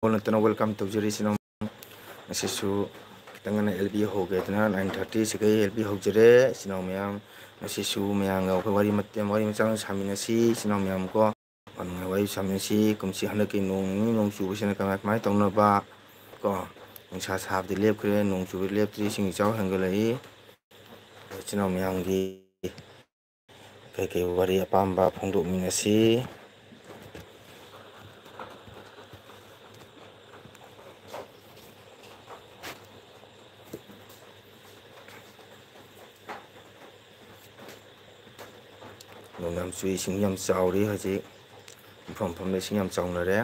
नतन welcome तौजरी सिनो asisu kitangana LB hogetna 9:30 sigai LB hojere sino myam asisu myanga ko wari matte wari machang saminasi sino myam ko anna wai saminasi kumsi hanaki nong chu sina kamai tongna ba ko nungsa sabdi lep kre nong chu lep tri sing chaw hangalai sino myam gi kai wari apamba phongdo minasi nong chui sing yam chawri haji from sing yam chawna re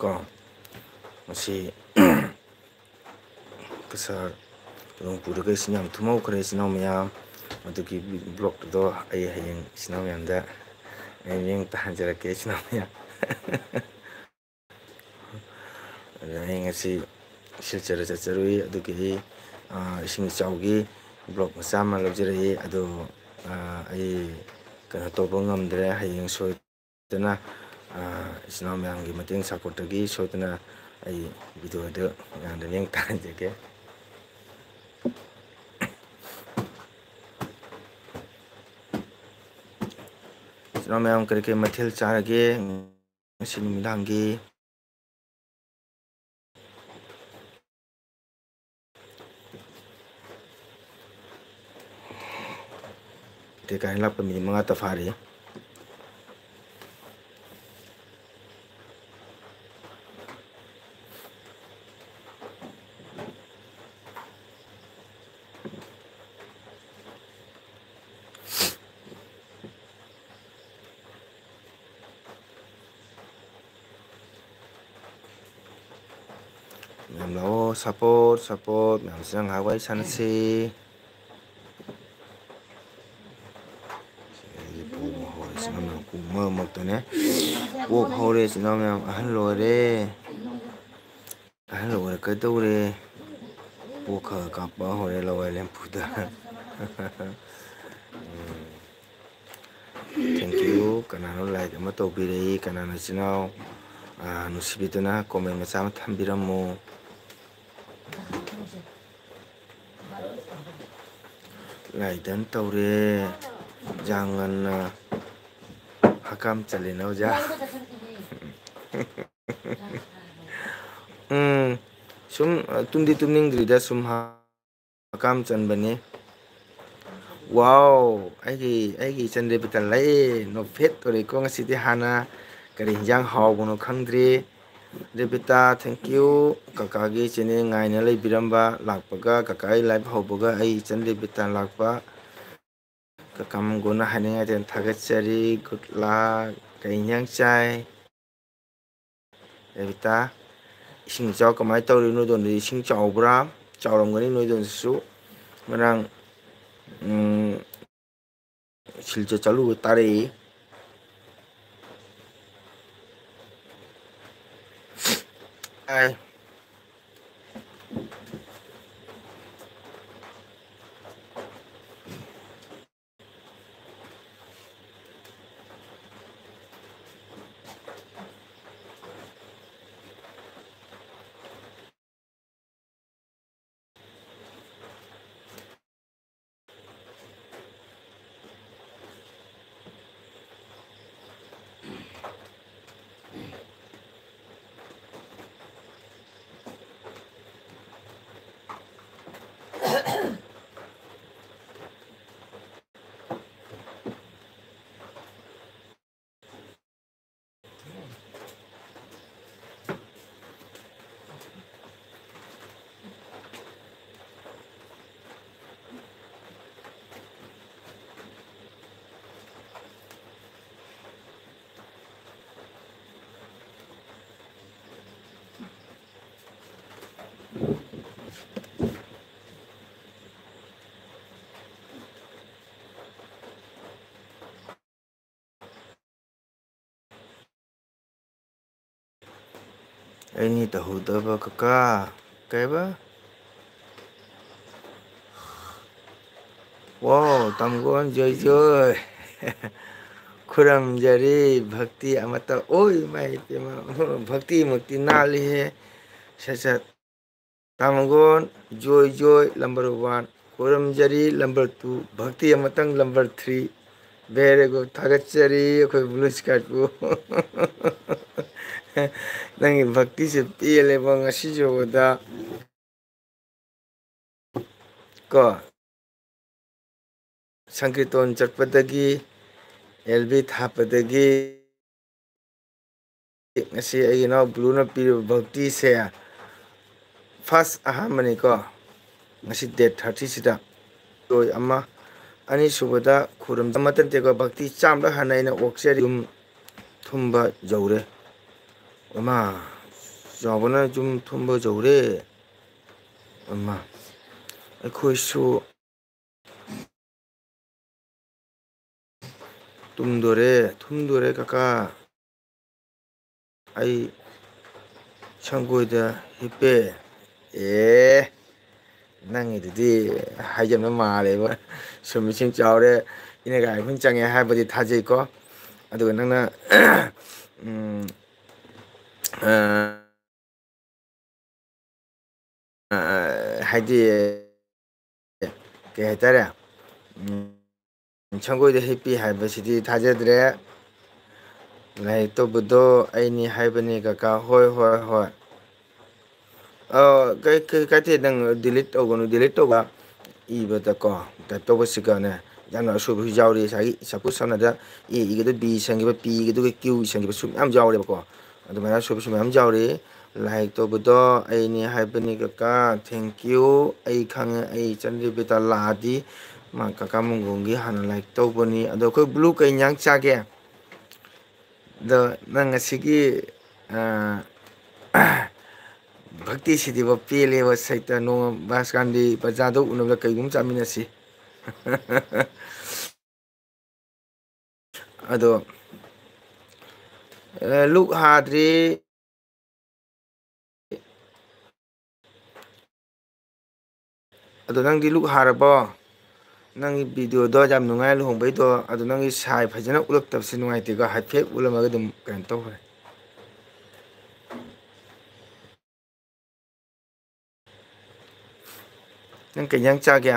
ko masi kasar nong pura kai sing yam thumau kre sino myam adugi blog do ai hayeng sino myam da ayeng tahanjara ke sino myam ayeng asi silchara chacharui adugi sing chawgi blog macha ma lojere adu ai kana toba ngamdre hayeng soitana sino myam gi mating support gi soitana ai video de nganda yeng tahanjake sino myam kare mathil charage ngasi numidangi te kain lap mi mga tafari myam lao support myam sang hawai sanasi magtane pok hore sino myam ahan lore ka dore pok kapa hore lawai lempuda thank you kanano like ama tobirei kanana sinau nusibituna comment macha ma thambiramu like dan tore jangan hakam chalino ja sum tumdi tumning drida sum hakam chanbani wow aigi chande bital lai no fet ore ko ngasidi hana kari hinjang hawgono khangdri Rebita thank you kakagi chene ngaina lei biramba lakpaga kakai live hawbaga ai chan Rebita lakpa kakam gona haninga ten thagachari good luck kainyang chai Rebita ising chaw kamai tawri no don ising chawbra chawramgani no don su marang silcha chalu tare ai ini tahu daba kaka kaiba wow tamgon joy खुरमजरी भक्ति अमत ओय माई पेमा भक्ति मुक्ति नाली है सच तामगोन जोय जोय number 1 खुरमजरी number 2 भक्ति अमतंग number 3 very good थागचरी अखोय ब्लू स्कार्ट को नंगी भक्ति से पेले ngasi जोदा को संकीर्तन चटपदगी एलबी थापदगी ngasi आई ना ब्लू ना पी भक्ति से फर्स्ट अहमनी को ngasi डेट 30 सिदा तो अम्मा अनि सुबदा खुरम मतन तेको भक्ति चामला हनाइना ओक्सरी थुम्बा जौरे अमा जाबना जुम थुम्बा जौरे अमा अखोइसु थुमदोरे काका आई संगोइदा हिपे ए नंगिदि हाइजम मालेबा सुमिसिंग चावरे इने गाय फुन चंगे हाबदि थाजेको अदुगा नंगना हाइदि के हेतारे संगोइदा हिपी हाइबसिदि थाजेद्रे लाइ तो बुदो आइनी हाइबनी काका होय होय होय कई नंग डिलीट तौबा इबदा को टाइप तौबसिकाने जाना सुबु जावरी सागी सपोज सनदा इगदो बी संगिबा पी इगदो क्यू संगिबा सुम याम जावरे को अदुमाना सुबु सुम याम जावरे लाइक तौबदो आइनी हाइबनी काका थैंक यू आई खंग आई चंद्री बेटा लादी मा काका मुंगोंगी हाना लाइक तौबनी अदो कोई ब्लू कई न्यांग चागे द नंग सिगी भक्ति सिदी वो पेले वो सैता नो बास गांधी बजादो उनबला कईगुम चामिनसी अदो लुक हाद्री अदो नंगी लुक हारबो नंगी वीडियो दो जाम नुंगाय लुहोंबै दो अदो नंगी साइ फजना उलक तबसे नुंगाइतेगा हाइफेक उलमगा दम कैन तौरे नंग कयंग चागे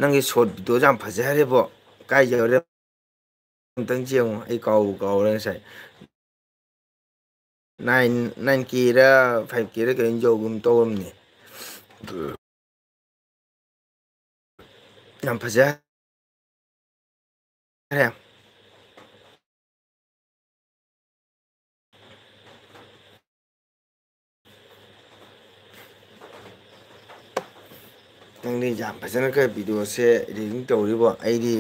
नंगी शॉर्ट वीडियो जाम फजहरेबो काय जरे तंग जेंगो आई काव रे साइ 9k रा 5k रा कयन जोगुम तौरमनी जाम फजहरे नंगी जाम फजना का वीडियो से एडिटिंग तौरिबो आईदी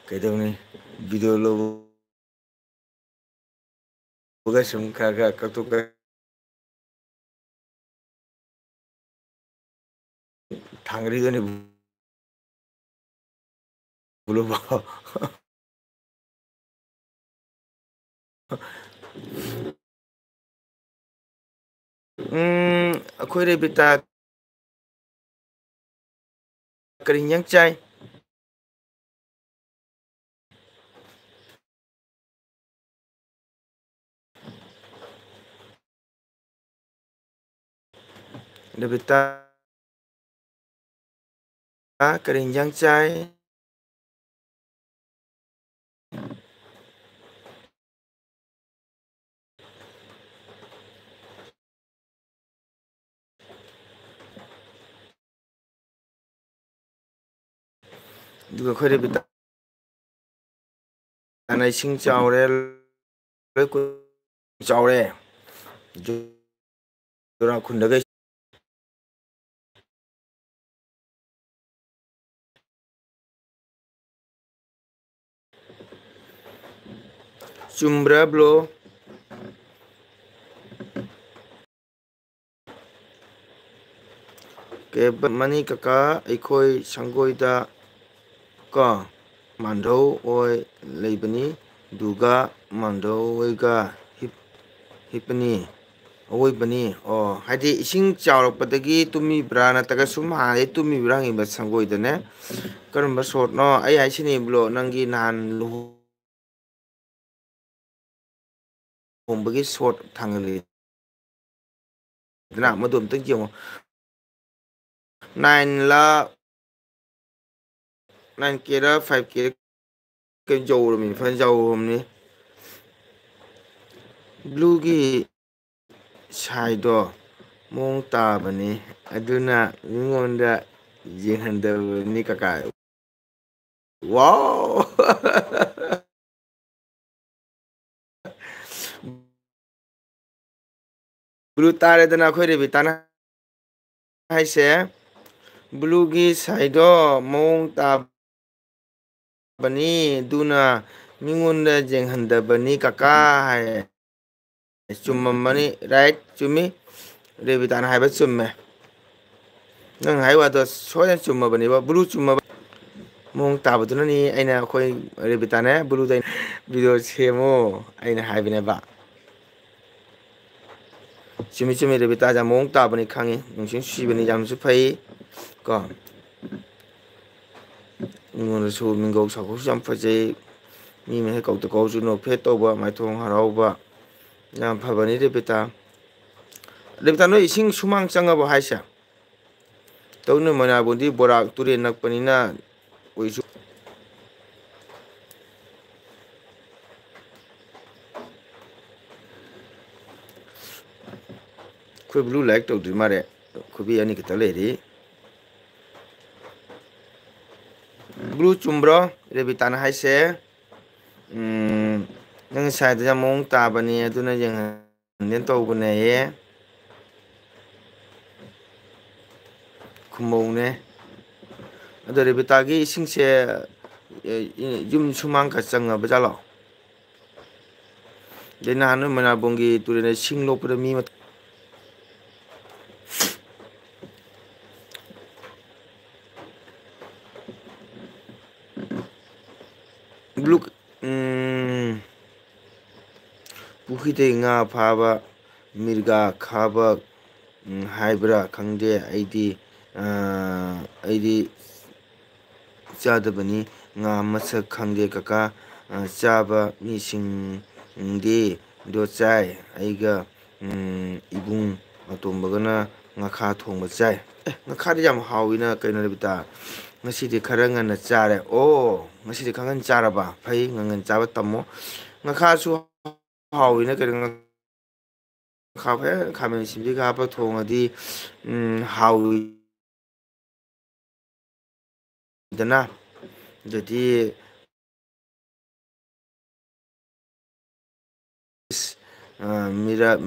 कइदौनी वीडियो लो बुगा सुम खा कतो का थांगरी गने बुलो बा अखोरे बेटा करिंग चाय बेटा करिंग चाय दुगा खोरे बेटा अनाइसिंग चावरे को चावरे जोरा खुंडगा चुम्ब्रा ब्लो के मनी काका अखोई संगोइदा को मांडौ ओय लेबनी दुगा मांडौ ओयगा हिपनी ꯑꯋꯣꯏꯕꯅꯤ ꯑꯣ ꯍꯥꯏꯗꯤ ꯏꯁꯤꯡ ꯆꯥꯎꯔꯛꯄꯗꯒꯤ ꯇꯨꯝꯃꯤꯕ꯭ꯔꯥ ꯅꯠꯇ꯭ꯔꯒ ꯁꯨꯝ ꯍꯥꯟꯅꯗꯩ ꯇꯨꯝꯃꯤꯕ꯭ꯔꯥ ꯍꯪꯉꯤꯕ ꯁꯪꯒꯣꯏꯗꯅꯦ ꯀꯔꯝꯕ ꯁꯣꯔꯠꯅꯣ ꯑꯩ ꯍꯥꯏꯁꯤꯅꯤ ꯕ꯭ꯂꯣ ꯅꯪꯒꯤ ꯅꯍꯥꯟ ꯂꯨꯍꯣꯡꯕꯒꯤ ꯁꯣꯔꯠ ꯊꯥꯡꯒꯠꯂꯤ ꯑꯗꯨꯅ ꯃꯗꯨ ꯑꯝꯇꯪ ꯌꯦꯡꯉꯣ 9ꯂ 9Kꯔ 5K ꯀꯩꯅꯣ ꯌꯧꯔꯕꯅꯤ ꯐꯖꯅ ꯌꯧꯔꯕꯅꯤ ꯕ꯭ꯂꯨꯒꯤ ꯁꯥꯏꯗꯣ ꯃꯑꯣꯡ ꯇꯥꯕꯅꯤ ꯑꯗꯨꯅ ꯃꯤꯉꯣꯟꯗ ꯌꯦꯡꯍꯟꯗꯕꯅꯤ ꯀꯀꯥ ꯋꯥꯎ ꯕ꯭ꯂꯨ ꯇꯥꯔꯦꯗꯅ ꯑꯩꯈꯣꯏ ꯔꯦꯕꯤꯇꯥꯅ ꯍꯥꯏꯁꯦ ꯕ꯭ꯂꯨꯒꯤ ꯁꯥꯏꯗꯣ ꯃꯑꯣꯡ ꯇꯥꯕ ꯕꯅꯤ ꯑꯗꯨꯅ ꯃꯤꯉꯣꯟꯗ ꯌꯦꯡꯍꯟꯗꯕꯅꯤ ꯀꯀꯥ ꯍꯥꯏ ꯆꯨꯝꯃꯝꯃꯅꯤ ꯔꯥꯏꯠ ꯆꯨꯝꯃꯤ ꯔꯦꯕꯤꯇꯥꯅ ꯍꯥꯏꯕ ꯆꯨꯝꯃꯦ ꯅꯪ ꯍꯥꯏ ꯋꯥꯗꯣ ꯁꯣꯏꯅ ꯆꯨꯝꯃꯕꯅꯦꯕ ꯕ꯭ꯂꯨ ꯆꯨꯝꯃꯕ ꯃꯑꯣꯡ ꯇꯥꯕꯗꯨꯅꯅꯤ ꯑꯩꯅ ꯑꯩꯈꯣꯏ ꯔꯦꯕꯤꯇꯥꯅ ꯕ꯭ꯂꯨꯗ ꯚꯤꯗꯤꯑꯣ ꯁꯦꯝꯃꯣ ꯑꯩꯅ ꯍꯥꯏꯕꯅꯦꯕ ꯆꯨꯝꯃꯤ ꯆꯨꯝꯃꯤ ꯔꯦꯕꯤꯇꯥꯁꯦ ꯌꯥꯝ ꯃꯑꯣꯡ ꯇꯥꯕꯅꯤ ꯈꯪꯉꯤ ꯅꯨꯡꯁꯤ ꯅꯨꯡꯁꯤꯕꯅꯤ ꯌꯥꯝꯁꯨ ꯐꯩ ꯀꯣ ꯃꯤꯉꯣꯟꯗꯁꯨ ꯃꯤꯡꯒꯧ ꯁꯥꯒꯣꯒꯁꯨ ꯌꯥꯝ ꯐꯖꯩ ꯃꯤ ꯃꯈꯩ ꯀꯧꯇ ꯀꯧꯁꯨ ꯅꯣꯛꯐꯦꯠ ꯇꯧꯕ ꯃꯥꯏꯊꯣꯡ ꯍꯔꯥꯎꯕ ꯌꯥꯝ ꯐꯕꯅꯤ ꯔꯦꯕꯤꯇꯥ ꯔꯦꯕꯤꯇꯥ ꯅꯣꯏ ꯏꯁꯤꯡ ꯁꯨꯃꯥꯡ ꯆꯪꯉꯕꯣ ꯍꯥꯏꯁꯦ ꯇꯧꯅ ꯃꯣꯏꯅꯥꯕꯨꯗꯤ ꯕꯣꯔꯥꯛ ꯇꯨꯔꯦꯟ ꯅꯛꯄꯅꯤꯅ ꯑꯣꯏꯁꯨ ꯑꯩꯈꯣꯏ ꯕ꯭ꯂꯨ ꯂꯥꯏꯔꯤꯛ ꯇꯧꯗ꯭ꯔꯤ ꯃꯥꯜꯂꯦ ꯈꯨꯕꯤ ꯑꯅꯤ ꯈꯛꯇ ꯂꯩꯔꯤ ꯕ꯭ꯂꯨ ꯆꯨꯝꯕ꯭ꯔꯣ ꯔꯦꯕꯤꯇꯥꯅ ꯍꯥꯏꯁꯦ ꯅꯪ ꯁꯥꯏꯗꯣ ꯌꯥꯝ ꯃꯑꯣꯡ ꯇꯥꯕꯅꯤ ꯑꯗꯨꯅ ꯌꯦꯡꯍꯟꯒꯦꯅ ꯇꯧꯕꯅꯦꯌꯦ ꯈꯨꯝꯃꯧꯅꯦ ꯑꯗꯣ ꯔꯦꯕꯤꯇꯥꯒꯤ ꯏꯁꯤꯡꯁꯦ ꯌꯨꯝ ꯁꯨꯃꯥꯡꯒ ꯆꯪꯉꯕ ꯖꯥꯠꯂꯣ ꯑꯗꯩ ꯅꯍꯥꯟ ꯅꯣꯏ ꯃꯣꯏꯅꯥꯕꯨꯡꯒꯤ ꯇꯨꯔꯦꯜꯗ ꯁꯤꯡ ꯂꯣꯛꯄꯗ ꯃꯤ ꯕ꯭ꯂꯨ ꯄꯨꯈ꯭ꯔꯤꯗꯒꯤ ꯉꯥ ꯐꯥꯕ ꯃꯤꯔꯒꯥ ꯈꯥꯕ ꯍꯥꯏꯕ꯭ꯔꯥ ꯈꯪꯗꯦ ꯑꯩꯗꯤ ꯆꯥꯗꯕꯅꯤ ꯉꯥ ꯃꯁꯛ ꯈꯪꯗꯦ ꯀꯀꯥ ꯆꯥꯕ ꯃꯤꯁꯤꯡꯗꯤ ꯗꯣ ꯆꯥꯏ ꯑꯩꯒ ꯏꯕꯨꯡ ꯑꯇꯣꯝꯕꯒꯅ ꯉꯥꯈꯥ ꯊꯣꯡꯕ ꯆꯥꯏ ꯉꯥꯈꯥꯗꯤ ꯌꯥꯝ ꯍꯥꯎꯋꯤꯅ ꯀꯩꯅꯣ ꯔꯦꯕꯤꯇꯥ ꯉꯁꯤꯗꯤ ꯈꯔ ꯉꯟꯅ ꯆꯥꯔꯦ ꯑꯣ ꯉꯁꯤꯗꯤ ꯈꯔ ꯉꯟꯅ ꯆꯥꯔꯕ ꯐꯩ ꯉꯟ ꯆꯥꯕ ꯇꯝꯃꯣ ꯉꯥꯈꯥꯁꯨ ꯍꯥꯎꯋꯤꯅ ꯀꯩꯅꯣ ꯈꯥꯃꯦꯟ ꯑꯁꯤꯟꯕꯤꯒ ꯍꯥꯞꯄ ꯊꯣꯡꯉꯗꯤ ꯍꯥꯎꯏ ꯗꯅ ꯑꯗꯨꯗꯤ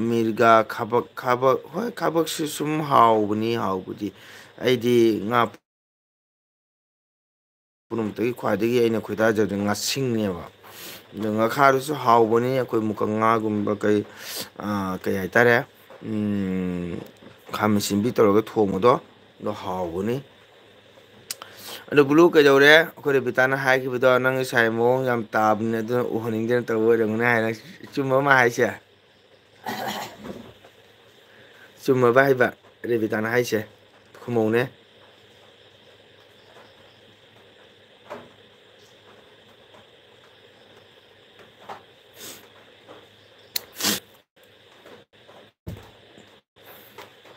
ꯃꯤꯔꯒꯥ ꯈꯥꯕꯛ ꯍꯣꯏ ꯈꯥꯕꯛꯁꯨ ꯁꯨꯝ ꯍꯥꯎꯕꯅꯤ ꯍꯥꯎꯕꯗꯤ ꯑꯩꯗꯤ ꯉꯥ ꯄꯨꯝꯅꯃꯛꯇꯒꯤ ꯈ꯭ꯋꯥꯏꯗꯒꯤ ꯑꯩꯅ ꯈꯣꯏꯗꯥꯖꯕꯗ ꯉꯥꯁꯤꯡꯅꯦꯕ ꯑꯗꯣ ꯉꯥꯈꯥꯗꯨꯁꯨ ꯍꯥꯎꯕꯅꯤ ꯑꯩꯈꯣꯏ ꯃꯨꯀ ꯉꯥꯒꯨꯝꯕ ꯀꯩ ꯍꯥꯏꯇꯥꯔꯦ ꯈꯥꯃꯦꯟ ꯑꯁꯤꯟꯕꯤ ꯇꯧꯔꯒ ꯊꯣꯡꯕꯗꯣ ꯑꯗꯣ ꯍꯥꯎꯕꯅꯤ ꯑꯗꯣ ꯕ꯭ꯂꯨ ꯀꯩꯗꯧꯔꯦ ꯑꯩꯈꯣꯏ ꯔꯦꯕꯤꯇꯥꯅ ꯍꯥꯏꯈꯤꯕꯗꯣ ꯅꯪꯒꯤ ꯁꯥꯏ ꯃꯑꯣꯡ ꯌꯥꯝ ꯇꯥꯕꯅꯤ ꯑꯗꯨꯅ ꯎꯍꯟꯅꯤꯡꯗꯅ ꯇꯧꯕ ꯑꯣꯏꯔꯝꯒꯅꯤ ꯍꯥꯏꯅ ꯆꯨꯝꯕ ꯃꯥ ꯍꯥꯏꯁꯦ ꯆꯨꯝꯃꯕ ꯍꯥꯏꯕ ꯔꯦꯕꯤꯇꯥꯅ ꯍꯥꯏꯁꯦ ꯈꯨꯝꯃꯧꯅꯦ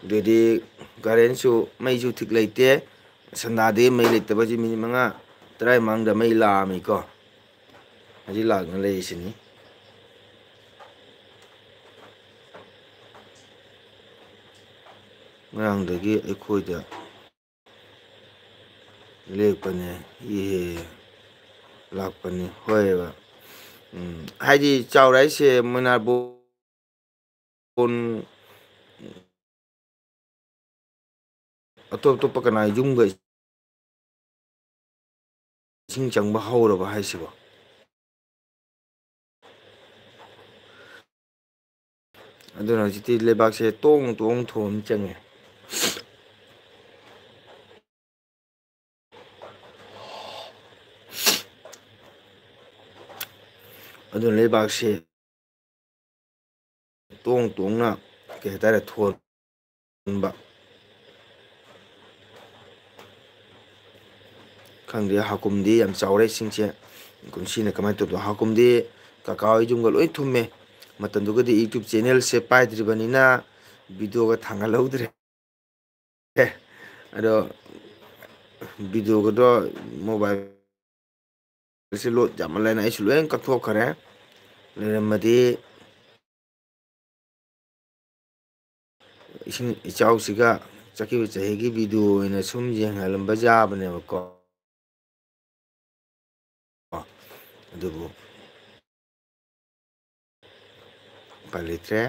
ꯑꯗꯨꯗꯤ ꯀꯔꯦꯟꯁꯨ ꯃꯩꯁꯨ ꯊꯤꯛ ꯂꯩꯇꯦ ꯁꯟꯗꯥꯗꯤ ꯃꯩ ꯂꯩꯇꯕꯁꯤ ꯃꯤꯅꯤꯠ 5-10 ꯃꯅꯨꯡꯗ ꯃꯩ ꯂꯥꯛꯑꯝꯃꯤꯀꯣ ꯍꯧꯖꯤꯛ ꯂꯥꯛꯅ ꯂꯩꯔꯤꯁꯤꯅꯤ ꯉꯔꯥꯡꯗꯒꯤ ꯑꯩꯈꯣꯏꯗ ꯂꯦꯛꯄꯅꯦ ꯏꯍꯦ ꯂꯥꯛꯄꯅꯤ ꯍꯣꯏꯕ ꯍꯥꯏꯗꯤ ꯆꯥꯎꯔꯦ ꯍꯥꯏꯁꯦ ꯃꯣꯏꯅꯥꯔꯕꯨ ꯑꯇꯣꯞ ꯑꯇꯣꯞꯄ ꯀꯅꯥ ꯌꯨꯝꯒ ꯏꯁꯤꯡ ꯆꯪꯕ ꯍꯧꯔꯕ ꯍꯥꯏꯁꯤꯕꯣ ꯑꯗꯨꯅ ꯍꯧꯖꯤꯛꯇꯤ ꯂꯩꯕꯥꯛꯁꯦ ꯇꯣꯡ ꯇꯣꯡ ꯊꯣꯝ ꯆꯪꯉꯦ ꯑꯗꯨꯅ ꯂꯩꯕꯥꯛꯁꯦ ꯇꯣꯡ ꯇꯣꯡꯅ ꯀꯩ ꯍꯥꯏꯇꯥꯔꯦ ꯊꯣꯟꯕ ꯈꯪꯗꯦ ꯍꯥꯀꯨꯝꯗꯤ ꯌꯥꯝ ꯆꯥꯎꯔꯦ ꯏꯁꯤꯡꯁꯦ ꯀꯨꯝꯁꯤꯅ ꯀꯃꯥꯏꯅ ꯇꯧꯗꯅꯣ ꯍꯥꯀꯨꯝꯗꯤ ꯀꯀꯥ ꯍꯣꯏ ꯌꯨꯝꯒ ꯂꯣꯏ ꯊꯨꯝꯃꯦ ꯃꯇꯝꯗꯨꯒꯗꯤ ꯌꯨꯇ꯭ꯌꯨꯕ ꯆꯦꯅꯦꯜꯁꯦ ꯄꯥꯏꯗ꯭ꯔꯤꯕꯅꯤꯅ ꯚꯤꯗꯤꯑꯣꯒ ꯊꯥꯡꯒꯠꯍꯧꯗ꯭ꯔꯦ ꯑꯗꯣ ꯚꯤꯗꯤꯑꯣꯒꯗꯣ ꯃꯣꯕꯥꯏꯜ ꯂꯣꯗ ꯌꯥꯝꯃꯟꯂꯦꯅ ꯑꯩꯁꯨ ꯂꯣꯏ ꯀꯛꯊꯣꯛꯈ꯭ꯔꯦ ꯂꯩꯔꯝꯃꯗꯤ ꯏꯁꯤꯡ ꯏꯆꯥꯎꯁꯤꯒ ꯆꯠꯈꯤꯕ ꯆꯍꯤꯒꯤ ꯚꯤꯗꯤꯑꯣ ꯑꯣꯏꯅ ꯁꯨꯝ ꯌꯦꯡꯍꯜꯂꯝꯕ ꯌꯥꯕꯅꯦꯕꯀꯣ ꯑꯗꯨꯕꯨ ꯎꯄꯥꯏ ꯂꯩꯇ꯭ꯔꯦ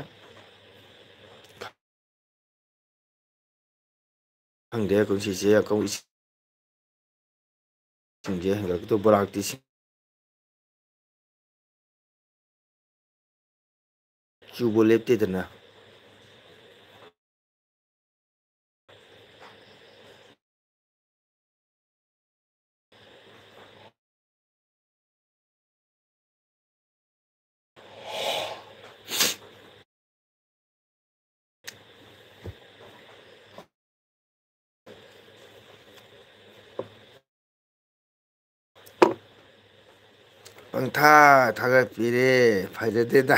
ꯈꯪꯗꯦ ꯀꯨꯝꯁꯤꯁꯦ ꯏꯁꯤꯡꯁꯦ ꯍꯦꯟꯒꯠꯂꯛꯇꯧꯕ ꯂꯥꯛꯇꯦ ꯆꯨꯕ ꯂꯦꯞꯇꯦꯗꯅ ꯄꯪꯊꯥ ꯊꯥꯒꯠꯄꯤꯔꯦ ꯐꯖꯗꯦꯗ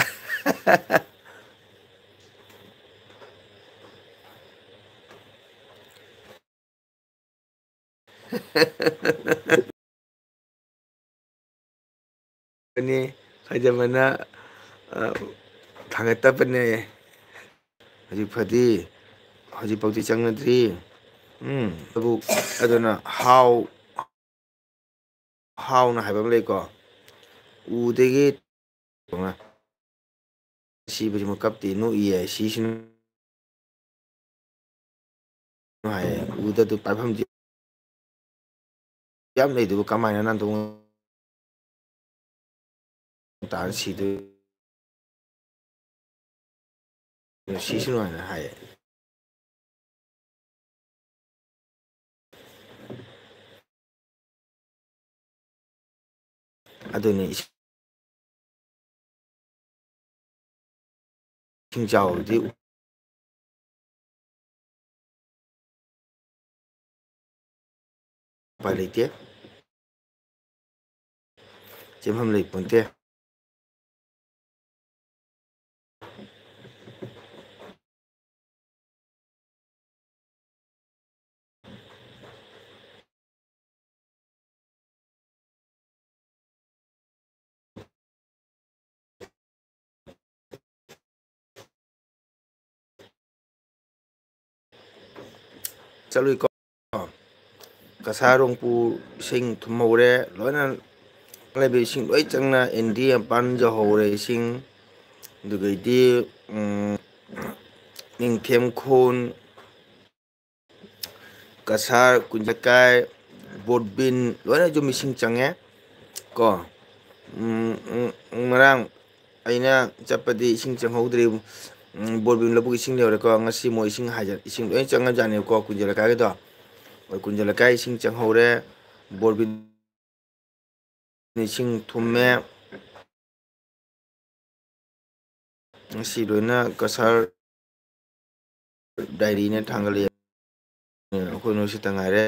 ꯐꯖꯕꯅ ꯊꯥꯡꯒꯠꯇꯕꯅꯦ ꯍꯧꯖꯤꯛ ꯐꯗꯤ ꯍꯧꯖꯤꯛꯐꯥꯎꯗꯤ ꯆꯪꯅꯗ꯭ꯔꯤ ꯑꯗꯨꯕꯨ ꯑꯗꯨꯅ ꯍꯥꯎꯅ ꯍꯥꯏꯕ ꯑꯃ ꯂꯩꯀꯣ ꯎꯗꯒꯤ ꯁꯤꯕꯁꯤꯃ ꯀꯞꯇꯦ ꯅꯣꯛꯏ ꯌꯥꯏ ꯁꯤꯁꯤꯅ ꯍꯥꯏꯌꯦ ꯎꯗ ꯑꯗꯨ ꯄꯥꯏꯐꯝꯗꯤ ꯌꯥꯝ ꯂꯩꯗꯨꯕꯨ ꯀꯃꯥꯏꯅ ꯅꯥꯟꯊꯣꯛ ꯇꯥꯔ ꯁꯤꯗꯣꯏ ꯁꯤꯁꯅꯨ ꯍꯥꯏꯅ ꯍꯥꯏꯌꯦ ꯑꯗꯨꯅꯤ ꯏꯁꯤꯡ ꯆꯥꯎꯕꯗꯤ ꯎꯄꯥꯏ ꯂꯩꯇꯦ ꯆꯦꯟꯐꯝ ꯂꯩꯄꯣꯟꯇꯦ ꯆꯠꯂꯨꯏꯀꯣ ꯀꯁꯥꯔꯣꯡꯄꯨ ꯏꯁꯤꯡ ꯊꯨꯝꯍꯧꯔꯦ ꯂꯣꯏꯅ ꯂꯩꯕ ꯏꯁꯤꯡ ꯂꯣꯏ ꯆꯪꯅ ꯑꯦꯟꯗꯤ ꯃꯄꯥꯟ ꯌꯧꯍꯧꯔꯦ ꯏꯁꯤꯡ ꯑꯗꯨꯒꯩꯗꯤ ꯅꯤꯡꯊꯦꯝꯈꯣꯟ ꯀꯁꯥꯔ ꯀꯨꯟꯖꯀꯥꯏ ꯕꯣꯔꯕꯤꯟ ꯂꯣꯏꯅ ꯌꯨꯝ ꯏꯁꯤꯡ ꯆꯪꯉꯦ ꯀꯣ ꯉꯔꯥꯡ ꯑꯩꯅ ꯆꯠꯄꯗꯤ ꯏꯁꯤꯡ ꯆꯪꯍꯧꯗ꯭ꯔꯤ ꯕꯣꯔꯕꯤꯜ ꯂꯧꯕꯨꯛ ꯏꯁꯤꯡ ꯌꯧꯔꯦꯀꯣ ꯉꯁꯤ ꯃꯣꯏ ꯏꯁꯤꯡ ꯂꯣꯏ ꯆꯪꯉꯖꯥꯠꯅꯦꯕꯀꯣ ꯀꯨꯟꯖ ꯂꯩꯀꯥꯏꯒꯤꯗꯣ ꯀꯨꯟꯖ ꯂꯩꯀꯥꯏ ꯏꯁꯤꯡ ꯆꯪꯍꯧꯔꯦ ꯕꯣꯔꯕꯤꯟ ꯏꯁꯤꯡ ꯊꯨꯝꯃꯦ ꯉꯁꯤ ꯂꯣꯏꯅ ꯀꯁꯥꯔ ꯗꯥꯏꯔꯤꯅ ꯊꯥꯡꯒꯠꯂꯛꯑꯦ ꯑꯩꯈꯣꯏ ꯅꯣꯏ ꯁꯤꯇ ꯉꯥꯏꯔꯦ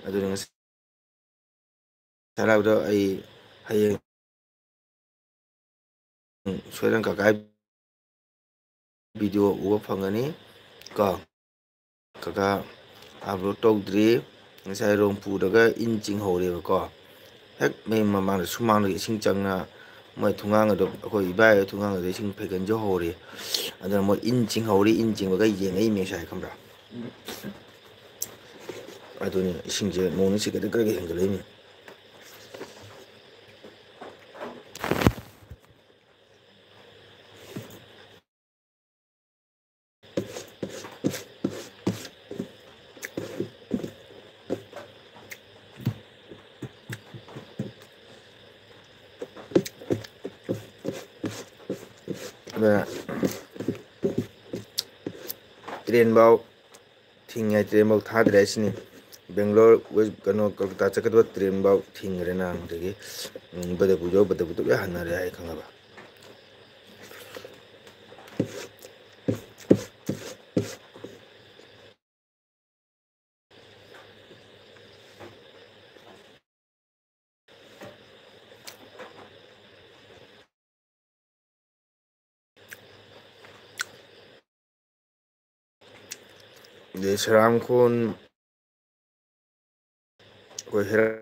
ꯑꯗꯨꯅ ꯉꯁꯤ ꯍꯔꯥꯎꯗꯣ ꯑꯩ ꯍꯌꯦꯡ ꯁꯣꯏꯗꯅ ꯀꯀꯥ ꯚꯤꯗꯤꯑꯣ ꯎꯕ ꯐꯪꯒꯅꯤ ꯀꯣ ꯀꯀꯥ ꯑꯞꯂꯣꯗ ꯇꯧꯗ꯭ꯔꯤ ꯉꯁꯥꯏ ꯔꯣꯡꯄꯨꯗꯒ ꯏꯟ ꯆꯤꯡꯍꯧꯔꯦꯕꯀꯣ ꯍꯦꯛ ꯃꯌꯨꯝ ꯃꯃꯥꯡꯗ ꯁꯨꯃꯥꯡꯗꯒ ꯏꯁꯤꯡ ꯆꯪꯅ ꯃꯣꯏ ꯊꯣꯡꯒꯥꯡ ꯑꯗꯣ ꯑꯩꯈꯣꯏ ꯏꯕꯥꯏ ꯊꯣꯡꯒꯥꯡ ꯑꯗꯣ ꯏꯁꯤꯡ ꯐꯩꯒꯟꯁꯨ ꯍꯧꯔꯤ ꯑꯗꯨꯅ ꯃꯣꯏ ꯏꯟ ꯆꯤꯡꯍꯧꯔꯤ ꯏꯟ ꯆꯤꯡꯕꯒ ꯌꯦꯡꯉꯛꯏꯅꯦ ꯉꯁꯥꯏ ꯈꯪꯕ꯭ꯔꯥ ꯑꯗꯨꯅꯤ ꯏꯁꯤꯡꯁꯦ ꯅꯣꯡ ꯅꯤꯅꯤ ꯒꯗꯛ ꯍꯦꯟꯒꯠꯂꯛꯏꯅꯤ ꯑꯗꯨꯅ ꯇ꯭ꯔꯦꯟꯐꯥꯎ ꯊꯤꯡꯉꯦ ꯇ꯭ꯔꯦꯟꯐꯥꯎ ꯊꯥꯗ꯭ꯔꯦ ꯍꯥꯏꯁꯤꯅꯤ ꯕꯦꯡꯒ꯭ꯂꯣꯔ ꯀꯩꯅꯣ ꯀꯜꯀꯇꯥ ꯆꯠꯀꯗꯕ ꯇ꯭ꯔꯦꯟꯐꯥꯎ ꯊꯤꯡꯈ꯭ꯔꯦ ꯅꯍꯥꯟꯗꯒꯤ ꯕꯗꯔꯄꯨꯔ ꯌꯧꯔ ꯕꯗꯔꯄꯨꯔꯗ ꯂꯣꯏ ꯍꯟꯅꯔꯦ ꯍꯥꯏ ꯈꯪꯉꯕ ꯁꯔꯥꯝꯈꯣꯟ ꯑꯩꯈꯣꯏ ꯍꯦꯔꯥꯖꯤ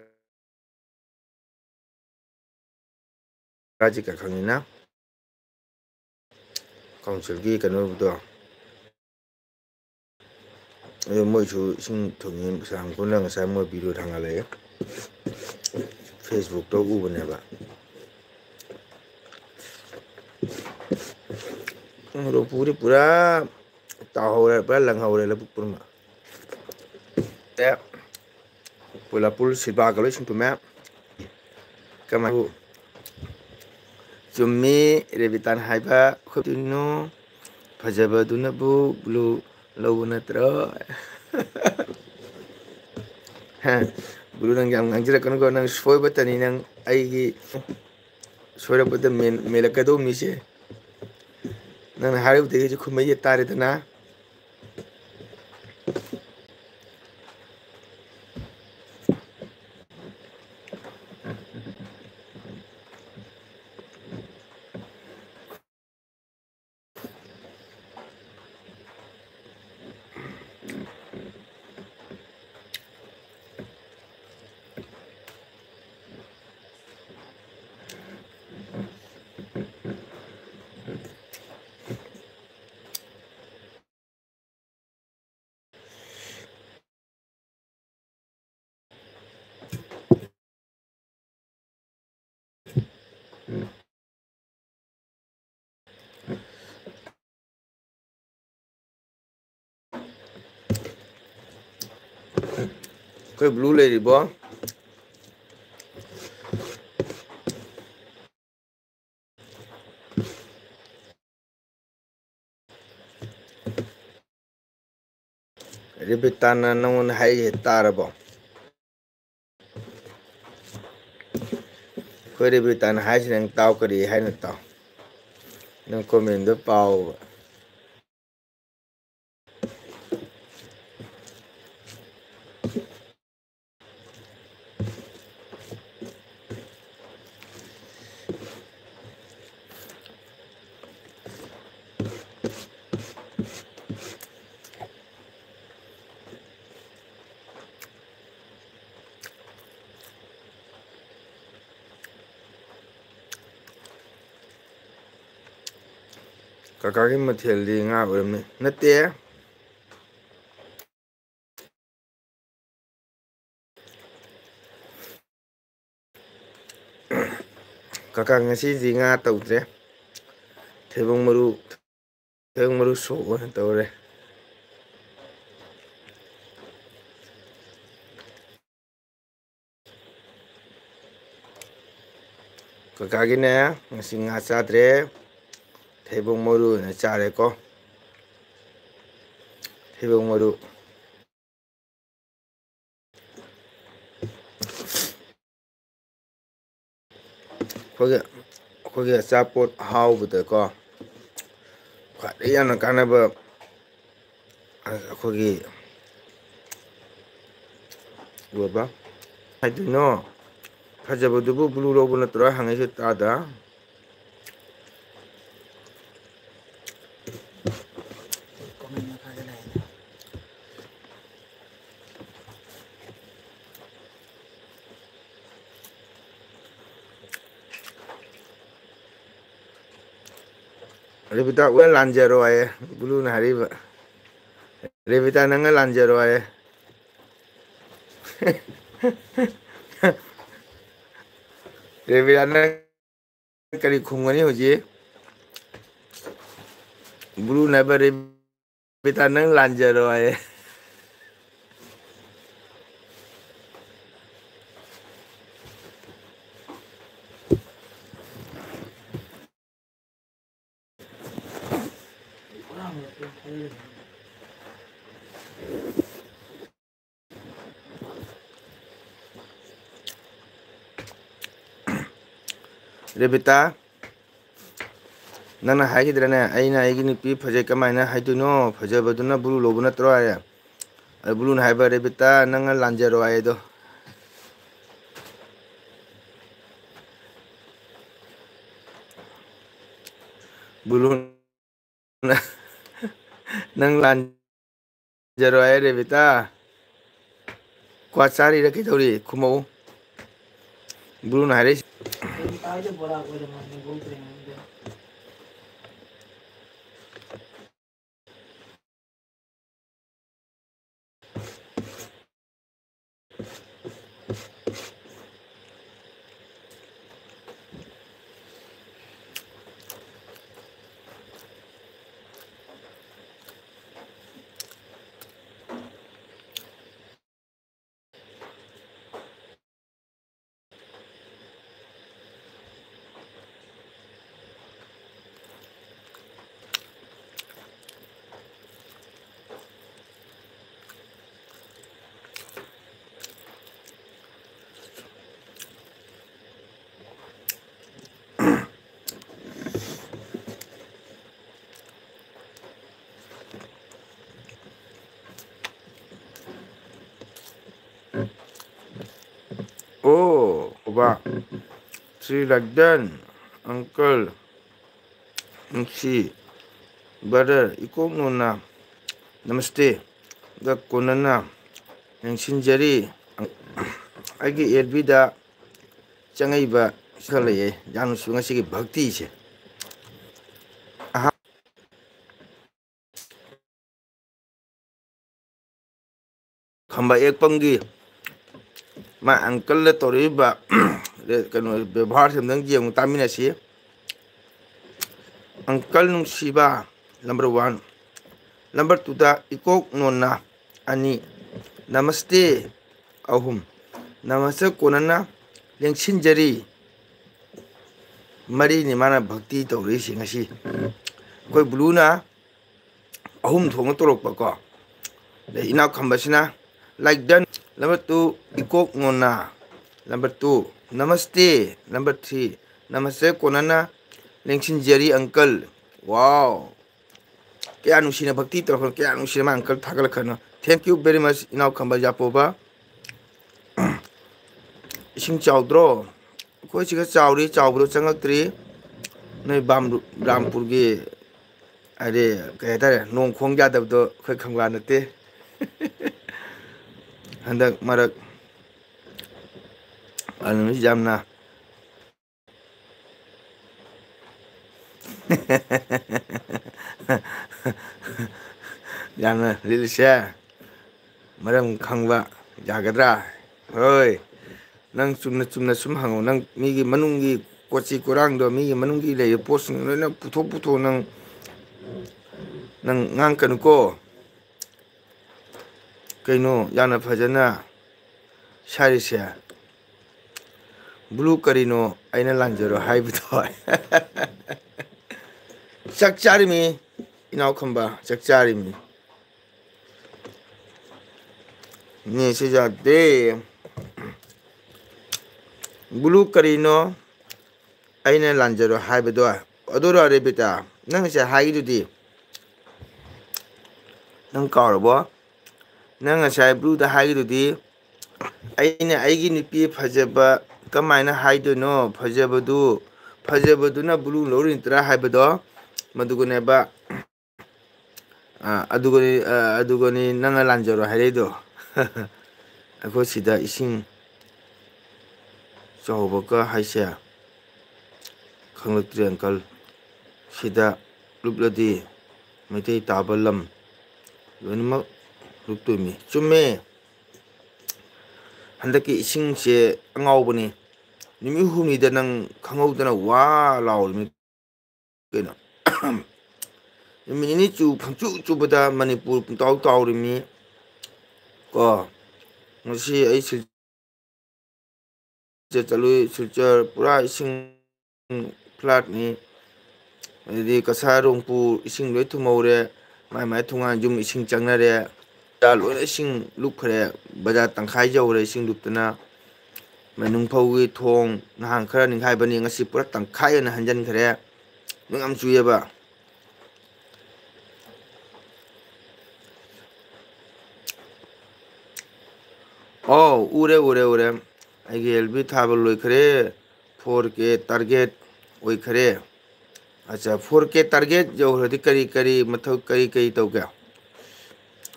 ꯈꯪꯉꯤꯅ ꯀꯥꯎꯟꯁꯤꯜꯒꯤ ꯀꯩꯅꯣꯗꯣ ꯑꯗꯨ ꯃꯣꯏꯁꯨ ꯏꯁꯤꯡ ꯊꯨꯝꯉꯤ ꯁꯔꯥꯝꯈꯣꯟꯅ ꯉꯁꯥꯏ ꯃꯣꯏ ꯚꯤꯗꯤꯑꯣ ꯊꯥꯡꯒꯠꯂꯛꯑꯦ ꯐꯦꯁꯕꯨꯛꯇ ꯎꯕꯅꯦꯕ ꯄꯨꯔꯤ ꯄꯨꯔꯥ ꯇꯥꯎꯍꯧꯔꯦ ꯄꯨꯔꯥ ꯂꯪꯍꯧꯔꯦ ꯂꯧꯕꯨꯛ ꯄꯨꯝꯕ ꯄꯣꯏꯂꯥꯄꯨꯔ ꯁꯤꯜꯕꯥꯒ ꯂꯣꯏ ꯁꯤꯟꯇꯨꯝꯃꯦ ꯀꯃꯥꯏ ꯆꯨꯝꯃꯤ ꯔꯦꯕꯤꯇꯥꯅ ꯍꯥꯏꯕ ꯈꯨꯗꯤꯡꯅꯣ ꯐꯖꯕꯗꯨꯅꯕꯨ ꯕ꯭ꯂꯨ ꯂꯧꯕ ꯅꯠꯇ꯭ꯔꯣ ꯕ꯭ꯂꯨ ꯅꯪ ꯌꯥꯝ ꯉꯥꯡꯖꯤꯜꯂꯛꯀꯅꯨꯀꯣ ꯅꯪ ꯁꯣꯏꯕꯇꯅꯤ ꯅꯪ ꯑꯩꯒꯤ ꯁꯣꯏꯔꯛꯄꯗ ꯃꯦꯜꯂꯛꯀꯗꯧ ꯃꯤꯁꯦ ꯅꯪꯅ ꯍꯥꯏꯔꯨꯕꯗꯒꯤꯁꯨ ꯈꯨꯝꯃꯩꯁꯦ ꯇꯥꯔꯦꯗꯅ ꯑꯩꯈꯣꯏ ꯕ꯭ꯂꯨ ꯂꯩꯔꯤꯕꯣ ꯔꯦꯕꯤꯇꯥꯅ ꯅꯪꯉꯣꯟꯗ ꯍꯥꯏꯔꯤꯁꯦ ꯇꯥꯔꯕꯣ ꯑꯩꯈꯣꯏ ꯔꯦꯕꯤꯇꯥꯅ ꯍꯥꯏꯁꯤ ꯅꯪ ꯇꯥꯎ ꯀꯔꯤ ꯍꯥꯏꯅꯣ ꯇꯥꯎ ꯅꯪ ꯀꯣꯃꯦꯟꯗꯣ ꯄꯥꯎꯕ ꯀꯀꯥꯒꯤ ꯃꯊꯦꯜꯗꯤ ꯉꯥ ꯑꯣꯏꯔꯝꯅꯤ ꯅꯠꯇꯦ ꯀꯀꯥ ꯉꯁꯤꯗꯤ ꯉꯥ ꯇꯧꯗ꯭ꯔꯦ ꯊꯩꯕꯣꯡ ꯃꯔꯨ ꯁꯣꯛ ꯑꯣꯏꯅ ꯇꯧꯔꯦ ꯀꯀꯥꯒꯤꯅꯦ ꯉꯁꯤ ꯉꯥ ꯆꯥꯗ꯭ꯔꯦ ꯊꯩꯕꯣꯡ ꯃꯔꯨ ꯑꯣꯏꯅ ꯆꯥꯔꯦꯀꯣ ꯊꯩꯕꯣꯡ ꯃꯔꯨ ꯑꯩꯈꯣꯏꯒꯤ ꯑꯆꯥꯄꯣꯠ ꯑꯍꯥꯎꯕꯗꯀꯣ ꯈ꯭ꯋꯥꯏꯗꯒꯤ ꯌꯥꯝꯅ ꯀꯥꯟꯅꯕ ꯑꯩꯈꯣꯏꯒꯤ ꯎꯔꯕ ꯍꯥꯏꯗꯣꯏꯅꯣ ꯐꯖꯕꯗꯨꯕꯨ ꯕ꯭ꯂꯨ ꯂꯧꯕ ꯅꯠꯇ꯭ꯔꯣ ꯍꯪꯉꯩꯁꯨ ꯇꯥꯗ ꯔꯦꯕꯤꯇꯥ ꯑꯣꯏꯅ ꯂꯥꯟꯖꯔꯣ ꯍꯥꯏꯌꯦ ꯕ꯭ꯂꯨꯅ ꯍꯥꯏꯔꯤꯕ ꯔꯦꯕꯤꯇꯥ ꯅꯪꯅ ꯂꯥꯟꯖꯔꯣ ꯍꯥꯏꯌꯦ ꯔꯦꯕꯤꯇꯥ ꯅꯪ ꯀꯔꯤ ꯈꯨꯝꯒꯅꯤ ꯍꯧꯖꯤꯛ ꯕ꯭ꯂꯨꯅ ꯍꯥꯏꯕ ꯔꯦꯕꯤꯇꯥ ꯅꯪ ꯂꯥꯟꯖꯔꯣ ꯍꯥꯏꯌꯦ ꯔꯦꯕꯤꯇꯥ ꯅꯪꯅ ꯍꯥꯏꯈꯤꯗ꯭ꯔꯅꯦ ꯑꯩꯅ ꯑꯩꯒꯤ ꯅꯨꯄꯤ ꯐꯖꯩ ꯀꯃꯥꯏꯅ ꯍꯥꯏꯗꯣꯏꯅꯣ ꯐꯖꯕꯗꯨꯅ ꯕ꯭ꯂꯨ ꯂꯧꯕ ꯅꯠꯇ꯭ꯔꯣ ꯍꯥꯏꯌꯦ ꯕ꯭ꯂꯨꯅ ꯍꯥꯏꯕ ꯔꯦꯕꯤꯇꯥ ꯅꯪꯅ ꯂꯥꯟꯖꯔꯣ ꯍꯥꯏꯗꯣ ꯕ꯭ꯂꯨꯅ ꯅꯪ जरो है रे बेटा क्वा चारी रखी थोड़ी खुमो ब्लू ना रे oh coba Sri Lagdan uncle MC brother ikok nona namaste da konana yang sinjari agi erbida changai ba sale yang sunga sigi bhakti se khamba ek pamgi ma uncle le tori ba kano ବ୍ୟବହାର semdang jeng tamina si uncle nung siba number 1 number 2 da ikok nona ani namaste ahum namaste konana lengsinjari mari ni mana bhakti tori si ngasi koi blue na ahum thong torok ba ko le ina khambasina like done number 2 ikok nona number 2 namaste number 3 namaste konana lengsinjari uncle wow kya nusina bhakti torok kya nusina ma uncle thakal khana thank you very much ina khamba japoba ising chaudro koi chiga chauri chaubro changakri nei Rampur gi are kaya tare nong khong jadab do khoi khangla nate handak marak anu jamna jamna lilisya maram khangba jagadra hoi nang chumna sum hango nang migi manungi kochi kurang do migi manungi le post na puto nang ngang kan ko kaino yana phajana sharisya blue karino aina lanjaro haibdo chakchari mi inaw khamba chakchari mi ni se ja de blue karino aina lanjaro haibdo adoro re beta nang se haidudi nang kaurbo nang asai blue da haidudi aina aigi nipi phajaba kamaina haidono phajabaduna blue lorin tra haibdo madugune ba adugoni nanga lanjaro hairedo ako sida ising chawbaka haisya khanglaktre uncle sida lupladi maitai tabalam loinmak luptumi chumme handaki ising se angawbani nimi humni da nang khangawdana wa lawmi kena nimi chu phangchu chubada manipur taw tawrimi ko ngasi ai sil chalu silchar pura ising flat ni adi kasarongpu ising loi thumore mai thunga jum ising changnare da loi ising lukkhare baja tangkhai jawre ising luptana manung phaugi thong nahang khara ninghai bani ngasi pura tangkhai na hanjan khare nungam chuyeba oh ure aigi LB thabal loi khare 4K target oi khare acha 4K target jo hodi kari mathau kari tawga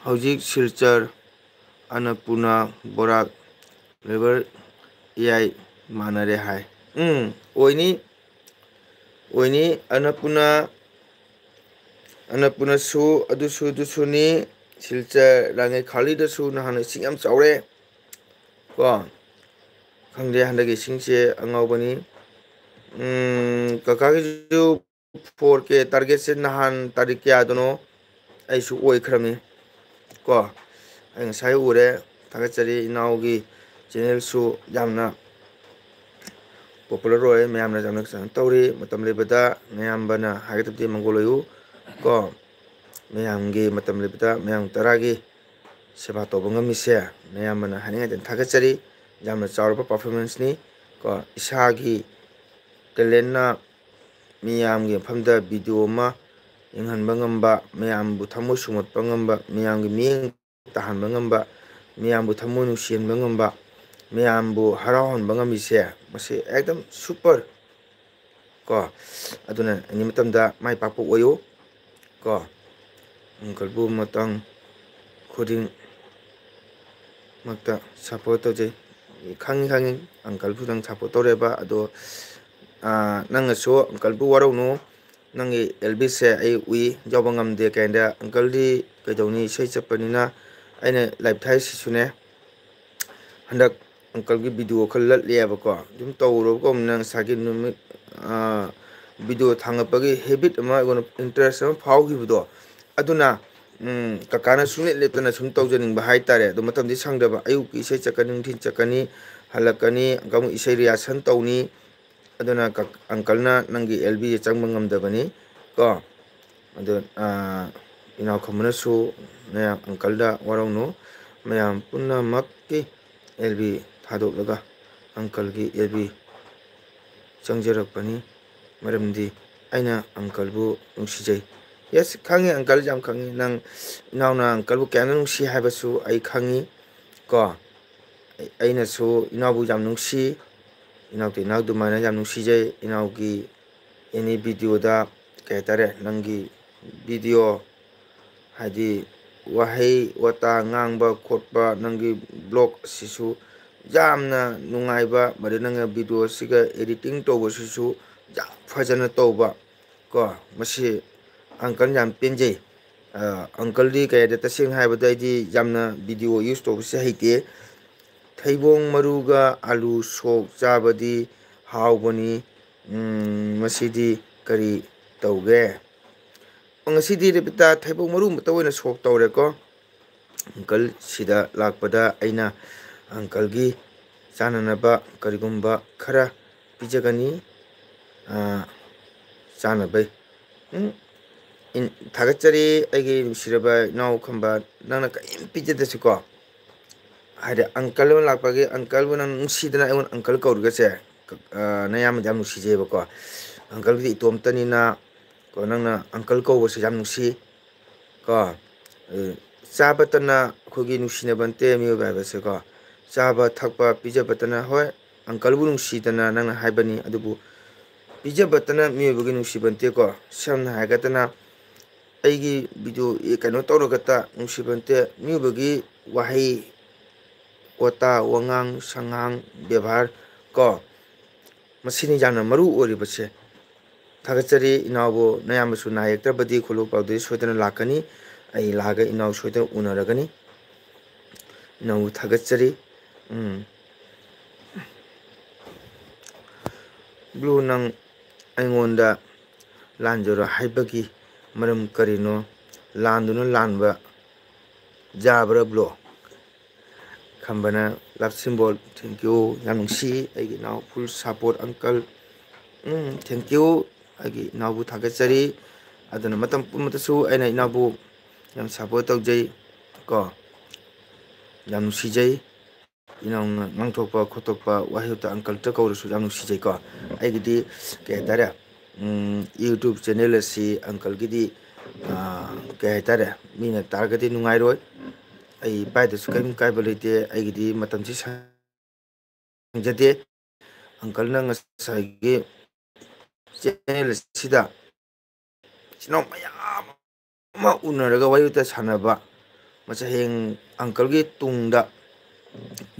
ꯍꯧꯖꯤꯛ Silchar, ꯑꯟꯅꯄꯨꯔꯅꯥ, ꯕꯣꯔꯥꯛ labour AI ꯃꯥꯟꯅꯔꯦ ꯍꯥꯏ꯫ ꯑꯣꯏꯅꯤ ꯑꯣꯏꯅꯤ ꯑꯟꯅꯄꯨꯔꯅꯥꯁꯨ ꯑꯗꯨꯁꯨꯅꯤ ꯁꯤꯜꯆꯔ ꯔꯥꯉꯩꯈꯥꯂꯤꯗꯁꯨ ꯅꯍꯥꯟ ꯏꯁꯤꯡ ꯌꯥꯝ ꯆꯥꯎꯔꯦ ꯀꯣ ꯈꯪꯗꯦ ꯍꯟꯗꯛꯀꯤ ꯏꯁꯤꯡꯁꯦ ꯑꯉꯥꯎꯕꯅꯤ꯫ ꯀꯀꯥꯒꯤꯁꯨ 4K ꯇꯥꯔꯒꯦꯠꯁꯦ ꯅꯍꯥꯟ ꯇꯥꯔꯤꯛ ꯀꯌꯥꯗꯅꯣ ꯑꯩꯁꯨ ꯑꯣꯏꯈ꯭ꯔꯕꯅꯤ ꯀꯣ ꯑꯩ ꯉꯁꯥꯏ ꯎꯔꯦ ꯊꯥꯒꯠꯆꯔꯤ ꯏꯅꯥꯎꯒꯤ ꯆꯦꯅꯦꯜꯁꯨ ꯌꯥꯝꯅ ꯄꯣꯄꯨꯂꯔ ꯑꯣꯏ ꯃꯌꯥꯝꯅ ꯌꯥꯝꯅ ꯇꯧꯔꯤ ꯃꯇꯝ ꯂꯩꯕꯗ ꯃꯌꯥꯝꯕꯅ ꯍꯥꯏꯒꯗꯕꯗꯤ ꯃꯪꯒꯣꯜ ꯑꯣꯏꯌꯨ ꯀꯣ ꯃꯌꯥꯝꯒꯤ ꯃꯇꯝ ꯂꯩꯕꯗ ꯃꯌꯥꯝ ꯇꯔꯥꯒꯤ ꯁꯦꯕꯥ ꯇꯧꯕ ꯉꯝꯃꯤꯁꯦ ꯃꯌꯥꯝꯕꯅ ꯍꯥꯏꯅꯤꯡꯉꯥꯏꯗꯅ ꯊꯥꯒꯠꯆꯔꯤ ꯌꯥꯝꯅ ꯆꯥꯎꯔꯕ ꯄꯔꯐꯣꯔꯃꯦꯟꯁꯅꯤ ꯀꯣ ꯏꯁꯥꯒꯤ ꯇꯦꯂꯦꯟꯅ ꯃꯤꯌꯥꯝꯒꯤ ꯃꯐꯝꯗ ꯚꯤꯗꯤꯑꯣ ꯑꯃ ꯌꯦꯡꯍꯟꯕ ꯉꯝꯕ ꯃꯌꯥꯝꯕꯨ ꯊꯃꯣꯏ ꯁꯨꯝꯍꯠꯄ ꯉꯝꯕ ꯃꯤꯌꯥꯝꯒꯤ ꯃꯤꯠꯌꯦꯡ ꯇꯥꯍꯟꯕ ꯉꯝꯕ ꯃꯤꯌꯥꯝꯕꯨ ꯊꯃꯣꯏ ꯅꯨꯡꯁꯤꯍꯟꯕ ꯉꯝꯕ ꯃꯌꯥꯝꯕꯨ ꯍꯔꯥꯎꯍꯟꯕ ꯉꯝꯃꯤꯁꯦ ꯃꯁꯤ ꯑꯦꯛꯗꯝ ꯁꯨꯄꯔ ꯀꯣ ꯑꯗꯨꯅ ꯑꯦꯅꯤ ꯃꯇꯝꯗ ꯃꯥꯏ ꯄꯥꯛꯄ ꯑꯣꯏꯌꯨ ꯀꯣ ꯑꯪꯀꯜꯕꯨ ꯃꯇꯥꯡ ꯈꯨꯗꯤꯡꯃꯛꯇ ꯁꯞꯄꯣꯔꯠ ꯇꯧꯖꯩ ꯈꯪꯉꯤ ꯑꯪꯀꯜꯕꯨ ꯅꯪ ꯁꯞꯄꯣꯔꯠ ꯇꯧꯔꯦꯕ ꯑꯗꯣ ꯅꯪꯅꯁꯨ ꯑꯪꯀꯜꯕꯨ ꯋꯥꯔꯧꯅꯨ ꯅꯪꯒꯤ LBꯁꯦ ꯑꯩ ꯎꯏ ꯌꯥꯎꯕ ꯉꯝꯗꯦ ꯀꯩꯗ ꯑꯪꯀꯜꯗꯤ ꯀꯩꯗꯧꯅꯤ ꯏꯁꯩ ꯆꯠꯄꯅꯤꯅ ꯑꯩꯅ ꯂꯥꯏꯚ ꯊꯥꯏꯁꯤꯁꯨꯅꯦ ꯍꯟꯗꯛ ꯑꯪꯀꯜꯒꯤ ꯚꯤꯗꯤꯑꯣ ꯈꯔ ꯂꯠꯂꯦꯕꯀꯣ ꯑꯗꯨꯝ ꯇꯧꯔꯕꯀꯣꯅ ꯉꯁꯥꯏꯒꯤ ꯅꯨꯃꯤꯠ ꯚꯤꯗꯤꯑꯣ ꯊꯥꯡꯒꯠꯄꯒꯤ ꯍꯦꯕꯤꯠ ꯑꯃ ꯑꯩꯉꯣꯟꯗ ꯏꯟꯇꯔꯦꯁ ꯑꯃ ꯐꯥꯎꯈꯤꯕꯗꯣ ꯑꯗꯨꯅ ꯀꯀꯥꯅ ꯁꯨꯡꯂꯦꯞ ꯂꯦꯞꯇꯅ ꯁꯨꯝ ꯇꯧꯖꯅꯤꯡꯕ ꯍꯥꯏꯇꯥꯔꯦ ꯑꯗꯣ ꯃꯇꯝꯗꯤ ꯁꯪꯗꯕ ꯑꯌꯨꯛꯀꯤ ꯏꯁꯩ ꯆꯠꯀꯅꯤ ꯅꯨꯡꯊꯤꯟ ꯆꯠꯀꯅꯤ ꯍꯜꯂꯛꯀꯅꯤ ꯑꯃꯨꯛ ꯏꯁꯩ ꯔꯤꯍꯥꯔꯁꯦꯜ ꯇꯧꯅꯤ ꯑꯗꯨꯅ ꯑꯪꯀꯜꯅ ꯅꯪꯒꯤ LBꯁꯦ ꯆꯪꯕ ꯉꯝꯗꯕꯅꯤ ꯀꯣ ꯑꯗꯨ ꯏꯅꯥꯎ ꯈꯝꯕꯅꯁꯨ ꯃꯌꯥꯝ ꯑꯪꯀꯜꯗ ꯋꯥꯔꯧꯅꯨ ꯃꯌꯥꯝ ꯄꯨꯝꯅꯃꯛꯀꯤ LB ꯊꯥꯗꯣꯛꯂꯒ ꯑꯪꯀꯜꯒꯤ LB ꯆꯪꯖꯔꯛꯄꯅꯤ ꯃꯔꯝꯗꯤ ꯑꯩꯅ ꯑꯪꯀꯜꯕꯨ ꯅꯨꯡꯁꯤꯖꯩ ꯌꯦꯁ ꯈꯪꯉꯤ ꯑꯪꯀꯜ ꯌꯥꯝ ꯈꯪꯉꯤ ꯅꯪ ꯏꯅꯥꯎꯅ ꯑꯪꯀꯜꯕꯨ ꯀꯌꯥꯝ ꯅꯨꯡꯁꯤ ꯍꯥꯏꯕꯁꯨ ꯑꯩ ꯈꯪꯉꯤ ꯀꯣ ꯑꯩꯅꯁꯨ ꯏꯅꯥꯎꯕꯨ ꯌꯥꯝ ꯅꯨꯡꯁꯤ ꯏꯅꯥꯎ ꯑꯗꯨꯃꯥꯏꯅ ꯌꯥꯝ ꯅꯨꯡꯁꯤꯖꯩ ꯏꯅꯥꯎꯒꯤ ꯑꯦꯅꯤ ꯚꯤꯗꯤꯑꯣꯗ ꯀꯩ ꯍꯥꯏꯇꯥꯔꯦ ꯅꯪꯒꯤ ꯚꯤꯗꯤꯑꯣ ꯍꯥꯏꯗꯤ ꯋꯥꯍꯩ ꯋꯥꯇꯥ ꯉꯥꯡꯕ ꯈꯣꯠꯄ ꯅꯪꯒꯤ ꯕ꯭ꯂꯣꯛ ꯑꯁꯤꯁꯨ ꯌꯥꯝꯅ ꯅꯨꯡꯉꯥꯏꯕ ꯃꯗꯨ ꯅꯪꯅ ꯚꯤꯗꯤꯑꯣꯁꯤꯒ ꯑꯦꯗꯤꯇꯤꯡ ꯇꯧꯕꯁꯤꯁꯨ ꯌꯥꯝ ꯐꯖꯅ ꯇꯧꯕ ꯀꯣ ꯃꯁꯤ ꯑꯪꯀꯜ ꯌꯥꯝ ꯄꯦꯟꯖꯩ ꯑꯪꯀꯜꯗꯤ ꯀꯩꯗ ꯇꯁꯦꯡꯅ ꯍꯥꯏꯕꯗ ꯑꯩꯗꯤ ꯌꯥꯝꯅ ꯚꯤꯗꯤꯑꯣ ꯌꯨꯁ ꯇꯧꯕꯁꯦ ꯍꯩꯇꯦ ꯊꯩꯕꯣꯡ ꯃꯔꯨꯒ ꯑꯂꯨ ꯁꯣꯛ ꯆꯥꯕꯗꯤ ꯍꯥꯎꯕꯅꯤ ꯃꯁꯤꯗꯤ ꯀꯔꯤ ꯇꯧꯒꯦ ꯉꯁꯤꯗꯤ ꯔꯦꯕꯤꯇꯥ ꯊꯩꯕꯣꯡ ꯃꯔꯨ ꯑꯃꯇ ꯑꯣꯏꯅ ꯁꯣꯛ ꯇꯧꯔꯦꯀꯣ ꯑꯪꯀꯜ ꯁꯤꯗ ꯂꯥꯛꯄꯗ ꯑꯩꯅ ꯑꯪꯀꯜꯒꯤ ꯆꯥꯅꯅꯕ ꯀꯔꯤꯒꯨꯝꯕ ꯈꯔ ꯄꯤꯖꯒꯅꯤ ꯆꯥꯅꯕꯩ ꯊꯥꯒꯠꯆꯔꯤ ꯑꯩꯒꯤ ꯅꯨꯡꯁꯤꯔꯕ ꯏꯅꯥꯎ ꯈꯝꯕ ꯅꯪꯅ ꯀꯔꯤꯝ ꯄꯤꯖꯗ꯭ꯔꯁꯨꯀꯣ ꯍꯥꯏꯗꯤ ꯑꯪꯀꯜ ꯑꯃ ꯂꯥꯛꯄꯒꯤ ꯑꯪꯀꯜꯕꯨ ꯅꯪ ꯅꯨꯡꯁꯤꯗꯅ ꯑꯩꯉꯣꯟꯗ ꯑꯪꯀꯜ ꯀꯧꯔꯒꯁꯦ ꯅꯌꯥꯝꯕꯗꯤ ꯌꯥꯝ ꯅꯨꯡꯁꯤꯖꯩꯑꯕꯀꯣ ꯑꯪꯀꯜꯒꯤꯗꯤ ꯏꯇꯣꯝꯇꯅꯤꯅ ꯀꯣ ꯅꯪꯅ ꯑꯪꯀꯜ ꯀꯧꯕꯁꯦ ꯌꯥꯝ ꯅꯨꯡꯁꯤ ꯀꯣ ꯆꯥꯕꯇꯅ ꯑꯩꯈꯣꯏꯒꯤ ꯅꯨꯡꯁꯤꯅꯕ ꯅꯠꯇꯦ ꯃꯤꯑꯣꯏꯕ ꯍꯥꯏꯕꯁꯦꯀꯣ ꯆꯥꯕ ꯊꯛꯄ ꯄꯤꯖꯕꯇꯅ ꯍꯣꯏ ꯑꯪꯀꯜꯕꯨ ꯅꯨꯡꯁꯤꯗꯅ ꯅꯪꯅ ꯍꯥꯏꯕꯅꯤ ꯑꯗꯨꯕꯨ ꯄꯤꯖꯕꯇꯅ ꯃꯤꯑꯣꯏꯕꯒꯤ ꯅꯨꯡꯁꯤꯕ ꯅꯠꯇꯦꯀꯣ ꯁꯝꯅ ꯍꯥꯏꯔꯒꯗꯅ ꯑꯩꯒꯤ ꯚꯤꯗꯤꯑꯣ ꯀꯩꯅꯣ ꯇꯧꯔꯒꯇ ꯅꯨꯡꯁꯤꯕ ꯅꯠꯇꯦ ꯃꯤꯑꯣꯏꯕꯒꯤ ꯋꯥꯍꯩ ꯋꯥꯇꯥ ꯋꯥꯉꯥꯡ ꯁꯉꯥꯡ ꯕꯦꯕꯥꯔ ꯀꯣ ꯃꯁꯤꯅꯤ ꯌꯥꯝꯅ ꯃꯔꯨ ꯑꯣꯏꯔꯤꯕꯁꯦ ꯊꯥꯒꯠꯆꯔꯤ ꯏꯅꯥꯎꯕꯨ ꯅꯌꯥꯝꯕꯁꯨ ꯅꯥ ꯌꯦꯛꯇ꯭ꯔꯕꯗꯤ ꯈꯨꯜꯂꯨꯄꯥꯎꯗꯤ ꯁꯣꯏꯗꯅ ꯂꯥꯛꯀꯅꯤ ꯑꯩ ꯂꯥꯛꯑꯒ ꯏꯅꯥꯎ ꯁꯣꯏꯗꯅ ꯎꯅꯔꯒꯅꯤ ꯏꯅꯥꯎꯕꯨ ꯊꯥꯒꯠꯆꯔꯤ ꯕ꯭ꯂꯨ ꯅꯪ ꯑꯩꯉꯣꯟꯗ ꯂꯥꯟꯖꯔꯣ ꯍꯥꯏꯕꯒꯤ ꯃꯔꯝ ꯀꯔꯤꯅꯣ ꯂꯥꯟꯗꯨꯅ ꯂꯥꯟꯕ ꯌꯥꯕ꯭ꯔꯥ ꯕ꯭ꯂꯣ ꯈꯝꯕꯅ ꯂꯞ ꯁꯤꯝꯕꯣꯜ ꯊꯦꯡꯀ꯭ꯌꯨ ꯌꯥꯝ ꯅꯨꯡꯁꯤ ꯑꯩꯒꯤ ꯏꯅꯥꯎ ꯐꯨꯜ ꯁꯞꯄꯣꯔꯠ ꯑꯪꯀꯜ ꯊꯦꯡꯀ꯭ꯌꯨ ꯑꯩꯒꯤ ꯏꯅꯥꯎꯕꯨ ꯊꯥꯒꯠꯆꯔꯤ ꯑꯗꯨꯅ ꯃꯇꯝ ꯄꯨꯝꯕꯗꯁꯨ ꯑꯩꯅ ꯏꯅꯥꯎꯕꯨ ꯌꯥꯝ ꯁꯞꯄꯣꯔꯠ ꯇꯧꯖꯩ ꯀꯣ ꯌꯥꯝ ꯅꯨꯡꯁꯤꯖꯩ ꯏꯅꯥꯎꯅ ꯉꯥꯡꯊꯣꯛꯄ ꯈꯣꯠꯇꯣꯛꯄ ꯋꯥꯍꯩ ꯋꯥꯇꯥ ꯑꯪꯀꯜꯇ ꯀꯧꯔꯁꯨ ꯌꯥꯝ ꯅꯨꯡꯁꯤꯖꯩꯀꯣ ꯑꯩꯒꯤꯗꯤ ꯀꯩ ꯍꯥꯏꯇꯥꯔꯦ ꯌꯨꯇꯨꯕ ꯆꯦꯅꯦꯜ ꯑꯁꯤ ꯑꯪꯀꯜꯒꯤꯗꯤ ꯀꯩ ꯍꯥꯏꯇꯥꯔꯦ ꯃꯤꯅ ꯇꯥꯔꯒꯗꯤ ꯅꯨꯡꯉꯥꯏꯔꯣꯏ ꯑꯩ ꯄꯥꯏꯗꯁꯨ ꯀꯔꯤꯝ ꯀꯥꯏꯕ ꯂꯩꯇꯦ ꯑꯩꯒꯤꯗꯤ ꯃꯇꯝꯁꯤ ꯁꯪꯖꯗꯦ ꯑꯪꯀꯜꯅ ꯉꯁꯥꯏꯒꯤ ꯆꯦꯅꯦꯜ ꯑꯁꯤꯗ ꯏꯆꯤꯟ ꯏꯅꯥꯎ ꯃꯌꯥꯝ ꯑꯃ ꯎꯅꯔꯒ ꯋꯥꯔꯤ ꯋꯥꯇꯥꯏ ꯁꯥꯟꯅꯕ ꯃꯁꯤ ꯍꯌꯦꯡ ꯑꯪꯀꯜꯒꯤ ꯇꯨꯡꯗ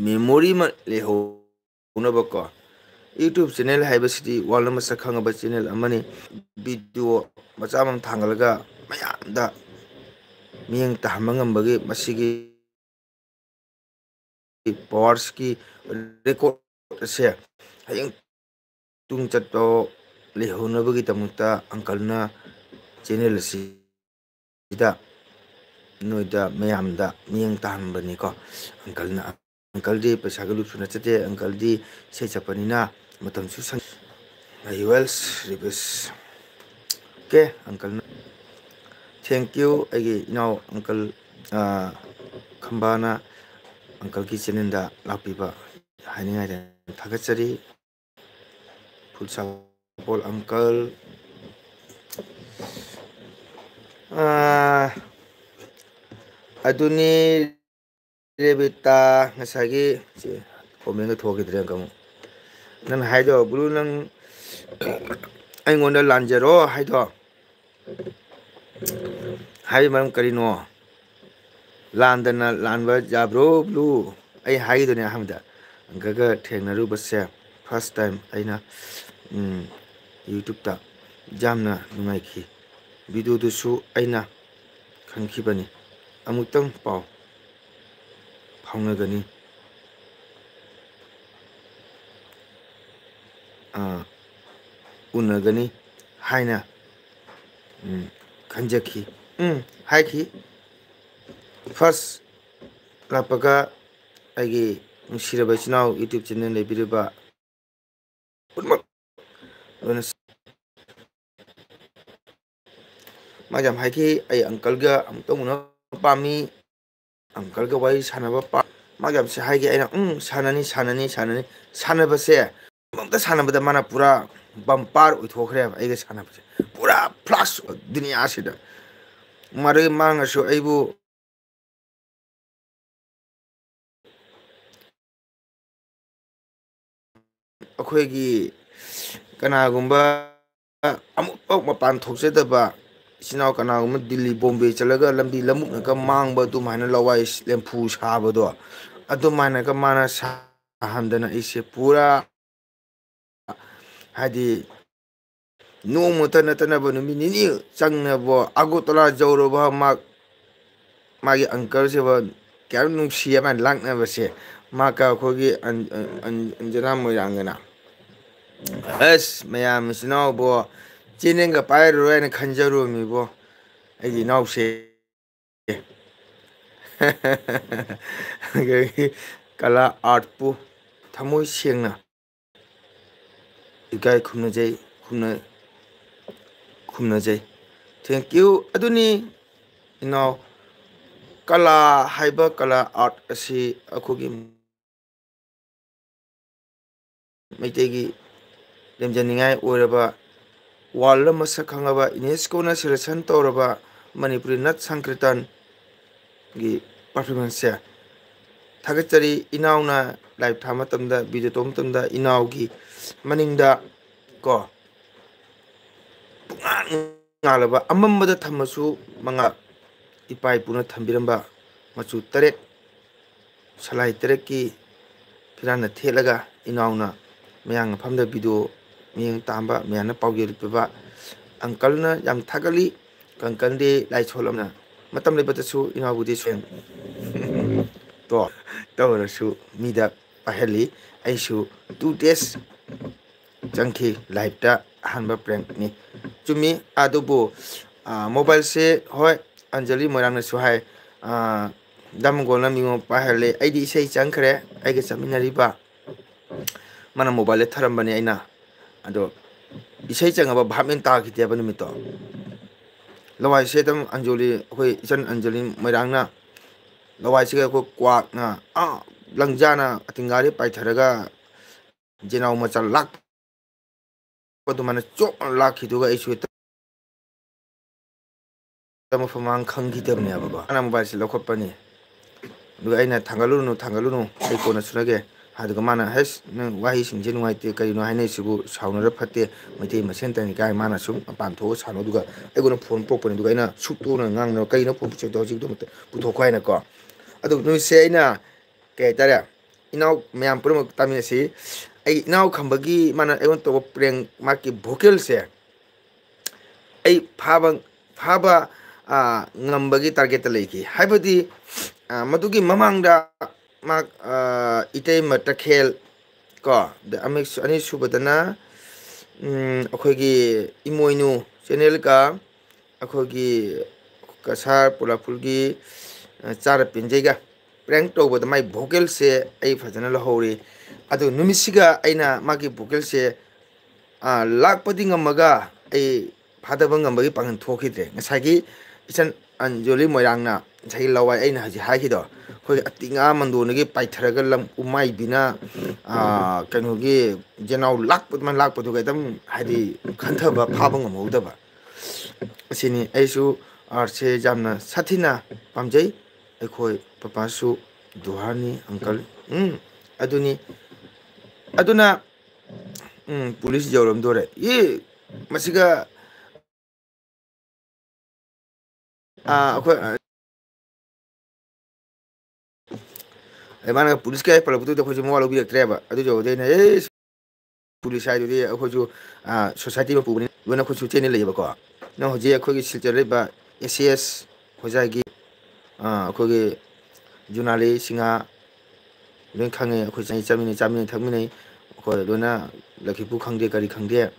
ꯃꯦꯃꯣꯔꯤ ꯑꯃ ꯂꯩꯍꯧꯅꯕꯀꯣ ꯌꯨꯇ꯭ꯌꯨꯕ ꯆꯦꯅꯦꯜ ꯍꯥꯏꯕꯁꯤꯗꯤ ꯋꯥꯔꯜꯗ ꯃꯁꯛ ꯈꯪꯉꯕ ꯆꯦꯅꯦꯜ ꯑꯃꯅꯤ ꯚꯤꯗꯤꯑꯣ ꯃꯆꯥ ꯑꯃ ꯊꯥꯡꯒꯠꯂꯒ ꯃꯌꯥꯝꯗ ꯃꯤꯠꯌꯦꯡ ꯇꯥꯍꯟꯕ ꯉꯝꯕꯒꯤ ꯃꯁꯤꯒꯤ ꯄꯋꯥꯔꯁꯀꯤ ꯔꯦꯀꯣꯔꯠ ꯑꯁꯦ ꯍꯌꯦꯡ ꯇꯨꯡ ꯆꯠꯄ ꯂꯩꯍꯧꯅꯕꯒꯤꯗꯃꯛꯇ ꯑꯪꯀꯜꯅ ꯆꯦꯅꯦꯜ ꯑꯁꯤꯗ ꯅꯣꯏꯗ ꯃꯌꯥꯝꯗ ꯃꯤꯠꯌꯦꯡ ꯇꯥꯍꯟꯕꯅꯤꯀꯣ ꯑꯪꯀꯜꯗꯤ ꯄꯩꯁꯥꯒ ꯂꯨꯞꯁꯨ ꯅꯠꯆꯗꯦ ꯑꯪꯀꯜꯗꯤ ꯏꯁꯩ ꯆꯠꯄꯅꯤꯅ ꯃꯇꯝꯁꯨ ꯋꯦꯜꯁ ꯔꯤꯕꯤꯁ ꯑꯣꯀꯦ ꯑꯪꯀꯜꯅ ꯊꯦꯡꯛ ꯌꯨ ꯑꯩꯒꯤ ꯏꯅꯥꯎ ꯑꯪꯀꯜ ꯈꯝꯕꯥꯅ ꯑꯪꯀꯜꯒꯤ ꯆꯦꯅꯦꯜꯗ ꯂꯥꯛꯄꯤꯕ ꯍꯥꯏꯅꯤꯡꯉꯥꯏꯗ ꯊꯥꯒꯠꯆꯔꯤ ꯐꯨꯜ ꯁꯄꯣꯔꯠ ꯑꯪꯀꯜ ꯑꯗꯨꯅꯤ ꯔꯦꯕꯤꯇꯥ ꯉꯁꯥꯏꯒꯤ ꯀꯣꯃꯦꯟꯒ ꯊꯣꯛꯈꯤꯗ꯭ꯔꯦ ꯑꯃꯨꯛ ꯅꯪ ꯍꯥꯏꯗꯣ ꯕ꯭ꯂꯨ ꯅꯪ ꯑꯩꯉꯣꯟꯗ ꯂꯥꯟꯖꯔꯣ ꯍꯥꯏꯗꯣ ꯍꯥꯏꯕ ꯃꯔꯝ ꯀꯔꯤꯅꯣ ꯂꯥꯟꯗꯅ ꯂꯥꯟꯕ ꯌꯥꯕ꯭ꯔꯣ ꯕ꯭ꯂꯨ ꯑꯩ ꯍꯥꯏꯈꯤꯗꯨꯅꯦ ꯑꯍꯥꯟꯕꯗ ꯑꯪꯀꯜꯒ ꯊꯦꯡꯅꯔꯨꯕꯁꯦ ꯐꯥꯔꯁ ꯇꯥꯏꯝ ꯑꯩꯅ ꯌꯨꯇ꯭ꯌꯨꯕꯇ ꯌꯥꯝꯅ ꯅꯨꯡꯉꯥꯏꯈꯤ ꯚꯤꯗꯤꯑꯣꯗꯨꯁꯨ ꯑꯩꯅ ꯈꯟꯈꯤꯕꯅꯤ ꯑꯃꯨꯛꯇꯪ ꯄꯥꯎ ꯐꯥꯎꯅꯒꯅꯤ ꯎꯅꯒꯅꯤ ꯍꯥꯏꯅ ꯈꯟꯖꯈꯤ ꯍꯥꯏꯈꯤ ꯐꯥꯔꯁ ꯂꯥꯛꯄꯒ ꯑꯩꯒꯤ ꯅꯨꯡꯁꯤꯔꯕ ꯏꯆꯤꯟ ꯏꯅꯥꯎ ꯌꯨꯇ꯭ꯌꯨꯕ ꯆꯦꯅꯦꯜ ꯂꯩꯕꯤꯔꯤꯕ ꯄꯨꯝꯅꯃꯛ ꯂꯣꯏꯅ ꯃꯥ ꯌꯥꯝ ꯍꯥꯏꯈꯤ ꯑꯩ ꯑꯪꯀꯜꯒ ꯑꯃꯨꯛꯇꯪ ꯎꯅꯕ ꯄꯥꯝꯃꯤ ꯑꯪꯀꯜꯒ ꯋꯥꯔꯤ ꯁꯥꯟꯅꯕ ꯃꯥꯒꯤ ꯌꯥꯝꯁꯦ ꯍꯥꯏꯒꯦ ꯑꯩꯅ ꯁꯥꯟꯅꯅꯤ ꯁꯥꯟꯅꯕꯁꯦ ꯑꯃꯨꯛꯇ ꯁꯥꯟꯅꯕꯗ ꯃꯥꯅ ꯄꯨꯔꯥ ꯕꯝꯄꯥꯔ ꯑꯣꯏꯊꯣꯛꯈ꯭ꯔꯦꯕ ꯑꯩꯒ ꯁꯥꯟꯅꯕꯁꯦ ꯄꯨꯔꯥ ꯐ꯭ꯂꯥꯁ ꯗꯨꯅꯤꯌꯥꯁꯤꯗ ꯃꯔꯩ ꯃꯥꯡꯉꯁꯨ ꯑꯩꯕꯨ ꯑꯩꯈꯣꯏꯒꯤ ꯀꯅꯥꯒꯨꯝꯕ ꯑꯃꯨꯛꯐꯥꯎ ꯃꯄꯥꯟ ꯊꯣꯛꯆꯗꯕ ꯏꯆꯤꯟ ꯏꯅꯥꯎ ꯀꯅꯥꯒꯨꯝꯕ ꯗꯤꯜꯂꯤ ꯕꯣꯝꯕꯦ ꯆꯠꯂꯒ ꯂꯝꯕꯤ ꯂꯝꯃꯨꯛꯅꯒ ꯃꯥꯡꯕ ꯑꯗꯨꯃꯥꯏꯅ ꯂꯋꯥꯏ ꯂꯦꯝꯐꯨ ꯁꯥꯕꯗꯣ ꯑꯗꯨꯃꯥꯏꯅꯒ ꯃꯥꯅ ꯁꯥꯍꯟꯗꯅ ꯑꯩꯁꯦ ꯄꯨꯔꯥ ꯍꯥꯏꯗꯤ ꯅꯣꯡꯃꯇ ꯅꯠꯇꯅꯕ ꯅꯨꯃꯤꯠ ꯅꯤꯅꯤ ꯆꯪꯅꯕ ꯑꯒꯣꯇꯂꯥ ꯌꯧꯔꯕ ꯃꯥꯒꯤ ꯑꯪꯀꯜꯁꯤꯕ ꯀꯌꯥꯝ ꯅꯨꯡꯁꯤ ꯑꯗꯨꯃꯥꯏꯅ ꯂꯥꯛꯅꯕꯁꯦ ꯃꯥꯒ ꯑꯩꯈꯣꯏꯒꯤ ꯑꯟꯖꯅꯥ ꯃꯣꯏꯔꯥꯡꯒꯅ ꯑꯁ ꯃꯌꯥꯝ ꯏꯆꯤꯟ ꯏꯅꯥꯎꯕꯣ ꯆꯦꯅꯦꯜꯒ ꯄꯥꯏꯔꯔꯣꯏ ꯍꯥꯏꯅ ꯈꯟꯖꯔꯨꯔꯃꯤꯕꯣ ꯑꯩꯒꯤ ꯏꯅꯥꯎꯁꯦ ꯑꯗꯒꯤ ꯀꯂꯥ ꯑꯥꯔꯠꯄꯨ ꯊꯃꯣꯏ ꯁꯦꯡꯅ ꯏꯀꯥꯏ ꯈꯨꯝꯅꯖꯩ ꯊꯦꯡꯀ꯭ꯌꯨ ꯑꯗꯨꯅꯤ ꯏꯅꯥꯎ ꯀꯂꯥ ꯍꯥꯏꯕ ꯀꯂꯥ ꯑꯥꯔꯠ ꯑꯁꯤ ꯑꯩꯈꯣꯏꯒꯤ ꯃꯩꯇꯩꯒꯤ ꯂꯦꯝꯖꯅꯤꯡꯉꯥꯏ ꯑꯣꯏꯔꯕ ꯋꯥꯔꯜꯗ ꯃꯁꯛ ꯈꯪꯉꯕ ꯌꯨꯅꯦꯁꯀꯣꯅ ꯁꯦꯂꯦꯛꯁꯟ ꯇꯧꯔꯕ ꯃꯅꯤꯄꯨꯔꯤ ꯅꯠ ꯁꯪꯀ꯭ꯔꯤꯇꯟꯒꯤ ꯄꯔꯐꯣꯔꯃꯦꯟꯁꯁꯦ ꯊꯥꯒꯠꯆꯔꯤ ꯏꯅꯥꯎꯅ ꯂꯥꯏꯚ ꯊꯥꯕ ꯃꯇꯝꯗ ꯚꯤꯗꯤꯑꯣ ꯇꯧꯕ ꯃꯇꯝꯗ ꯏꯅꯥꯎꯒꯤ ꯃꯅꯤꯡꯗ ꯀꯣ ꯄꯨꯡꯉꯥꯟ ꯉꯥꯜꯂꯕ ꯑꯃꯝꯕꯗ ꯊꯝꯃꯁꯨ ꯃꯉꯥꯜ ꯏꯄꯥ ꯏꯄꯨꯅ ꯊꯝꯕꯤꯔꯝꯕ ꯃꯆꯨ ꯇꯔꯦꯠ ꯁꯂꯥꯏ ꯇꯔꯦꯠꯀꯤ ꯐꯤꯔꯥꯟꯅ ꯊꯦꯠꯂꯒ ꯏꯅꯥꯎꯅ ꯃꯌꯥꯝ ꯃꯐꯝꯗ ꯚꯤꯗꯤꯑꯣ ꯃꯤꯠꯌꯦꯡ ꯇꯥꯍꯟꯕ ꯃꯌꯥꯝꯅ ꯄꯥꯎꯖꯦꯜ ꯄꯤꯕ ꯑꯪꯀꯜꯅ ꯌꯥꯝ ꯊꯥꯒꯠꯂꯤ ꯑꯪꯀꯜꯗꯤ ꯂꯥꯏꯁꯣꯟ ꯑꯃꯅ ꯃꯇꯝ ꯂꯩꯕꯗꯁꯨ ꯏꯅꯥꯎꯕꯨꯗꯤ ꯇꯧꯔꯁꯨ ꯃꯤꯗ ꯄꯥꯏꯍꯜꯂꯤ ꯑꯩꯁꯨ 2 days ꯆꯪꯈꯤ ꯂꯥꯏꯐꯇ ꯑꯍꯥꯟꯕ ꯄ꯭ꯔꯦꯡꯛꯅꯤ ꯆꯨꯝꯃꯤ ꯑꯗꯨꯕꯨ ꯃꯣꯕꯥꯏꯜꯁꯦ ꯍꯣꯏ ꯑꯟꯖꯂꯤ ꯃꯣꯏꯔꯥꯡꯅꯁꯨ ꯍꯥꯏ ꯗꯥꯃꯣꯒꯣꯜꯅ ꯃꯤꯉꯣꯟ ꯄꯥꯏꯍꯜꯂꯦ ꯑꯩꯗꯤ ꯏꯁꯩ ꯆꯪꯈ꯭ꯔꯦ ꯑꯩꯒ ꯆꯠꯃꯤꯟꯅꯔꯤꯕ ꯃꯥꯅ ꯃꯣꯕꯥꯏꯜꯗ ꯊꯔꯝꯕꯅꯦ ꯑꯩꯅ ꯑꯗꯣ ꯏꯁꯩ ꯆꯪꯉꯕ ꯚꯥꯞ ꯃꯦꯟ ꯇꯥꯈꯤꯗꯦꯕ ꯅꯨꯃꯤꯠꯇꯣ ꯂꯋꯥꯏꯁꯦ ꯑꯗꯨꯝ ꯑꯟꯖꯣꯂꯤ ꯑꯩꯈꯣꯏ ꯏꯆꯟ ꯑꯟꯖꯂꯤ ꯃꯣꯏꯔꯥꯡꯅ ꯂꯋꯥꯏꯁꯤꯒ ꯑꯩꯈꯣꯏ ꯀ꯭ꯋꯥꯛꯅ ꯂꯪꯖꯥꯅ ꯑꯇꯤꯡꯒꯥꯗꯤ ꯄꯥꯏꯊꯔꯒ ꯖꯦꯅꯥꯎ ꯃꯆꯥ ꯂꯥꯛꯄ ꯑꯗꯨꯃꯥꯏꯅ ꯆꯣꯞꯅ ꯂꯥꯛꯈꯤꯗꯨꯒ ꯑꯩꯁꯨ ꯃꯐꯝ ꯃꯔꯥꯡ ꯈꯪꯈꯤꯗꯕꯅꯦꯕꯀꯣ ꯃꯣꯕꯥꯏꯜꯁꯦ ꯂꯧꯈꯠꯄꯅꯤ ꯑꯗꯨꯒ ꯑꯩꯅ ꯊꯥꯡꯒꯠꯂꯨꯅꯨ ꯑꯩ ꯀꯣꯟꯅ ꯁꯨꯅꯒꯦ ꯑꯗꯨꯒ ꯃꯥꯅ ꯍꯁ ꯅꯪ ꯋꯥꯍꯩꯁꯤꯡꯁꯦ ꯅꯨꯡꯉꯥꯏꯇꯦ ꯀꯔꯤꯅꯣ ꯍꯥꯏꯅꯩꯁꯤꯕꯨ ꯁꯥꯎꯅꯔ ꯐꯠꯇꯦ ꯃꯩꯇꯩ ꯃꯁꯦꯟꯇꯅꯤ ꯀꯥꯏ ꯃꯥꯅ ꯁꯨꯝ ꯃꯄꯥꯟ ꯊꯣꯛꯑꯒ ꯁꯥꯟꯅꯣ ꯑꯗꯨꯒ ꯑꯩꯉꯣꯟꯗ ꯐꯣꯟ ꯄꯣꯛꯄꯅꯤ ꯑꯗꯨꯒ ꯑꯩꯅ ꯁꯨꯛꯇꯣꯛꯅ ꯉꯥꯡꯅꯕ ꯀꯩꯅꯣ ꯐꯣꯟ ꯄꯨꯁꯤꯗꯣ ꯍꯧꯖꯤꯛꯇꯣ ꯄꯨꯊꯣꯛꯈꯣ ꯍꯥꯏꯅꯀꯣ ꯑꯗꯨ ꯅꯨꯃꯤꯠꯁꯦ ꯑꯩꯅ ꯀꯩ ꯍꯥꯏꯇꯥꯔꯦ ꯏꯅꯥꯎ ꯃꯌꯥꯝ ꯄꯨꯝꯅꯃꯛ ꯇꯥꯃꯤꯟꯅꯁꯤ ꯑꯩ ꯏꯅꯥꯎ ꯈꯝꯕꯒꯤ ꯃꯥꯅ ꯑꯩꯉꯣꯟꯗ ꯇꯧꯕ ꯄ꯭ꯔꯦꯡ ꯃꯥꯒꯤ ꯚꯣꯀꯦꯜꯁꯦ ꯑꯩ ꯐꯥꯕ ꯉꯝꯕꯒꯤ ꯇꯥꯔꯒꯦꯠꯇ ꯂꯩꯈꯤ ꯍꯥꯏꯕꯗꯤ ꯃꯗꯨꯒꯤ ꯃꯃꯥꯡꯗ ꯃꯥ ꯏꯇꯩꯃ ꯇꯈꯦꯜ ꯀꯣ ꯑꯅꯤꯁꯨꯕꯗꯅ ꯑꯩꯈꯣꯏꯒꯤ ꯏꯃꯣꯏꯅꯨ ꯆꯦꯅꯦꯜꯒ ꯑꯩꯈꯣꯏꯒꯤ ꯀꯁꯥꯔ ꯄꯣꯂꯥꯐꯨꯜꯒꯤ ꯆꯥꯔ ꯄꯤꯟꯖꯩꯒ ꯄ꯭ꯔꯦꯡ ꯇꯧꯕꯗ ꯃꯥꯏ ꯚꯣꯀꯦꯜꯁꯦ ꯑꯩ ꯐꯖꯅ ꯂꯧꯍꯧꯔꯤ ꯑꯗꯨ ꯅꯨꯃꯤꯠꯁꯤꯒ ꯑꯩꯅ ꯃꯥꯒꯤ ꯚꯣꯀꯦꯜꯁꯦ ꯂꯥꯛꯄꯗꯤ ꯉꯝꯃꯒ ꯑꯩ ꯐꯥꯗꯕ ꯉꯝꯕꯒꯤ ꯄꯥꯡꯒꯜ ꯊꯣꯛꯈꯤꯗ꯭ꯔꯦ ꯉꯁꯥꯏꯒꯤ ꯏꯆꯟ ꯑꯟꯖꯣꯂꯤ ꯃꯣꯏꯔꯥꯡꯅ ꯉꯁꯥꯏꯒꯤ ꯂꯋꯥꯏ ꯑꯩꯅ ꯍꯧꯖꯤꯛ ꯍꯥꯏꯈꯤꯗꯣ ꯑꯩꯈꯣꯏꯒꯤ ꯑꯇꯤꯉꯥ ꯃꯟꯗꯣꯟꯗꯒꯤ ꯄꯥꯏꯊꯔꯒ ꯂꯝ ꯎꯃꯥꯏꯕꯤꯅ ꯀꯩꯅꯣꯒꯤ ꯖꯦꯅꯥꯎ ꯑꯗꯨꯃꯥꯏꯅ ꯂꯥꯛꯄꯗꯨꯒ ꯑꯗꯨꯝ ꯍꯥꯏꯗꯤ ꯈꯟꯊꯕ ꯐꯥꯕ ꯉꯝꯍꯧꯗꯕ ꯑꯁꯤꯅꯤ ꯑꯩꯁꯨ ꯑꯥꯔꯠꯁꯦ ꯌꯥꯝꯅ ꯁꯥꯊꯤꯅ ꯄꯥꯝꯖꯩ ꯑꯩꯈꯣꯏ ꯄꯄꯥꯁꯨ ꯗꯨꯍꯥꯔꯅꯤ ꯑꯪꯀꯜ ꯑꯗꯨꯅꯤ ꯑꯗꯨꯅ ꯄꯨꯂꯤꯁ ꯌꯧꯔꯝꯗꯣꯔꯦ ꯃꯁꯤꯒ ꯑꯩꯈꯣꯏ ꯃꯥꯅ ꯄꯨꯂꯤꯁ ꯀꯌꯥ ꯄꯜꯂꯛꯄꯗꯨꯗ ꯑꯩꯈꯣꯏꯁꯨ ꯃꯋꯥ ꯂꯧꯕꯤꯔꯛꯇ꯭ꯔꯦꯕ ꯑꯗꯨ ꯌꯧꯕꯗꯩ ꯑꯩꯅ ꯄꯨꯂꯤꯁ ꯍꯥꯏꯗꯨꯗꯤ ꯑꯩꯈꯣꯏꯁꯨ ꯁꯣꯁꯥꯏꯇꯤ ꯑꯃ ꯄꯨꯕꯅꯤ ꯂꯣꯏꯅ ꯑꯩꯈꯣꯏꯁꯨ ꯆꯦꯟꯅ ꯂꯩꯌꯦꯕꯀꯣ ꯅꯪ ꯍꯧꯖꯤꯛ ꯑꯩꯈꯣꯏꯒꯤ ꯁꯤꯜꯆꯔ ꯂꯩꯕ ACS ꯍꯣꯖꯥꯏꯒꯤ ꯑꯩꯈꯣꯏꯒꯤ ꯖꯨꯅꯥꯂꯤ ꯁꯤꯡꯍꯥ ꯂꯣꯏ ꯈꯪꯉꯦ ꯑꯩꯈꯣꯏ ꯆꯥꯃꯤꯟꯅꯩ ꯊꯛꯃꯤꯟꯅꯩ ꯑꯩꯈꯣꯏ ꯂꯣꯏꯅ ꯂꯛꯈꯤꯄꯨ ꯈꯪꯗꯦ ꯀꯔꯤ ꯈꯪꯗꯦ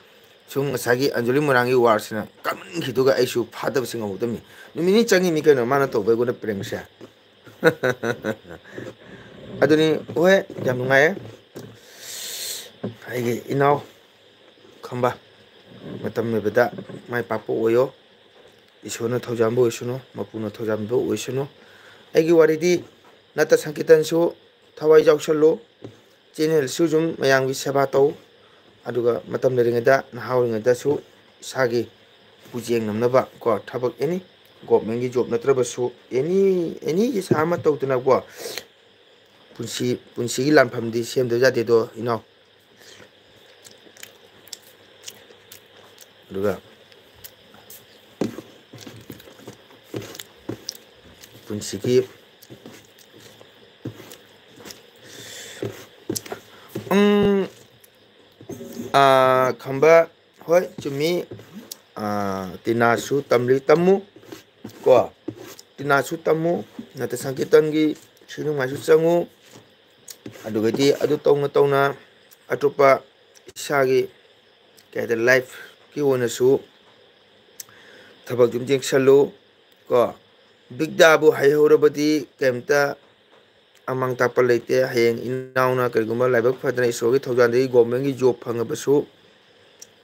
ꯁꯨꯝ ꯉꯁꯥꯏꯒꯤ ꯑꯟꯖꯂꯤ ꯃꯣꯏꯔꯥꯡꯒꯤ ꯋꯥꯔꯁꯤꯅ ꯀꯟꯈꯤꯗꯨꯒ ꯑꯩꯁꯨ ꯐꯥꯗꯕꯁꯤ ꯉꯝꯍꯧꯗꯕꯅꯤ ꯅꯨꯃꯤꯠ ꯅꯤ ꯆꯪꯉꯤꯅꯤ ꯀꯩꯅꯣ ꯃꯥꯅ ꯇꯧꯕ ꯑꯩꯉꯣꯟꯗ ꯄ꯭ꯔꯦꯡꯁꯦ ꯑꯗꯨꯅꯤ ꯍꯣꯏ ꯌꯥꯝ ꯅꯨꯡꯉꯥꯏꯌꯦ ꯑꯩꯒꯤ ꯏꯅꯥꯎ ꯈꯝꯕ ꯃꯇꯝ ꯂꯣꯏꯕꯗ ꯃꯥꯏ ꯄꯥꯛꯄ ꯑꯣꯏꯌꯣ ꯏꯁꯣꯔꯅ ꯊꯧꯖꯥꯟꯕ ꯑꯣꯏꯁꯅꯨ ꯃꯄꯨꯅ ꯊꯧꯖꯥꯟꯕ ꯑꯣꯏꯁꯅꯨ ꯑꯩꯒꯤ ꯋꯥꯔꯤꯗꯤ ꯅꯠꯇ ꯁꯪꯀꯤꯔꯇꯟꯁꯨ ꯊꯋꯥꯏ ꯌꯥꯎꯁꯜꯂꯨ ꯆꯦꯅꯦꯜꯁꯨ ꯁꯨꯝ ꯃꯌꯥꯝꯒꯤ ꯁꯦꯕꯥ ꯇꯧ ꯑꯗꯨꯒ ꯃꯇꯝ ꯂꯩꯔꯤꯉꯩꯗ ꯅꯍꯥ ꯑꯣꯏꯔꯤꯉꯩꯗꯁꯨ ꯏꯁꯥꯒꯤ ꯄꯨꯛꯆꯦꯡ ꯉꯝꯅꯕ ꯀꯣ ꯊꯕꯛ ꯑꯦꯅꯤ ꯒꯣꯔꯃꯦꯟꯒꯤ ꯖꯣꯕ ꯅꯠꯇ꯭ꯔꯕꯁꯨ ꯑꯦꯅꯤ ꯁꯥ ꯑꯃ ꯇꯧꯗꯅꯀꯣ ꯄꯨꯟꯁꯤꯒꯤ ꯂꯥꯟꯐꯝꯗꯤ ꯁꯦꯝꯗꯕ ꯌꯥꯗꯦꯗꯣ ꯏꯅꯥꯎ ꯑꯗꯨꯒ ꯄꯨꯟꯁꯤꯒꯤ ꯈꯝꯕ ꯍꯣꯏ ꯆꯨꯝꯃꯤ ꯇꯤꯅꯥꯁꯨ ꯇꯝꯃꯨ ꯀꯣ ꯇꯤꯅꯥꯁꯨ ꯇꯝꯃꯨ ꯅꯠꯇ ꯁꯪꯀꯤꯔꯇꯟꯒꯤ ꯅꯨꯡꯉꯥꯏꯁꯨ ꯆꯪꯉꯨ ꯑꯗꯨꯒꯗꯤ ꯑꯗꯨ ꯇꯧꯅ ꯇꯧꯅ ꯑꯇꯣꯞꯄ ꯏꯁꯥꯒꯤ ꯀꯩ ꯍꯥꯏꯇꯥꯔꯦ ꯂꯥꯏꯐꯀꯤ ꯑꯣꯏꯅꯁꯨ ꯊꯕꯛꯇꯨ ꯌꯦꯡꯁꯜꯂꯨ ꯀꯣ ꯕꯤꯗ꯭ꯌꯥꯕꯨ ꯍꯩꯍꯧꯔꯕꯗꯤ ꯀꯩꯝꯇ ꯑꯃꯥꯡ ꯇꯥꯛꯄ ꯂꯩꯇꯦ ꯍꯌꯦꯡ ꯏꯅꯥꯎꯅ ꯀꯔꯤꯒꯨꯝꯕ ꯂꯥꯏꯕꯛ ꯐꯗꯅ ꯏꯁꯣꯔꯒꯤ ꯊꯧꯖꯥꯜꯗꯒꯤ ꯒꯣꯔꯃꯦꯟꯒꯤ ꯖꯣꯕ ꯐꯪꯉꯕꯁꯨ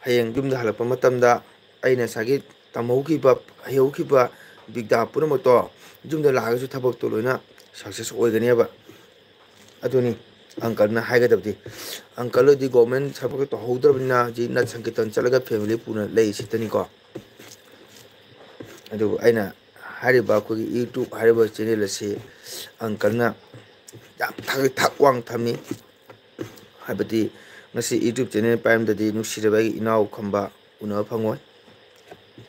ꯍꯌꯦꯡ ꯌꯨꯝꯗ ꯍꯜꯂꯛꯄ ꯃꯇꯝꯗ ꯑꯩꯅ ꯉꯁꯥꯏꯒꯤ ꯇꯝꯍꯧꯈꯤꯕ ꯍꯩꯍꯧꯈꯤꯕ ꯕꯤꯗ꯭ꯌꯥ ꯄꯨꯝꯅꯃꯛꯇꯣ ꯌꯨꯝꯗ ꯂꯥꯛꯑꯒꯁꯨ ꯊꯕꯛꯇꯣ ꯂꯣꯏꯅ ꯁꯛꯁꯦꯁ ꯑꯣꯏꯒꯅꯦꯕ ꯑꯗꯨꯅꯤ ꯑꯪꯀꯜꯅ ꯍꯥꯏꯒꯗꯕꯗꯤ ꯑꯪꯀꯜ ꯍꯣꯏꯗꯤ ꯒꯣꯔꯃꯦꯟ ꯊꯕꯛꯇꯣ ꯇꯧꯍꯧꯗ꯭ꯔꯕꯅꯤꯅ ꯍꯧꯖꯤꯛ ꯅꯠ ꯁꯪꯀꯤꯔꯇꯟ ꯆꯠꯂꯒ ꯐꯦꯃꯤꯂꯤ ꯄꯨꯅ ꯂꯩꯔꯤꯁꯤꯇꯅꯤꯀꯣ ꯑꯗꯨꯕꯨ ꯑꯩꯅ ꯍꯥꯏꯔꯤꯕ ꯑꯩꯈꯣꯏꯒꯤ ꯌꯨꯇ꯭ꯌꯨꯕ ꯍꯥꯏꯔꯤꯕ ꯆꯦꯅꯦꯜ ꯑꯁꯤ ꯑꯪꯀꯜꯅ ꯌꯥꯝ ꯊꯥꯛ ꯋꯥꯡ ꯊꯝꯃꯤ ꯍꯥꯏꯕꯗꯤ ꯉꯁꯤ ꯌꯨꯇ꯭ꯌꯨꯕ ꯆꯦꯅꯦꯜ ꯄꯥꯏꯔꯝꯗꯗꯤ ꯅꯨꯡꯁꯤꯔꯕ ꯑꯩꯒꯤ ꯏꯅꯥꯎ ꯈꯝꯕ ꯎꯅꯕ ꯐꯪꯉꯣꯏ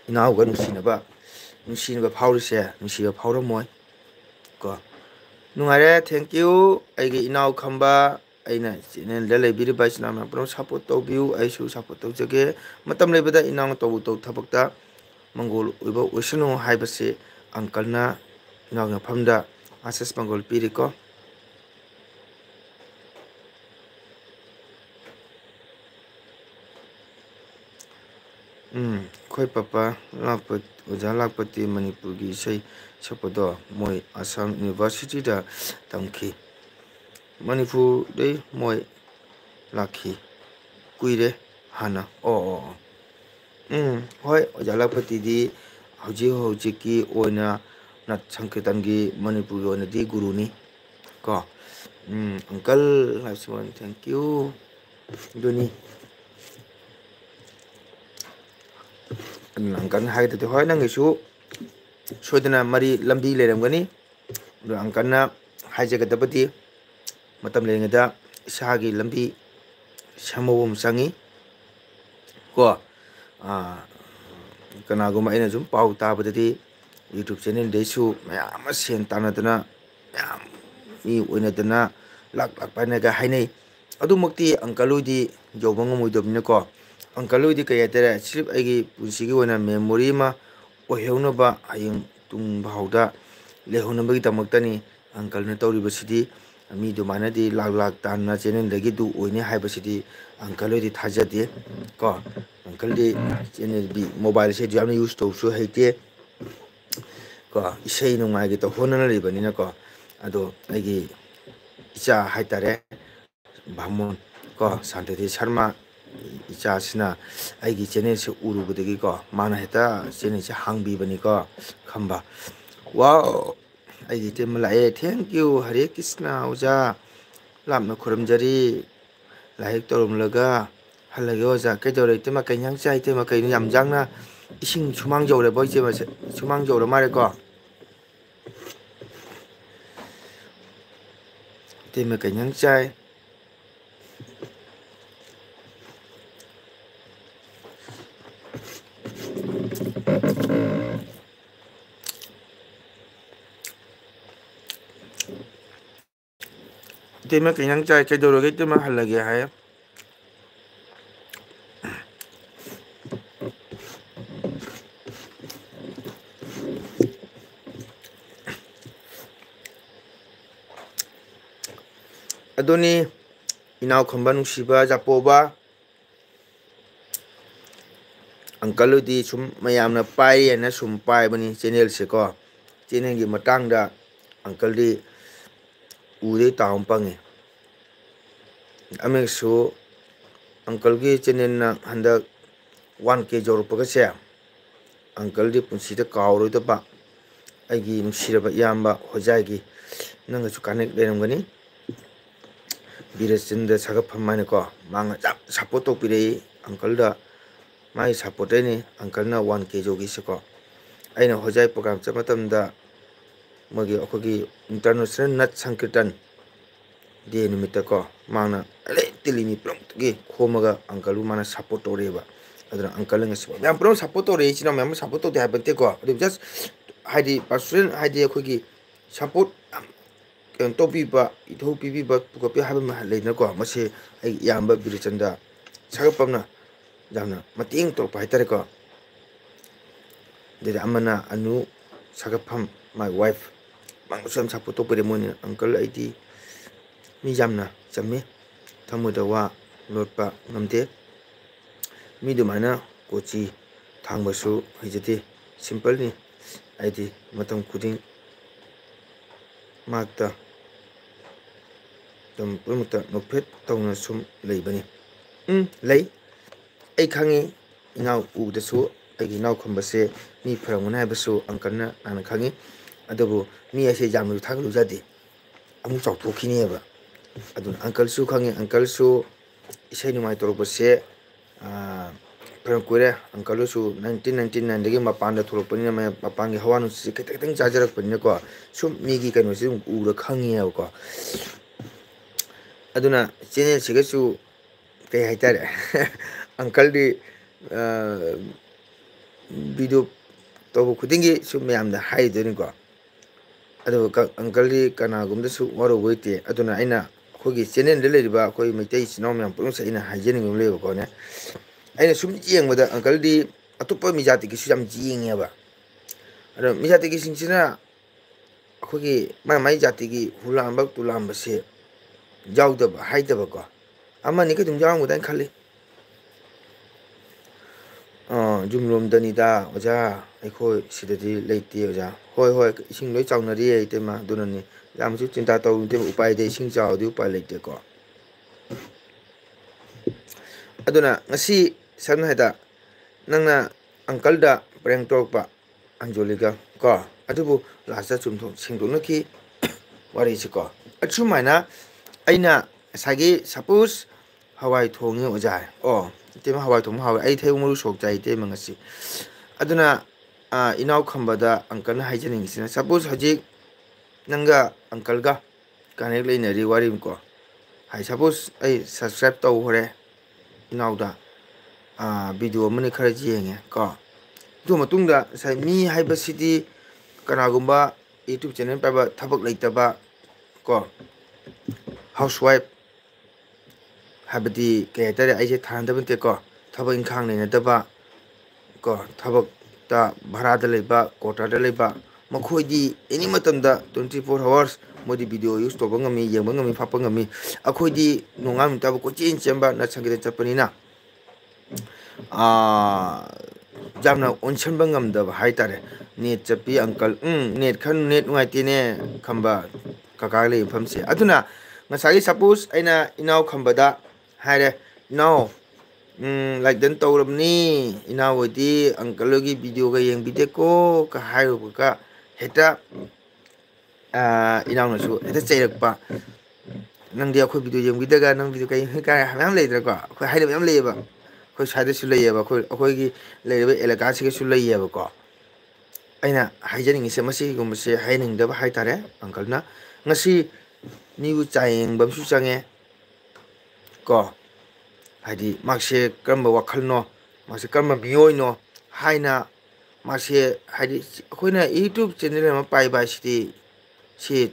ꯏꯅꯥꯎꯒ ꯅꯨꯡꯁꯤꯅꯕ ꯐꯥꯎꯔꯤꯁꯦ ꯅꯨꯡꯁꯤꯕ ꯐꯥꯎꯔꯝꯃꯣꯏ ꯀꯣ ꯅꯨꯡꯉꯥꯏꯔꯦ ꯊꯦꯡꯀ꯭ꯌꯨ ꯑꯩꯒꯤ ꯏꯅꯥꯎ ꯈꯝꯕ ꯑꯩꯅ ꯆꯦꯅꯦꯜꯗ ꯂꯩꯕꯤꯔꯤꯕ ꯏꯆꯤꯟ ꯏꯅꯥꯎ ꯃꯌꯥꯝ ꯄꯨꯝꯅꯃꯛ ꯁꯞꯄꯣꯔꯠ ꯇꯧꯕꯤꯌꯨ ꯑꯩꯁꯨ ꯁꯞꯄꯣꯔꯠ ꯇꯧꯖꯒꯦ ꯃꯇꯝ ꯂꯩꯕꯗ ꯏꯅꯥꯎꯅ ꯇꯧꯕ ꯊꯕꯛꯇ ꯃꯪꯒꯣꯜ ꯑꯣꯏꯕ ꯑꯣꯏꯁꯅꯨ ꯍꯥꯏꯕꯁꯤ ꯑꯪꯀꯜꯅ ꯏꯅꯥꯎꯒꯤ ꯃꯐꯝꯗ ꯑꯥꯁꯤꯁ ꯃꯪꯒꯣꯜ ꯄꯤꯔꯤꯀꯣ ꯑꯩꯈꯣꯏ ꯄꯄꯥ ꯑꯣꯖꯥ ꯂꯥꯛꯄꯇꯤ ꯃꯅꯤꯄꯨꯔꯒꯤ ꯏꯁꯩ ꯁꯛꯄꯗꯣ ꯃꯣꯏ ꯑꯁꯥꯝ ꯌꯨꯅꯤꯚꯔꯁꯤꯇꯤꯗ ꯇꯝꯈꯤ ꯃꯅꯤꯄꯨꯔꯗꯩ ꯃꯣꯏ ꯂꯥꯛꯈꯤ ꯀꯨꯏꯔꯦ ꯍꯥꯟꯅ ꯍꯣꯏ ꯑꯣꯖꯥ ꯂꯥꯛꯄꯇꯤꯗꯤ ꯍꯧꯖꯤꯛꯀꯤ ꯑꯣꯏꯅ ꯅꯠ ꯁꯪꯀꯤꯔꯇꯟꯒꯤ ꯃꯅꯤꯄꯨꯔꯒꯤ ꯑꯣꯏꯅꯗꯤ ꯒꯨꯔꯨꯅꯤ ꯀꯣ ꯑꯪꯀꯜ ꯂꯥꯏꯁ꯭ꯔꯣꯟ ꯊꯦꯡꯀ꯭ꯌꯨ ꯑꯗꯨꯅꯤ ꯑꯪꯀꯜꯅ ꯍꯥꯏꯒꯗꯗꯤ ꯍꯣꯏ ꯅꯪꯒꯤꯁꯨ ꯁꯣꯏꯗꯅ ꯂꯝꯕꯤ ꯂꯩꯔꯝꯒꯅꯤ ꯑꯗꯣ ꯑꯪꯀꯜꯅ ꯍꯥꯏꯖꯒꯗꯕꯗꯤ ꯃꯇꯝ ꯂꯩꯔꯤꯉꯩꯗ ꯏꯁꯥꯒꯤ ꯂꯝꯕꯤ ꯁꯦꯝꯍꯧꯕ ꯑꯃ ꯆꯪꯉꯤ ꯀꯣ. ꯀꯅꯥꯒꯨꯝꯕ ꯑꯩꯅ ꯁꯨꯝ ꯄꯥꯎ ꯇꯥꯕꯗꯗꯤ ꯌꯨꯇ꯭ꯌꯨꯕ ꯆꯦꯅꯦꯜꯗꯩꯁꯨ ꯃꯌꯥꯝ ꯑꯃ ꯁꯦꯟ ꯇꯥꯟꯅꯗꯅ ꯃꯌꯥꯝ ꯃꯤ ꯑꯣꯏꯅꯗꯅ ꯂꯥꯛ ꯂꯥꯛ ꯄꯥꯏꯅꯒ ꯍꯥꯏꯅꯩ. ꯑꯗꯨꯃꯛꯇꯤ ꯑꯪꯀꯜ ꯍꯣꯏꯗꯤ ꯌꯧꯕ ꯉꯝꯃꯣꯏꯗꯕꯅꯤꯅꯀꯣ. ꯑꯪꯀꯜ ꯍꯣꯏꯗꯤ ꯀꯩ ꯍꯥꯏꯇꯥꯔꯦ, ꯁꯤꯔꯤꯞ ꯑꯩꯒꯤ ꯄꯨꯟꯁꯤꯒꯤ ꯑꯣꯏꯅ ꯃꯦꯃꯣꯔꯤ ꯑꯃ ꯑꯣꯏꯍꯧꯅꯕ, ꯍꯌꯦꯡ ꯇꯨꯡ ꯐꯥꯎꯗ ꯂꯩꯍꯧꯅꯕꯒꯤꯗꯃꯛꯇꯅꯤ ꯑꯪꯀꯜꯅ ꯇꯧꯔꯤꯕꯁꯤꯗꯤ. ꯃꯤ ꯑꯗꯨꯃꯥꯏꯅꯗꯤ ꯂꯥꯛ ꯂꯥꯛ ꯇꯥꯟꯅ ꯆꯦꯅꯦꯜꯗꯒꯤꯗꯨ ꯑꯣꯏꯅꯤ ꯍꯥꯏꯕꯁꯤꯗꯤ ꯑꯪꯀꯜ ꯍꯣꯏꯗꯤ ꯊꯥꯖꯗꯦ ꯀꯣ. ꯑꯪꯀꯜꯗꯤ ꯆꯦꯅꯦꯜꯗꯤ ꯃꯣꯕꯥꯏꯜꯁꯦ ꯌꯥꯝꯅ ꯌꯨꯁ ꯇꯧꯕꯁꯨ ꯍꯩꯇꯦ ꯀꯣ. ꯏꯁꯩ ꯅꯣꯡꯃꯥꯏꯒꯤ ꯍꯣꯠꯅꯔꯤꯕꯅꯤꯅꯀꯣ. ꯑꯗꯣ ꯑꯩꯒꯤ ꯏꯆꯥ ꯍꯥꯏꯇꯥꯔꯦ, ꯚꯥꯃꯣꯟ ꯀꯣ, ꯁꯥꯟꯇꯇꯤ ꯁꯔꯃ ꯏꯆꯥꯁꯤꯅ ꯑꯩꯒꯤ ꯆꯦꯅꯦꯜꯁꯦ ꯎꯔꯨꯕꯗꯒꯤꯀꯣ, ꯃꯥꯅ ꯍꯦꯛꯇ ꯆꯦꯅꯦꯜꯁꯦ ꯍꯥꯡꯕꯤꯕꯅꯤꯀꯣ ꯈꯪꯕ. ꯋꯥꯎ, ꯑꯩꯒꯤ ꯏꯇꯩꯃ ꯂꯥꯛꯑꯦ, ꯊꯦꯡꯀ꯭ꯌꯨ, ꯍꯔꯦ ꯀ꯭ꯔꯤꯁꯅ ꯑꯣꯖꯥ, ꯂꯥꯞꯅ ꯈꯨꯔꯨꯝꯖꯔꯤ, ꯂꯥꯏꯔꯤꯛ ꯇꯧꯔꯝꯂꯒ ꯍꯜꯂꯒꯦ ꯑꯣꯖꯥ. ꯀꯩꯗꯧꯔꯦ ꯏꯇꯩꯃ, ꯀꯩ ꯏꯟꯖꯥꯡ ꯆꯥꯏ ꯏꯇꯩꯃ? ꯀꯩꯅꯣ ꯌꯥꯝ ꯌꯥꯡꯅ ꯏꯁꯤꯡ ꯁꯨꯃꯥꯡ ꯌꯧꯔꯦꯕꯣ ꯏꯇꯩꯃꯁꯦ, ꯁꯨꯃꯥꯡ ꯌꯧꯔ ꯃꯥꯜꯂꯦꯀꯣ. 이때문에 그냥 짤 이때문에 그냥 짤 제대로 이때만 하려게 하여 아도니 이나우 건반 누시바 자뽀바 ꯪꯀꯜꯗꯤ ꯁꯨꯝ ꯃꯌꯥꯝꯅ ꯄꯥꯏꯌꯦꯅ ꯁꯨꯝ ꯄꯥꯏꯕꯅꯤ ꯆꯦꯅꯦꯜꯁꯦꯀꯣ. ꯆꯦꯅꯦꯜꯒꯤ ꯃꯇꯥꯡꯗ ꯑꯪꯀꯜꯗꯤ ꯎꯗꯩ ꯇꯥꯎ ꯐꯪꯉꯤ. ꯑꯃꯁꯨ ꯑꯪꯀꯜꯒꯤ ꯆꯦꯅꯦꯜꯅ ꯍꯟꯗꯛ 1K ꯌꯧꯔꯛꯄꯒꯁꯦ, ꯑꯪꯀꯜꯗꯤ ꯄꯨꯟꯁꯤꯗ ꯀꯥꯎꯔꯣꯏꯗꯕ ꯑꯩꯒꯤ ꯅꯨꯡꯁꯤꯔꯕ ꯏꯌꯥꯝꯕ ꯍꯣꯖꯥꯏꯒꯤ, ꯅꯪꯒꯁꯨ ꯀꯥꯟꯅꯦꯛ ꯂꯩꯔꯝꯒꯅꯤ, ꯕꯤꯔꯦꯆꯟꯗ꯭ꯔ ꯁꯥꯒꯠꯐꯝ ꯍꯥꯏꯅꯀꯣ. ꯃꯥꯅ ꯌꯥꯝ ꯁꯞꯄꯣꯔꯠ ꯇꯧꯕꯤꯔꯛꯏ ꯑꯪꯀꯜꯗ. ꯃꯥꯒꯤ ꯁꯞꯄꯣꯔꯠꯇꯩꯅꯤ ꯑꯪꯀꯜꯅ 1K ꯌꯧꯈꯤꯁꯤꯀꯣ. ꯑꯩꯅ ꯍꯣꯖꯥꯏ ꯄ꯭ꯔꯣꯒ꯭ꯔꯥꯝ ꯆꯠꯄ ꯃꯇꯝꯗ ꯃꯣꯏꯒꯤ ꯑꯩꯈꯣꯏꯒꯤ ꯏꯟꯇꯔꯅꯦꯁꯅꯦꯜ ꯅꯠ ꯁꯪꯀꯤꯔꯇꯟ ꯗꯦ ꯅꯨꯃꯤꯠꯇꯀꯣ, ꯃꯥꯅ ꯇꯤꯜꯂꯤ ꯃꯤ ꯄꯨꯝꯅꯃꯛꯇꯒꯤ ꯈꯣꯝꯃꯒ ꯑꯪꯀꯜꯕꯨ ꯃꯥꯅ ꯁꯞꯄꯣꯔꯠ ꯇꯧꯔꯛꯑꯦꯕ. ꯑꯗꯨꯅ ꯑꯪꯀꯜꯅ ꯉꯁꯤ ꯃꯌꯥꯝ ꯄꯨꯝꯅꯃꯛ ꯁꯞꯄꯣꯔꯠ ꯇꯧꯔꯛꯏ, ꯏꯆꯤꯟ ꯏꯅꯥꯎ ꯃꯌꯥꯝ ꯁꯞꯄꯣꯔꯠ ꯇꯧꯗꯦ ꯍꯥꯏꯕ ꯅꯠꯇꯦꯀꯣ. ꯑꯗꯨ ꯖꯁ ꯍꯥꯏꯗꯤ ꯄꯔꯁꯣꯅꯦꯜ, ꯍꯥꯏꯗꯤ ꯑꯩꯈꯣꯏꯒꯤ ꯁꯞꯄꯣꯔꯠ ꯀꯩꯅꯣ ꯇꯧꯕꯤꯕ, ꯏꯊꯧ ꯄꯤꯕꯤꯕ, ꯄꯨꯈꯠꯄꯤꯕ ꯍꯥꯏꯕ ꯑꯃ ꯂꯩꯗꯅꯀꯣ. ꯃꯁꯤ ꯑꯩꯒꯤ ꯏꯌꯥꯝꯕ ꯕꯤꯔꯦꯆꯟꯗ꯭ꯔ ꯁꯥꯒꯠꯄꯝꯅ ꯌꯥꯝꯅ ꯃꯇꯦꯡ ꯇꯧꯔꯛꯄ ꯍꯥꯏꯇꯥꯔꯦꯀꯣ. ꯑꯗꯩꯗꯤ ꯑꯃꯅ ꯑꯅꯨ ꯁꯥꯒꯠꯐꯝ, ꯃꯥꯏ ꯋꯥꯏꯐ, ꯃꯥꯅꯁꯨ ꯌꯥꯝ ꯁꯞꯄꯣꯔꯠ ꯇꯧꯕꯤꯔꯦ. ꯃꯣꯏꯅ ꯑꯪꯀꯜ ꯑꯩꯗꯤ ꯃꯤ ꯌꯥꯝꯅ ꯆꯝꯃꯤ, ꯊꯃꯣꯏꯗ ꯋꯥ ꯂꯣꯠꯄ ꯉꯝꯗꯦ, ꯃꯤ ꯑꯗꯨꯃꯥꯏꯅ ꯀꯣꯆꯤ ꯊꯥꯡꯕꯁꯨ ꯍꯩꯖꯗꯦ, ꯁꯤꯝꯄꯜꯅꯤ, ꯑꯩꯗꯤ ꯃꯇꯝ ꯈꯨꯗꯤꯡ ꯃꯍꯥꯛꯇ ꯃꯇꯝ ꯄꯨꯝꯅꯃꯛꯇ ꯅꯣꯛꯐꯦꯠ ꯇꯧꯅ ꯁꯨꯝ ꯂꯩꯕꯅꯤ. ꯂꯩ, ꯑꯩ ꯈꯪꯉꯤ. ꯏꯅꯥꯎ ꯎꯕꯗꯁꯨ ꯑꯩꯒꯤ ꯏꯅꯥꯎ ꯈꯨꯝꯕꯁꯦ ꯃꯤ ꯐꯔꯝꯒꯅꯤ ꯍꯥꯏꯕꯁꯨ ꯑꯪꯀꯜꯅ ꯍꯥꯟꯅ ꯈꯪꯉꯤ. ꯑꯗꯨꯕꯨ ꯃꯤ ꯑꯁꯦ ꯌꯥꯝꯅꯁꯨ ꯊꯥꯒꯠꯂꯨꯖꯗꯦ, ꯑꯃꯨꯛ ꯆꯥꯎꯊꯣꯛꯈꯤꯅꯦꯕ. ꯑꯗꯨꯅ ꯑꯪꯀꯜꯁꯨ ꯈꯪꯉꯤ. ꯑꯪꯀꯜꯁꯨ ꯏꯁꯩ ꯅꯣꯡꯃꯥꯏ ꯇꯧꯔꯛꯄꯁꯦ ꯐꯅ ꯀꯨꯏꯔꯦ. ꯑꯪꯀꯜꯗꯨꯁꯨ 1999ꯗꯒꯤ ꯃꯄꯥꯟꯗ ꯊꯣꯛꯂꯛꯄꯅꯤꯅ ꯃꯄꯥꯟꯒꯤ ꯍꯋꯥ ꯅꯨꯡꯁꯤꯠꯁꯦ ꯈꯤꯇꯪ ꯈꯤꯇꯪ ꯆꯥꯖꯔꯛꯄꯅꯤꯅꯀꯣ, ꯁꯨꯝ ꯃꯤꯒꯤ ꯀꯩꯅꯣꯁꯦ ꯑꯗꯨꯝ ꯎꯔ ꯈꯪꯉꯦꯕꯀꯣ. ꯑꯗꯨꯅ ꯆꯦꯅꯦꯜꯁꯤꯒꯁꯨ ꯀꯩ ꯍꯥꯏꯇꯥꯔꯦ, ꯑꯪꯀꯜꯗꯤ ꯚꯤꯗꯤꯑꯣ ꯇꯧꯕ ꯈꯨꯗꯤꯡꯒꯤ ꯁꯨꯝ ꯃꯌꯥꯝꯗ ꯍꯥꯏꯗꯣꯏꯅꯤꯀꯣ. ꯑꯗꯨꯒ ꯑꯪꯀꯜꯗꯤ ꯀꯅꯥꯒꯨꯝꯕꯗꯁꯨ ꯋꯥꯔꯧꯕ ꯂꯩꯇꯦ. ꯑꯗꯨꯅ ꯑꯩꯅ ꯑꯩꯈꯣꯏꯒꯤ ꯆꯦꯅꯦꯜꯗ ꯂꯩꯔꯤꯕ ꯑꯩꯈꯣꯏ ꯃꯩꯇꯩ ꯏꯆꯤꯜ ꯏꯅꯥꯎ ꯃꯌꯥꯝ ꯄꯨꯝꯅꯃꯛꯁꯦ ꯑꯩꯅ ꯍꯥꯏꯖꯅꯤꯡꯕ ꯑꯃ ꯂꯩꯌꯦꯕꯀꯣꯅꯦ. ꯑꯩꯅ ꯁꯨꯝ ꯌꯦꯡꯕꯗ ꯑꯪꯀꯜꯗꯤ ꯑꯇꯣꯞꯄ ꯃꯤꯖꯥꯇꯤꯒꯤꯁꯨ ꯌꯥꯝ ꯌꯦꯡꯉꯦꯕ. ꯑꯗꯣ ꯃꯤꯖꯥꯇꯤꯒꯤꯁꯤꯡꯁꯤꯅ ꯑꯩꯈꯣꯏꯒꯤ ꯃꯥꯏ ꯃꯥꯏ ꯖꯥꯇꯤꯒꯤ ꯍꯨꯔꯥꯟꯕ ꯇꯨꯂꯥꯟꯕꯁꯦ ꯌꯥꯎꯗꯕ ꯍꯥꯏꯗꯕꯀꯣ, ꯑꯃꯅꯤꯒ ꯑꯗꯨꯝ ꯌꯥꯎꯔꯝꯒꯗ꯭ꯔꯥꯅ ꯈꯜꯂꯤ. ꯌꯨꯝꯂꯣꯝꯗꯅꯤꯗ ꯑꯣꯖꯥ, ꯑꯩꯈꯣꯏ ꯁꯤꯗꯗꯤ ꯂꯩꯇꯦ ꯑꯣꯖꯥ. ꯍꯣꯏ ꯍꯣꯏ, ꯏꯁꯤꯡ ꯂꯣꯏ ꯆꯥꯎꯅꯔꯤꯌꯦ ꯏꯇꯩꯃ, ꯑꯗꯨꯅꯅꯤ. ꯌꯥꯝꯅꯁꯨ ꯆꯤꯟꯇꯥ ꯇꯧꯔꯨꯗꯦ, ꯎꯄꯥꯏ ꯂꯩꯇꯦ, ꯏꯁꯤꯡ ꯆꯥꯎꯔꯗꯤ ꯎꯄꯥꯏ ꯂꯩꯇꯦꯀꯣ. ꯑꯗꯨꯅ ꯉꯁꯤ ꯁꯝꯅ ꯍꯥꯏꯔꯕꯗ ꯅꯪꯅ ꯑꯪꯀꯜꯗ ꯄ꯭ꯔꯦꯡ ꯇꯧꯔꯛꯄ ꯑꯟꯖꯣꯂꯤꯒ ꯀꯣ, ꯑꯗꯨꯕꯨ ꯂꯥꯁꯇ ꯁꯦꯡꯗꯣꯛꯅꯈꯤ ꯋꯥꯔꯤꯁꯤꯀꯣ. ꯑꯁꯨꯃꯥꯏꯅ ꯑꯩꯅ ꯉꯁꯥꯏꯒꯤ ꯁꯄꯣꯁ ꯍꯋꯥꯏ ꯊꯣꯡꯉꯤ ꯑꯣꯖꯥ, ꯏꯇꯩꯃ ꯍꯋꯥꯏ ꯊꯣꯡꯕ ꯍꯥꯎꯋꯦ, ꯑꯩ ꯊꯩꯕꯣꯡ ꯃꯔꯨ ꯁꯣꯛ ꯆꯥꯏ ꯏꯇꯩꯃ ꯉꯁꯤ. ꯑꯗꯨꯅ ꯏꯅꯥꯎ ꯈꯝꯕꯗ ꯑꯪꯀꯜꯅ ꯍꯥꯏꯖꯅꯤꯡꯉꯤꯁꯤꯅ, ꯁꯄꯣꯁ ꯍꯧꯖꯤꯛ ꯅꯪꯒ ꯑꯪꯀꯜꯒ connect ꯂꯩꯅꯔꯤ ꯋꯥꯔꯤꯅꯤꯀꯣ. hai suppose ai subscribe tau hore inauda video mani khara jenge ko du matungda sai mi haiba sidi kanagumba YouTube channel paba thabak leitaba ko housewife habadi ke tare ai je thandabante ko thabak inkhang ne nadaba ko thabak ta bharada leba kota da leba makhoi any matamda 24 hours modi video use to bangami yengami phapangami akhoi di nongam ta ko chin chemba na changide chapanina jamna onchen bangam da haitare net chapi uncle net khan net ngaiti ne khamba kakale famse aduna ngasagi suppose aina inau khambada haire no like then tauramni ina wodi uncle gi video ga yeng bide ko ka hayo ka heta ina na su heta cheirakpa nang dia khoi video yeng bide ga nang video kai ka ham leidra ko khoi haide yam leiba khoi saide su leiba khoi gi leiba elaka si su leiba ko aina haijaning se masi gum se haining da hai tare uncle na ngasi niu chaing bam su change ko hadi makse kamba wakal no makse kamba bioi no haina makse hadi khoina YouTube channel ma pai ba si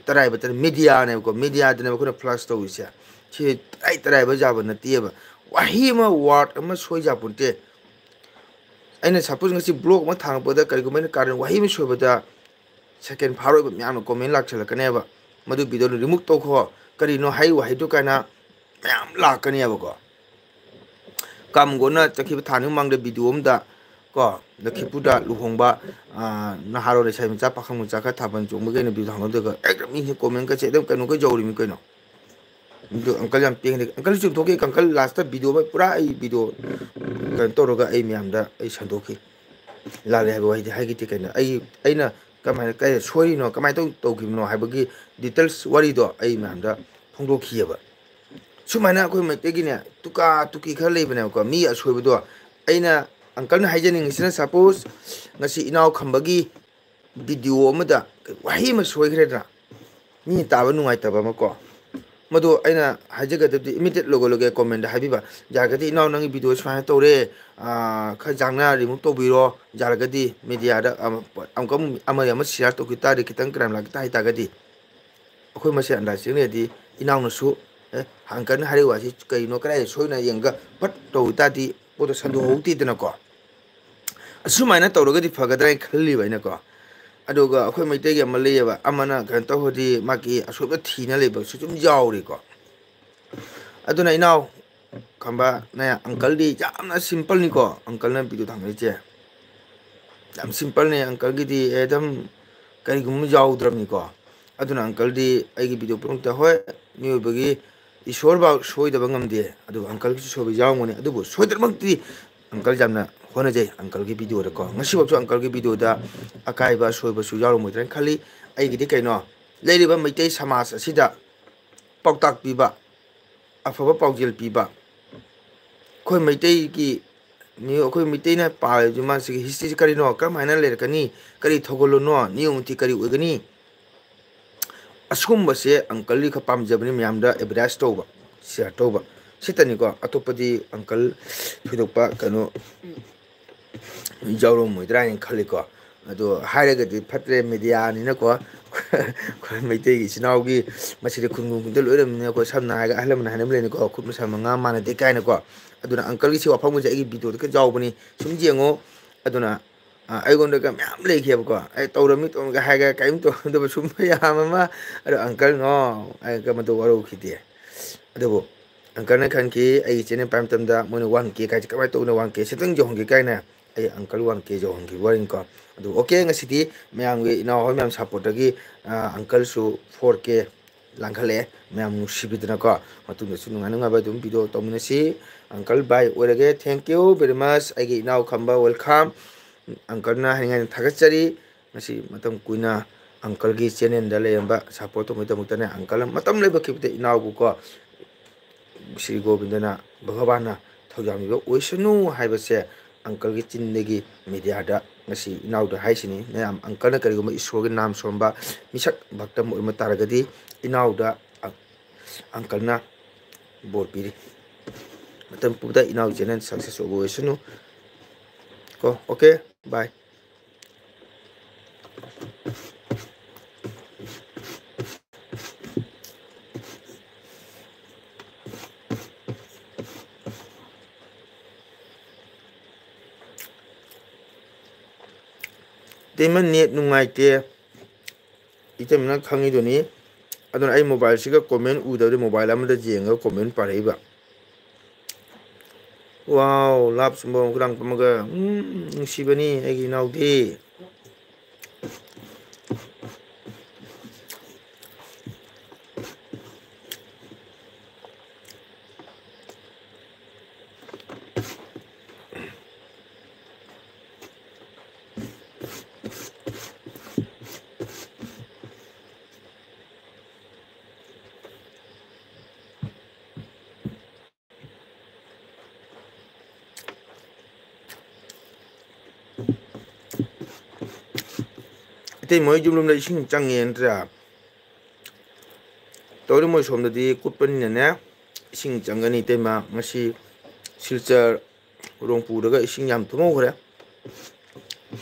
tarai batan media ne ko media de ne ko plus to sia si tarai ba ja ba na tie ba wahi ma word ma soi ja punte aina suppose ngasi blog ma thang pa da kari ko men karan wahi ma soi ba da second pharo ba myam comment lak chala kane ba madu video remove to kho kari no hai wahi to kana myam lak kane ba ko kam gona chakhi thanu mang de video amda ko da khipuda luhongba na haro re sai cha pakhang cha kha thaban chung ge ne video hang de ga ekram hi comment ka che dem kanu ko jawri mi ko no do uncle jam ping de uncle chu thoke uncle last video ba pura ai video kan to ro ga ai myam da ai sandoki la le ba hai gi ti kana aina kamai kai soi no kamai to gi no hai ba gi details wari do ai myam da phongdo khi ba sumana ko mai te gi ne tuki khar le bane ko mi asoi bu do aina uncle na haijaning sina suppose ngasi inau khambagi video amada wahi ma soi khredra mi taba nungai taba ma ko madu aina hajaga de immediate logo comment da habiba jargadi inau nang video swa to re kha jangna remove to biro jargadi media da amkam amari ama share to kita ri kitang kram la kita hita gadi akhoi ma se anda sing ne di inau na su hangkan hari wasi kai no krai soina yenga pat to ta di bodo sandu houti dena ko asumana to rogadi fagadra khalli baina ko adoga akhoi maite ge malai ba amana kan to hodi maki asoba thina leba su chum jawri ko aduna inau khamba na uncle di jamna simple ni ko uncle na video thang je jam simple ne uncle gi di edam kai gum jawdram ni ko aduna uncle di ai gi video prong ta hoy ni bagi ishor ba soi da bangam de adu uncle ki so bi jaw ngone adu bo soi da makti uncle jamna hona jai uncle ki video da ko ngasi bo uncle ki video da akai ba soi ba su jaw mo tren khali ai gi di kaino leiri ba maitai samas asida pautak pi ba afaba paujel pi ba khoi maitai ki ni khoi maitai na pa ju man si history kari no kam haina le kani kari thogolo no ni umti kari ugani asum base uncle li khapam jabni myamda ebrast toba share toba sitani ko atopadi uncle phidokpa kanu jawro moidra in khali ko ado hairaga di phatre media ni na ko ko meite gi sinau gi masire khungu de loiram ne ko samna ga ahlam na hanam le ni ko khut musam nga mana de kai na ko aduna uncle gi si wafang mu gi video de ka jawbani sum jengo aduna ai gon da myam le khia ko ai tawrami to ga ha ga kaim to da sum ya mama ado uncle no ai ka ma to waro khite ado uncle na khan ki ai chene pam tam da mo 1k ka ka to na 1k setang jong gi kai na ai uncle 1k jong gi waring ko ado okay nga siti myam gi ina ho myam support gi uncle su 4k langkhale myam nu sibidna ko matu su nga nga ba dum video to mina si uncle bye orage thank you very much ai gi now khamba welcome uncle na hinga thagachari masi matam kuina uncle gi channel da leyamba support to mitam tane uncle matam leba kibte inaw ko Sri Govindana Bhagavana thojami ba oisanu haibase uncle gi chinnegi media da ngasi inaw da haisini na uncle na kari go isro gi nam somba misak bhaktam urma taragadi inaw da uncle na ꯕꯣꯔ ꯄꯤꯔꯤ ꯃꯇꯝ ꯄꯨꯕꯗ ꯏꯅꯥꯎ channel success ꯑꯣꯏꯕ ꯑꯣꯏꯁꯅꯨ ꯀꯣ okay bye ꯏꯇꯩꯃ net ꯅꯨꯡꯉꯥꯏꯇꯦ ꯏꯇꯩꯃꯅ ꯈꯪꯉꯤꯗꯨꯅꯤ ꯑꯗꯨꯅ ꯑꯩ ꯃꯣꯕꯥꯏꯜꯁꯤꯒ ꯀꯣꯃꯦꯟ ꯎꯗꯕꯗꯤ ꯃꯣꯕꯥꯏꯜ ꯑꯃꯗ ꯌꯦꯡꯉꯒ ꯀꯣꯃꯦꯟ ꯄꯥꯔꯛꯏꯕ ꯋꯥꯎ ꯂꯥꯞ ꯁꯨꯝꯕ ꯈꯨꯗꯥꯡ ꯄꯝꯃꯒ ꯅꯨꯡꯁꯤꯕꯅꯤ ꯑꯩꯒꯤ ꯏꯅꯥꯎꯗꯤ 이때 ꯃꯣꯏ ꯌꯨꯝꯂꯣꯝꯗ ꯏꯁꯤꯡ ꯆꯪꯉꯦ ꯅꯠꯇ꯭ꯔꯥ ꯇꯧꯔꯤ ꯃꯣꯏ ꯁꯣꯝꯗꯗꯤ ꯀꯨꯠꯄꯅꯤꯅꯅꯦ ꯏꯁꯤꯡ ꯆꯪꯒꯅꯤ ꯏꯇꯩꯃ ꯉꯁꯤ ꯁꯤꯜꯆꯔ ꯔꯣꯡꯄꯨꯔꯗꯒ ꯏꯁꯤꯡ ꯌꯥꯝ ꯊꯨꯝꯍꯧꯈ꯭ꯔꯦ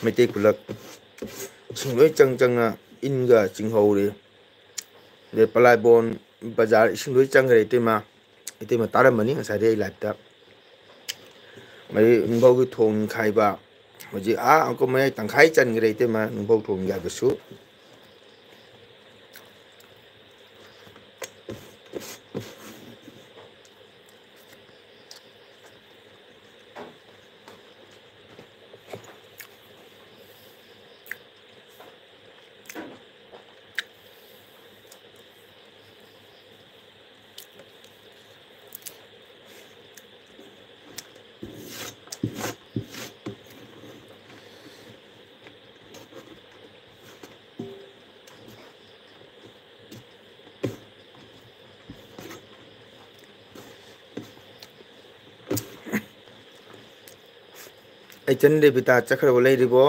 ꯃꯩꯇꯩ ꯈꯨꯜꯂꯛ ꯏꯁꯤꯡ ꯂꯣꯏ ꯆꯪꯅ ꯏꯟꯒ ꯆꯤꯡꯍꯧꯔꯤ ꯑꯗꯩ ꯄꯂꯥꯏꯕꯣꯟ ꯕꯖꯥꯔ ꯏꯁꯤꯡ ꯂꯣꯏ ꯆꯪꯈ꯭ꯔꯦ ꯏꯇꯩꯃ ꯇꯥꯔꯝꯃꯅꯤ ꯉꯁꯥꯏꯗꯩ ꯑꯩ ꯂꯥꯏꯞꯇ ꯃꯩ ꯅꯨꯡꯐꯧꯒꯤ ꯊꯣꯡ ꯅꯤꯡꯈꯥꯏꯕ ꯍꯧꯖꯤꯛ ꯑꯃꯨꯛꯀ ꯃꯌꯥꯏ ꯇꯪꯈꯥꯏ ꯆꯟꯈ꯭ꯔꯦ ꯏꯇꯩꯃ ꯅꯨꯡꯐꯧ ꯊꯣꯡ ꯌꯥꯗꯁꯨ ꯑꯩ ꯆꯟ ꯔꯦꯕꯤꯇꯥ ꯆꯠꯈ꯭ꯔꯕ ꯂꯩꯔꯤꯕꯣ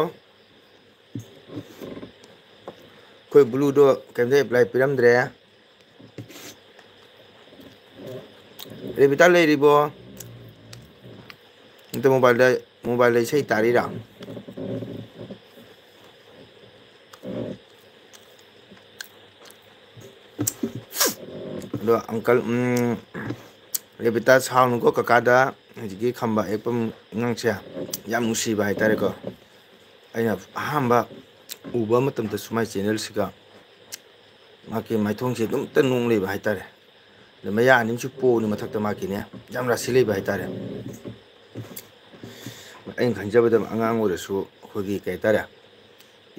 ꯑꯩꯈꯣꯏ ꯕ꯭ꯂꯨꯗꯣ ꯀꯩꯝꯇ ꯑꯦꯄ꯭ꯂꯥꯏ ꯄꯤꯔꯝꯗ꯭ꯔꯦ ꯔꯦꯕꯤꯇꯥ ꯂꯩꯔꯤꯕꯣ ꯅꯠꯇ ꯃꯣꯕꯥꯏꯜꯗ ꯏꯁꯩ ꯇꯥꯔꯤꯔꯥ ꯑꯗꯣ ꯑꯪꯀꯜ ꯔꯦꯕꯤꯇꯥ ꯁꯥꯎꯅꯨꯀꯣ ꯀꯀꯥꯗ ꯍꯧꯖꯤꯛꯀꯤ ꯈꯝꯕ ꯍꯦꯛꯄ ꯑꯉꯥꯡꯁꯦ ꯌꯥꯝ ꯅꯨꯡꯁꯤꯕ ꯍꯥꯏꯇꯥꯔꯦꯀꯣ ꯑꯩꯅ ꯑꯍꯥꯟꯕ ꯎꯕ ꯃꯇꯝꯗ ꯁꯨꯃꯥꯏ ꯆꯦꯅꯦꯜꯁꯤꯒ ꯃꯥꯒꯤ ꯃꯥꯏꯊꯣꯡꯁꯦ ꯑꯗꯨꯝꯇ ꯅꯣꯡ ꯂꯩꯕ ꯍꯥꯏꯇꯥꯔꯦ ꯑꯗ ꯃꯌꯥ ꯑꯅꯤꯃꯁꯨ ꯄꯣꯛꯎꯅꯤ ꯃꯊꯛꯇ ꯃꯥꯒꯤꯅꯦ ꯌꯥꯝ ꯔꯥꯁꯤ ꯂꯩꯕ ꯍꯥꯏꯇꯥꯔꯦ ꯑꯩꯅ ꯈꯟꯖꯕꯗ ꯑꯉꯥꯡ ꯑꯣꯏꯔꯁꯨ ꯑꯩꯈꯣꯏꯒꯤ ꯀꯩ ꯍꯥꯏꯇꯥꯔꯦ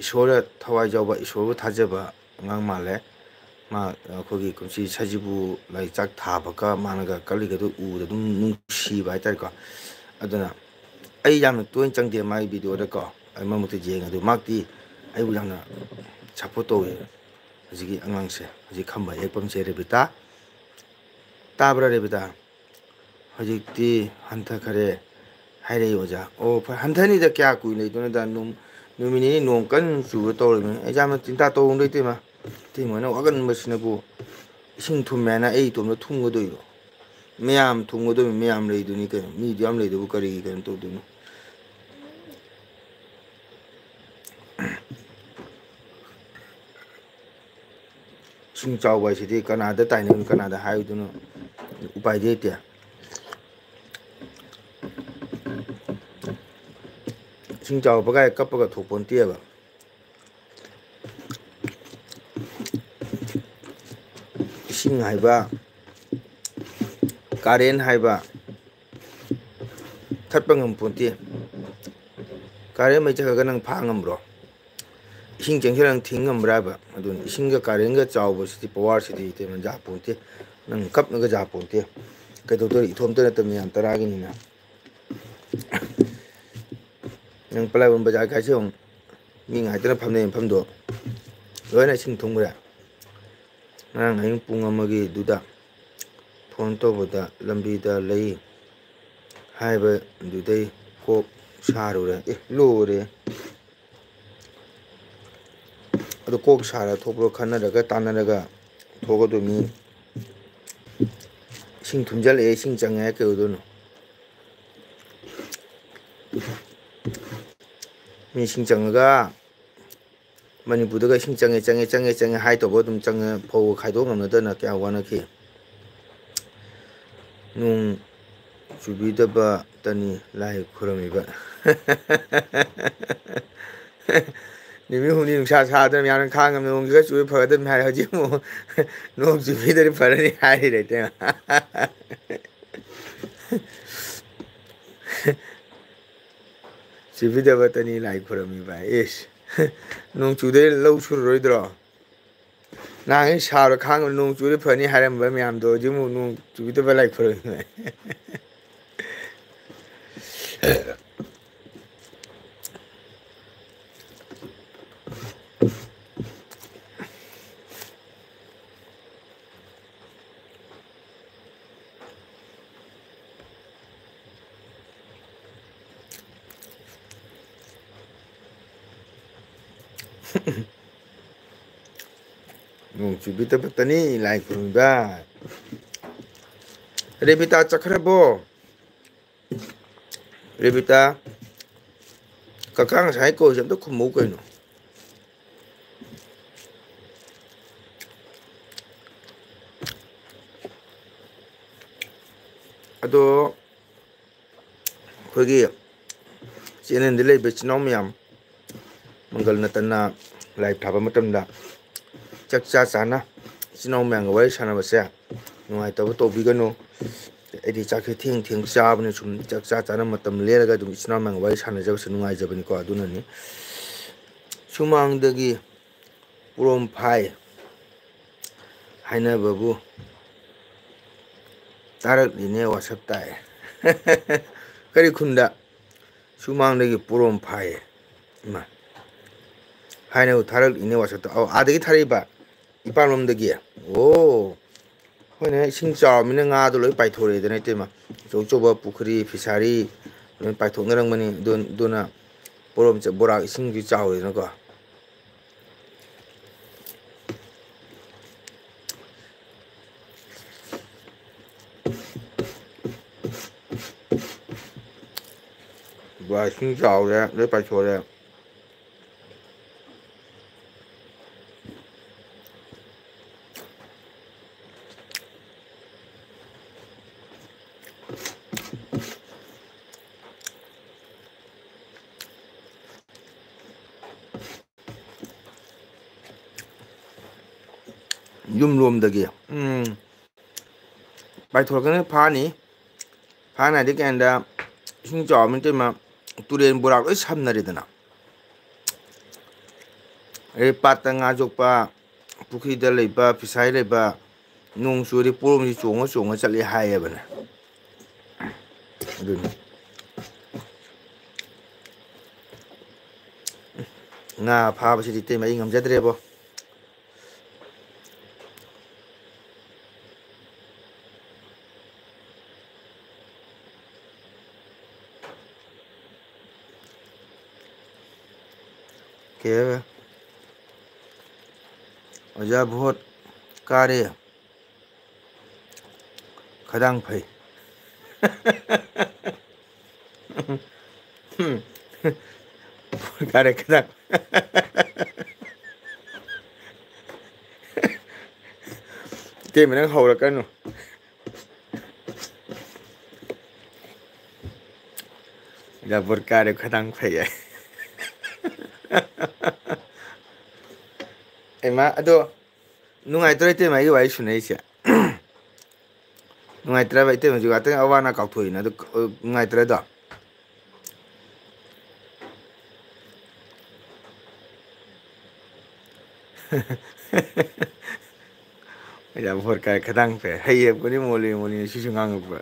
ꯏꯁꯣꯔꯗ ꯊꯋꯥꯏ ꯌꯥꯎꯕ ꯏꯁꯣꯔꯕꯨ ꯊꯥꯖꯕ ꯑꯉꯥꯡ ꯃꯥꯜꯂꯦ ꯃꯥ ꯑꯩꯈꯣꯏꯒꯤ ꯀꯨꯝꯁꯤ ꯁꯖꯤꯕꯨ ꯂꯥꯏꯆꯥꯛ ꯊꯥꯕꯒ ꯃꯥꯅꯒ ꯀꯜꯂꯤꯒꯗꯨ ꯎꯕꯗ ꯑꯗꯨꯝ ꯅꯨꯡꯁꯤꯕ ꯍꯥꯏꯇꯥꯔꯦꯀꯣ ꯑꯗꯨꯅ ꯑꯩ ꯌꯥꯝꯅ ꯇꯣꯏꯅ ꯆꯪꯗꯦ ꯃꯥꯒꯤ ꯚꯤꯗꯤꯑꯣꯗꯀꯣ ꯑꯩ ꯃꯔꯛꯇ ꯌꯦꯡꯉꯦ ꯑꯗꯨ ꯃꯥꯛꯇꯤ ꯑꯩꯕꯨ ꯌꯥꯝꯅ ꯁꯞꯄꯣꯔꯠ ꯇꯧꯋꯦ ꯍꯧꯖꯤꯛꯀꯤ ꯑꯉꯥꯡꯁꯦ ꯍꯧꯖꯤꯛ ꯈꯝꯕ ꯍꯦꯛꯄꯝꯁꯦ ꯔꯦꯕꯤꯇꯥ ꯇꯥꯕ꯭ꯔꯥ ꯔꯦꯕꯤꯇꯥ ꯍꯧꯖꯤꯛꯇꯤ ꯍꯟꯊꯈꯔꯦ ꯍꯥꯏꯔꯛꯏ ꯑꯣꯖꯥ ꯑꯣ ꯐꯔꯦ ꯍꯟꯊꯅꯤꯗ ꯀꯌꯥ ꯀꯨꯏꯅ ꯂꯩꯗꯣꯏꯅꯣꯗ ꯅꯨꯃꯤꯠ ꯅꯤꯅꯤ ꯅꯣꯡ ꯀꯟꯅ ꯆꯨꯕ ꯇꯧꯔꯤꯕꯅꯤ ꯑꯦꯛꯖꯥꯝꯅ ꯆꯤꯟꯇꯥ ꯇꯧꯅꯨꯗ ꯏꯇꯩꯃ ꯏꯇꯩꯃꯅ ꯋꯥꯒꯟꯕꯁꯤꯅꯕꯨ ꯏꯁꯤꯡ ꯊꯨꯝꯃꯦ ꯍꯥꯏꯅ ꯑꯩ ꯏꯇꯣꯝꯇ ꯊꯨꯝꯒꯗꯣꯏꯔꯣ ꯃꯌꯥꯝ ꯊꯨꯝꯒꯗꯕꯅꯤ ꯃꯌꯥꯝ ꯂꯩꯗꯨꯏꯅꯤ ꯀꯩꯅꯣ ꯃꯤꯗꯨ ꯌꯥꯝ ꯂꯩꯗꯨꯕꯨ ꯀꯔꯤꯒꯤ ꯀꯩꯅꯣ ꯇꯧꯗꯣꯏꯅꯣ ꯏꯁꯤꯡ ꯆꯥꯎꯕ ꯍꯥꯏꯁꯤꯗꯤ ꯀꯅꯥꯗ ꯇꯥꯏꯅꯔꯨꯅꯤ ꯀꯅꯥꯗ ꯍꯥꯏꯔꯨꯗꯣꯏꯅꯣ ꯎꯄꯥꯏꯗꯤ ꯂꯩꯇꯦ ꯏꯁꯤꯡ ꯆꯥꯎꯔꯛꯄꯒꯥꯏ ꯀꯞꯄꯒ ꯊꯣꯛꯄ ꯅꯠꯇꯦꯕ ꯏꯁꯤꯡ ꯍꯥꯏꯕ ꯀꯥꯔꯦꯟ ꯍꯥꯏꯕ ꯊꯠꯄ ꯉꯝꯄꯣꯟꯇꯦ ꯀꯥꯔꯦꯟ ꯃꯩ ꯆꯠꯈ꯭ꯔꯒ ꯅꯪ ꯐꯥ ꯉꯝꯕ꯭ꯔꯣ ꯏꯁꯤꯡ ꯆꯦꯟꯁꯤꯜꯂꯒ ꯅꯪ ꯊꯤꯡ ꯉꯝꯕ꯭ꯔꯥ ꯍꯥꯏꯕ ꯑꯗꯨꯅꯤ ꯏꯁꯤꯡꯒ ꯀꯥꯔꯦꯟꯒ ꯆꯥꯎꯕꯁꯤꯗꯤ ꯄꯋꯥꯔꯁꯤꯗꯤ ꯏꯇꯩꯃ ꯌꯥꯄꯣꯟꯇꯦ ꯅꯪ ꯀꯞꯅꯒ ꯌꯥꯄꯣꯟꯇꯦ ꯀꯩꯗꯧꯗꯣꯔꯤ ꯏꯇꯣꯝꯇ ꯅꯠꯇꯕ ꯃꯌꯥꯝ ꯇꯔꯥꯒꯤꯅꯤꯅ ꯅꯪ ꯄꯂꯥꯏꯕꯝ ꯕꯖꯥꯔ ꯀꯥꯏꯁꯦ ꯌꯦꯡꯉꯨ ꯃꯤ ꯉꯥꯏꯇꯅ ꯐꯝꯅꯩ ꯃꯐꯝꯗꯣ ꯂꯣꯏꯅ ꯏꯁꯤꯡ ꯊꯨꯝꯈ꯭ꯔꯦ ꯉꯔꯥꯡ ꯑꯍꯤꯡ ꯄꯨꯡ ꯑꯃꯒꯤꯗꯨꯗ ꯐꯣꯟ ꯇꯧꯕꯗ ꯂꯝꯕꯤꯗ ꯂꯩ ꯍꯥꯏꯕꯗꯨꯗꯩ ꯀꯣꯛ ꯁꯥꯔꯨꯔꯦ ꯂꯣꯏꯔꯦ ꯑꯗꯨ ꯀꯣꯛ ꯁꯥꯔ ꯊꯣꯛꯄ꯭ꯔꯣ ꯈꯟꯅꯔꯒ ꯇꯥꯟꯅꯔꯒ ꯊꯣꯛꯀꯗꯣꯏꯅꯤ ꯏꯁꯤꯡ ꯊꯨꯝꯖꯤꯜꯂꯛꯑꯦ ꯏꯁꯤꯡ ꯆꯪꯉꯦ ꯀꯩꯗꯧꯗꯣꯏꯅꯣ ꯃꯤ ꯏꯁꯤꯡ ꯆꯪꯉꯒ ꯃꯅꯤꯄꯨꯔꯗꯒ ꯏꯁꯤꯡ ꯆꯪꯉꯦ ꯍꯥꯏ ꯇꯧꯕ ꯑꯗꯨꯝ ꯆꯪꯉꯦ ꯐꯧ ꯈꯥꯏꯗꯣꯛ ꯉꯝꯅꯗꯅ ꯀꯌꯥ ꯋꯥꯅꯈꯤ ꯅꯣꯡ ꯆꯨꯕꯤꯗꯕꯇꯅꯤ ꯂꯥꯏ ꯈꯨꯔꯝꯃꯤꯕ ꯅꯨꯃꯤꯠ ꯍꯨꯝꯅꯤ ꯅꯨꯡꯁꯥ ꯁꯥꯗꯅ ꯌꯥꯝꯅ ꯈꯥꯡꯉꯝꯃꯤ ꯅꯣꯡꯁꯤ ꯈꯔ ꯆꯨꯕ ꯐꯒꯗꯕꯅꯤ ꯍꯥꯏꯔꯦ ꯍꯧꯖꯤꯛ ꯑꯃꯨꯛ ꯅꯣꯡ ꯆꯨꯕꯤꯗ꯭ꯔꯗꯤ ꯐꯔꯅꯤ ꯍꯥꯏꯔꯤ ꯏꯇꯩꯃ ꯆꯨꯕꯤꯗꯕꯇꯅꯤ ꯂꯥꯏ ꯈꯨꯔꯝꯃꯤꯕ ꯏꯁ ꯅꯣꯡ ꯆꯨꯗꯩ ꯂꯧ ꯁꯨꯔꯔꯣꯏꯗ꯭ꯔꯣ ꯅꯍꯥꯟꯈꯩ ꯁꯥꯕꯗ ꯈꯥꯡꯕ ꯅꯣꯡ ꯆꯨꯔꯗꯤ ꯐꯅꯤ ꯍꯥꯏꯔꯝꯕ ꯃꯌꯥꯝꯗꯣ ꯍꯧꯖꯤꯛꯃꯨꯛ ꯅꯣꯡ ꯆꯨꯕꯤꯗꯕ ꯂꯥꯏ ꯈꯨꯔꯝꯃꯤꯕ ꯅꯣꯡ ꯆꯨꯕꯤꯗꯕꯇꯅꯤ ꯂꯥꯏ ꯈꯨꯔꯨꯝꯃꯤꯕ ꯔꯦꯕꯤꯇꯥ ꯆꯠꯈ꯭ꯔꯕꯣ ꯔꯦꯕꯤꯇꯥ ꯀꯀꯥ ꯉꯁꯥꯏ ꯀꯧꯏꯁꯦ ꯑꯝꯇ ꯈꯨꯝꯃꯧ ꯀꯩꯅꯣ ꯑꯗꯣ ꯑꯩꯈꯣꯏꯒꯤ ꯆꯦꯟꯅꯦꯜꯗ ꯂꯩꯕ ꯏꯆꯤꯜ ꯏꯅꯥꯎ ꯃꯌꯥꯝ ꯃꯪꯒꯜ ꯅꯠꯇꯅ ꯂꯥꯏ ꯊꯥꯕ ꯃꯇꯝꯗ ꯆꯥꯛ ꯆꯥꯅ ꯏꯆꯤꯜ ꯏꯅꯥꯎ ꯃꯌꯥꯝꯒ ꯋꯥꯔꯤ ꯁꯥꯟꯅꯕꯁꯦ ꯅꯨꯡꯉꯥꯏꯇꯕ ꯇꯧꯕꯤꯒꯅꯨ ꯑꯩꯗꯤ ꯆꯥꯛꯁꯦ ꯊꯦꯡ ꯆꯥꯕꯅꯤ ꯁꯨꯝ ꯆꯥꯛ ꯆꯥꯅ ꯃꯇꯝ ꯂꯦꯜꯂꯒ ꯑꯗꯨꯝ ꯏꯆꯤꯟ ꯏꯅꯥꯎ ꯃꯌꯥꯝꯒ ꯋꯥꯔꯤ ꯁꯥꯟꯅꯖꯕꯁꯦ ꯅꯨꯡꯉꯥꯏꯖꯕꯅꯤꯀꯣ ꯑꯗꯨꯅꯅꯤ ꯁꯨꯃꯥꯡꯗꯒꯤ ꯄꯣꯔꯣꯝꯐꯥꯏ ꯍꯥꯏꯅꯕꯕꯨ ꯇꯥꯔꯛꯂꯤꯅꯦ ꯋꯥꯁꯞꯇ ꯀꯔꯤ ꯈꯨꯟꯗ ꯁꯨꯃꯥꯡꯗꯒꯤ ꯄꯣꯔꯣꯝ ꯐꯥꯏꯌꯦ ꯏꯃꯥ ꯍꯥꯏꯅꯕꯨ ꯊꯥꯔꯛꯂꯤꯅꯦ ꯋꯥꯆꯞꯇ ꯑꯥꯗꯒꯤ ꯊꯥꯔꯛꯏꯕ ꯏꯄꯥꯝꯂꯣꯝꯗꯒꯤ ꯑꯣ ꯍꯣꯏꯅꯦ ꯏꯁꯤꯡ ꯆꯥꯎꯔꯕꯅꯤꯅ ꯉꯥꯗꯣ ꯂꯣꯏ ꯄꯥꯏꯊꯣꯔꯛꯑꯦꯗꯅ ꯏꯇꯩꯃ ꯑꯆꯧ ꯑꯆꯧꯕ ꯄꯨꯈ꯭ꯔꯤ ꯐꯤꯁꯥꯔꯤ ꯂꯣꯏ ꯄꯥꯏꯊꯣꯛꯅꯔꯝꯒꯅꯤ ꯑꯗꯨꯅ ꯄꯣꯔꯣꯝ ꯕꯣꯔꯥꯛ ꯏꯁꯤꯡꯁꯤ ꯆꯥꯎꯔꯦꯗꯅꯀꯣ ꯕꯣꯔꯥꯛ ꯏꯁꯤꯡ ꯆꯥꯎꯔꯦ ꯂꯣꯏ ꯄꯥꯏꯊꯣꯔꯛꯑꯦ ꯌꯨꯝꯂꯣꯝꯗꯒꯤ ꯄꯥꯏꯊꯣꯔꯛꯀꯅꯤ ꯐꯥꯅꯤ ꯐꯥꯅꯤ ꯍꯥꯏꯗꯤ ꯀꯩꯅꯣꯗ ꯏꯁꯤꯡ ꯆꯥꯎꯔꯕꯅꯤꯅ ꯏꯇꯩꯃ ꯇꯨꯔꯦꯟ ꯕꯣꯔꯥꯛ ꯂꯣꯏ ꯁꯝꯅꯔꯦꯗꯅ ꯑꯗꯩ ꯄꯥꯠꯇ ꯉꯥ ꯌꯣꯛꯄ ꯄꯨꯈ꯭ꯔꯤꯗ ꯂꯩꯕ ꯐꯤꯁꯥꯔꯤ ꯂꯩꯕ ꯅꯣꯡ ꯆꯨꯔꯗꯤ ꯄꯣꯔꯣꯝꯁꯤ ꯆꯣꯡꯉ ꯆꯣꯡꯉ ꯆꯠꯂꯤ ꯍꯥꯏꯌꯦꯕꯅꯦ ꯑꯗꯨꯅꯤ ꯉꯥ ꯐꯥꯕꯁꯤꯗꯤ ꯏꯇꯩꯃ ꯑꯩ ꯉꯝꯖꯗ꯭ꯔꯦꯕꯣ ꯀꯩ ꯑꯣꯖꯥ ꯚꯣꯠ ꯀꯥꯔꯦ ꯈꯗꯥꯡ ꯐꯩ ꯀꯥꯔꯦ ꯈꯗꯥꯡ ꯏꯇꯩꯃ ꯅꯪ ꯍꯧꯔꯛꯀꯅꯨ ꯑꯣꯖꯥ ꯚꯣꯠ ꯀꯥꯔꯦ ꯈꯗꯥꯡ ꯐꯩ ꯍꯥꯏ ꯏꯃꯥ ꯑꯗꯣ ꯅꯨꯡꯉꯥꯏꯇ꯭ꯔꯣ ꯏꯇꯩꯃ ꯑꯩꯒ ꯋꯥꯔꯤ ꯁꯨꯅꯩꯁꯦ ꯅꯨꯡꯉꯥꯏꯇ꯭ꯔꯕ ꯏꯇꯩꯃꯁꯨ ꯉꯥꯛꯇꯪ ꯑꯋꯥ ꯑꯅꯥ ꯀꯥꯎꯊꯣꯛꯏꯅ ꯑꯗꯨ ꯅꯨꯡꯉꯥꯏꯇ꯭ꯔꯗꯣ ꯑꯣꯖꯥ ꯚꯣꯠ ꯀꯥꯔꯦ ꯈꯗꯥꯡ ꯐꯩ ꯍꯩꯔꯛꯄꯅꯤ ꯃꯣꯜꯂꯤ ꯃꯣꯜꯂꯤ ꯁꯤꯁꯨ ꯉꯥꯡꯉꯛꯄ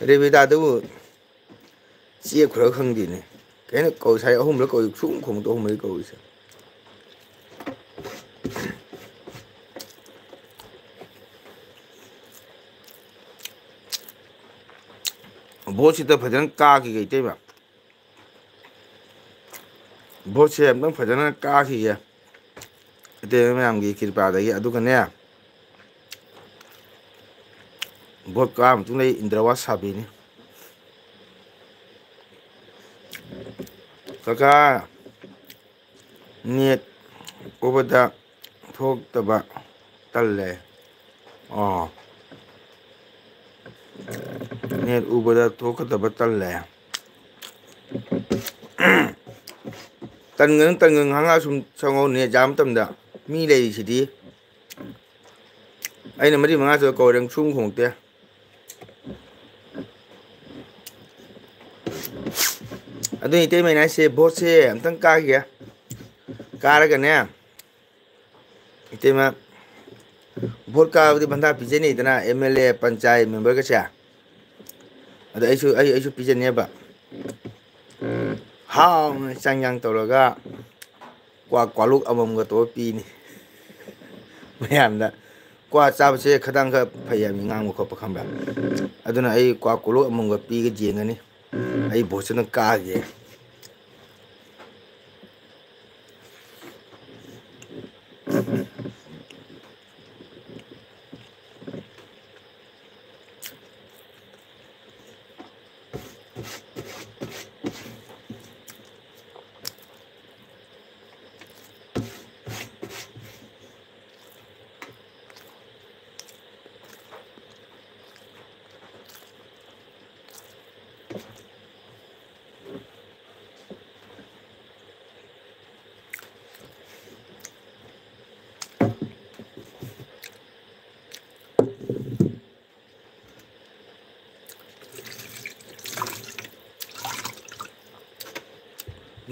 ꯔꯦꯕꯤꯗꯥꯗꯨꯕꯨ ꯆꯦꯞꯈ꯭ꯔꯥ ꯈꯪꯗꯦꯅꯦ ꯀꯩꯅꯣ ꯀꯧ ꯉꯁꯥꯏ ꯑꯍꯨꯝꯂꯛ ꯀꯧꯏ ꯁꯨꯛꯈꯨꯝ ꯈꯨꯝꯃꯛꯇꯦ ꯑꯍꯨꯝꯂꯛ ꯀꯧꯔꯤꯁꯦ ꯚꯣꯠꯁꯤꯗ ꯐꯖꯅ ꯀꯥꯈꯤꯒꯦ ꯏꯇꯩꯃ ꯚꯣꯠꯁꯦ ꯑꯝꯇꯪ ꯐꯖꯅ ꯀꯥꯈꯤꯒꯦ ꯑꯇꯩ ꯃꯌꯥꯝꯒꯤ ꯀꯤꯔꯄꯥꯗꯒꯤ ꯑꯗꯨꯒꯅꯦ ꯚꯣꯠ ꯀꯥꯕ ꯃꯇꯨꯡꯗ ꯑꯩ ꯏꯟꯗ꯭ꯔꯋꯥꯁ ꯁꯥꯕꯤꯅꯤ ꯀꯀꯥ ꯅꯦꯠ ꯎꯕꯗ ꯊꯣꯛꯇꯕ ꯇꯜꯂꯦ ꯅꯦꯠ ꯎꯕꯗ ꯊꯣꯛꯀꯗꯕ ꯇꯜꯂꯦ ꯇꯟꯒꯅꯨ ꯉꯥꯏꯍꯥꯛ ꯉꯥꯏꯍꯥꯛ ꯁꯨꯝ ꯆꯪꯉꯧ ꯅꯦꯠ ꯌꯥꯕ ꯃꯇꯝꯗ ꯃꯤ ꯂꯩꯔꯤꯁꯤꯗꯤ ꯑꯩꯅ ꯃꯔꯤ ꯃꯉꯥ ꯆꯠ ꯀꯧꯔꯦ ꯁꯨꯝ ꯈꯣꯡꯉꯛꯇꯦ ꯑꯗꯨ ꯏꯇꯩꯃꯩꯅ ꯍꯥꯏꯁꯦ ꯚꯣꯠꯁꯦ ꯑꯝꯇꯪ ꯀꯥꯈꯤꯒꯦ ꯀꯥꯔꯒꯅꯦ ꯏꯇꯩꯃ vote ꯀꯥꯕꯗꯤ Banda ꯄꯤꯖꯅꯤꯗꯅ M L A panchayat ꯃꯦꯝꯕꯔꯒꯁꯦ ꯑꯗ ꯑꯩꯁꯨ ꯄꯤꯖꯅꯦꯕ ꯍꯥꯎꯅ ꯆꯥꯡꯌꯥꯡ ꯇꯧꯔꯒ ꯀ꯭ꯋꯥꯂꯨꯛ ꯑꯃꯃꯝꯒ ꯇꯧꯔ ꯄꯤꯅꯤ ꯃꯌꯥꯝꯗ ꯀ꯭ꯋꯥ ꯆꯥꯕꯁꯦ ꯈꯇꯪ ꯈꯔ ꯐꯩ ꯍꯥꯏꯕꯅꯤ ꯉꯥꯡꯕ ꯈꯣꯠꯄ ꯈꯪꯕ꯭ꯔꯥ ꯑꯗꯨꯅ ꯑꯩ ꯀ꯭ꯋꯥ ꯀꯣꯂꯨꯞ ꯑꯃꯃꯝꯒ ꯄꯤꯒ ꯌꯦꯡꯒꯅꯤ ꯑꯩ ꯚꯣꯠꯁꯤꯅ ꯀꯥꯒꯦ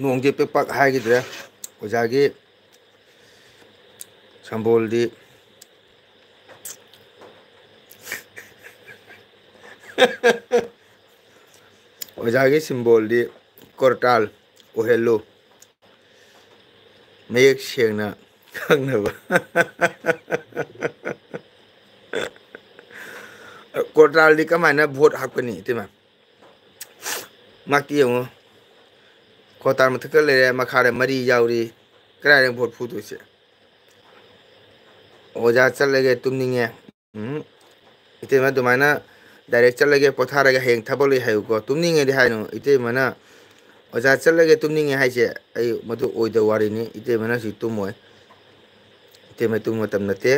ꯅꯣꯡꯁꯦ ꯄꯦꯛꯄꯛ ꯍꯥꯏꯈꯤꯗ꯭ꯔꯦ ꯑꯣꯖꯥꯒꯤ ꯁꯝꯕꯣꯜꯗꯤ ꯑꯣꯖꯥꯒꯤ ꯁꯤꯝꯕꯣꯜꯗꯤ ꯀꯣꯔꯇꯥꯜ ꯑꯣꯏꯍꯜꯂꯨ ꯃꯌꯦꯛ ꯁꯦꯡꯅ ꯈꯪꯅꯕ ꯀꯣꯔꯇꯥꯜꯗꯤ ꯀꯃꯥꯏꯅ ꯚꯣꯠ ꯍꯥꯞꯀꯅꯤ ꯏꯇꯩꯃ ꯃꯥꯛꯇꯤ ꯌꯦꯡꯉꯨ ꯀꯣꯔꯇꯥꯜ ꯃꯊꯛꯇ ꯂꯩꯔꯦ ꯃꯈꯥꯗ ꯃꯔꯤ ꯌꯥꯎꯔꯤ ꯀꯗꯥꯏꯗ ꯚꯣꯠ ꯐꯨꯗꯣꯏꯁꯦ ꯑꯣꯖꯥ ꯆꯠꯂꯒꯦ ꯇꯨꯝꯅꯤꯡꯉꯦ ꯏꯇꯩꯃ ꯑꯗꯨꯃꯥꯏꯅ ꯗꯥꯏꯔꯦꯛ ꯆꯠꯂꯒꯦ ꯄꯣꯊꯥꯔꯒ ꯍꯌꯦꯡ ꯊꯕꯛ ꯂꯩ ꯍꯥꯏꯌꯨꯀꯣ ꯇꯨꯝꯅꯤꯡꯉꯦꯗꯤ ꯍꯥꯏꯅꯨ ꯏꯇꯩꯃꯅ ꯑꯣꯖꯥ ꯆꯠꯂꯒꯦ ꯇꯨꯝꯅꯤꯡꯉꯦ ꯍꯥꯏꯁꯦ ꯑꯩ ꯃꯗꯨ ꯑꯣꯏꯗꯕ ꯋꯥꯔꯤꯅꯤ ꯏꯇꯩꯃꯅ ꯍꯧꯖꯤꯛ ꯇꯨꯝꯃꯣꯏ ꯏꯇꯩꯃ ꯇꯨꯝꯕ ꯃꯇꯝ ꯅꯠꯇꯦ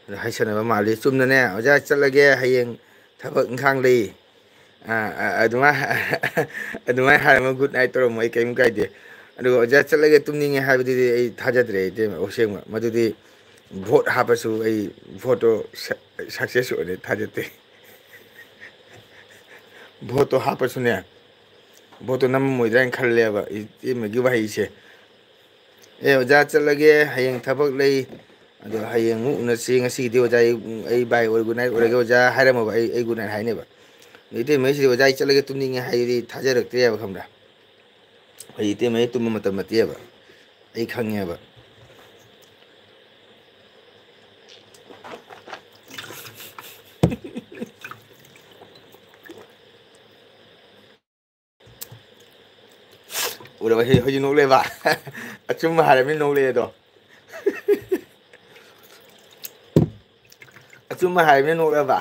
ꯑꯗ ꯍꯥꯏꯁꯟꯅꯕ ꯃꯥꯜꯂꯤ ꯆꯨꯝꯅꯅꯦ ꯑꯣꯖꯥ ꯆꯠꯂꯒꯦ ꯍꯌꯦꯡ ꯊꯕꯛ ꯏꯪꯈꯥꯡ ꯂꯩ ꯑꯗꯨꯃꯥꯏꯅ ꯍꯥꯏꯔꯝꯃ ꯒꯨꯗ ꯅꯥꯏꯠ ꯇꯧꯔꯝꯃꯣ ꯑꯩ ꯀꯔꯤꯝ ꯀꯥꯏꯗꯦ ꯑꯗꯨꯒ ꯑꯣꯖꯥ ꯆꯠꯂꯒꯦ ꯇꯨꯝꯅꯤꯡꯉꯦ ꯍꯥꯏꯕꯗꯨꯗꯤ ꯑꯩ ꯊꯥꯖꯗ꯭ꯔꯦ ꯏꯇꯩꯃ ꯑꯁꯦꯡꯕ ꯃꯗꯨꯗꯤ ꯚꯣꯠ ꯍꯥꯞꯄꯁꯨ ꯑꯩ ꯚꯣꯠꯇꯣ ꯁꯛꯁꯦꯁ ꯑꯣꯏꯔꯦ ꯊꯥꯖꯗꯦ ꯚꯣꯠꯇꯣ ꯍꯥꯞꯄꯁꯨꯅꯦ ꯚꯣꯠꯇꯣ ꯅꯝꯃꯝꯃꯣꯏꯗ꯭ꯔꯥꯅ ꯈꯜꯂꯦꯕ ꯏꯇꯩꯃꯒꯤ ꯋꯥꯍꯩꯁꯦ ꯑꯦ ꯑꯣꯖꯥ ꯆꯠꯂꯒꯦ ꯍꯌꯦꯡ ꯊꯕꯛ ꯂꯩ ꯑꯗꯣ ꯍꯌꯦꯡ ꯑꯃꯨꯛ ꯎꯅꯁꯤ ꯉꯁꯤꯒꯤꯗꯤ ꯑꯣꯖꯥ ꯑꯩ ꯕꯥꯏ ꯑꯣꯏ ꯒꯨꯗ ꯅꯥꯏꯠ ꯑꯣꯏꯔꯒꯦ ꯑꯣꯖꯥ ꯍꯥꯏꯔꯝꯃꯕ ꯑꯩ ꯒꯨꯗ ꯅꯥꯏꯠ ꯍꯥꯏꯅꯦꯕ ꯏꯇꯩꯃꯩꯁꯤꯗꯤ ꯑꯣꯖꯥ ꯑꯩ ꯆꯠꯂꯒꯦ ꯇꯨꯝꯅꯤꯡꯉꯦ ꯍꯥꯏꯗꯨꯗꯤ ꯊꯥꯖꯔꯛꯇ꯭ꯔꯦꯕ ꯈꯪꯕ꯭ꯔꯥ ꯑꯩ ꯏꯇꯩꯃꯩ ꯇꯨꯝꯕ ꯃꯇꯝ ꯅꯠꯇꯦꯕ ꯑꯩ ꯈꯪꯉꯦꯕ ꯎꯔꯕ ꯍꯧꯖꯤꯛ ꯅꯣꯛꯂꯦꯕ ꯑꯆꯨꯝꯕ ꯍꯥꯏꯔꯕꯅꯤꯅ ꯅꯣꯛꯂꯛꯑꯦꯗꯣ ꯑꯆꯨꯝꯕ ꯍꯥꯏꯕꯅꯤꯅ ꯅꯣꯛꯑꯕ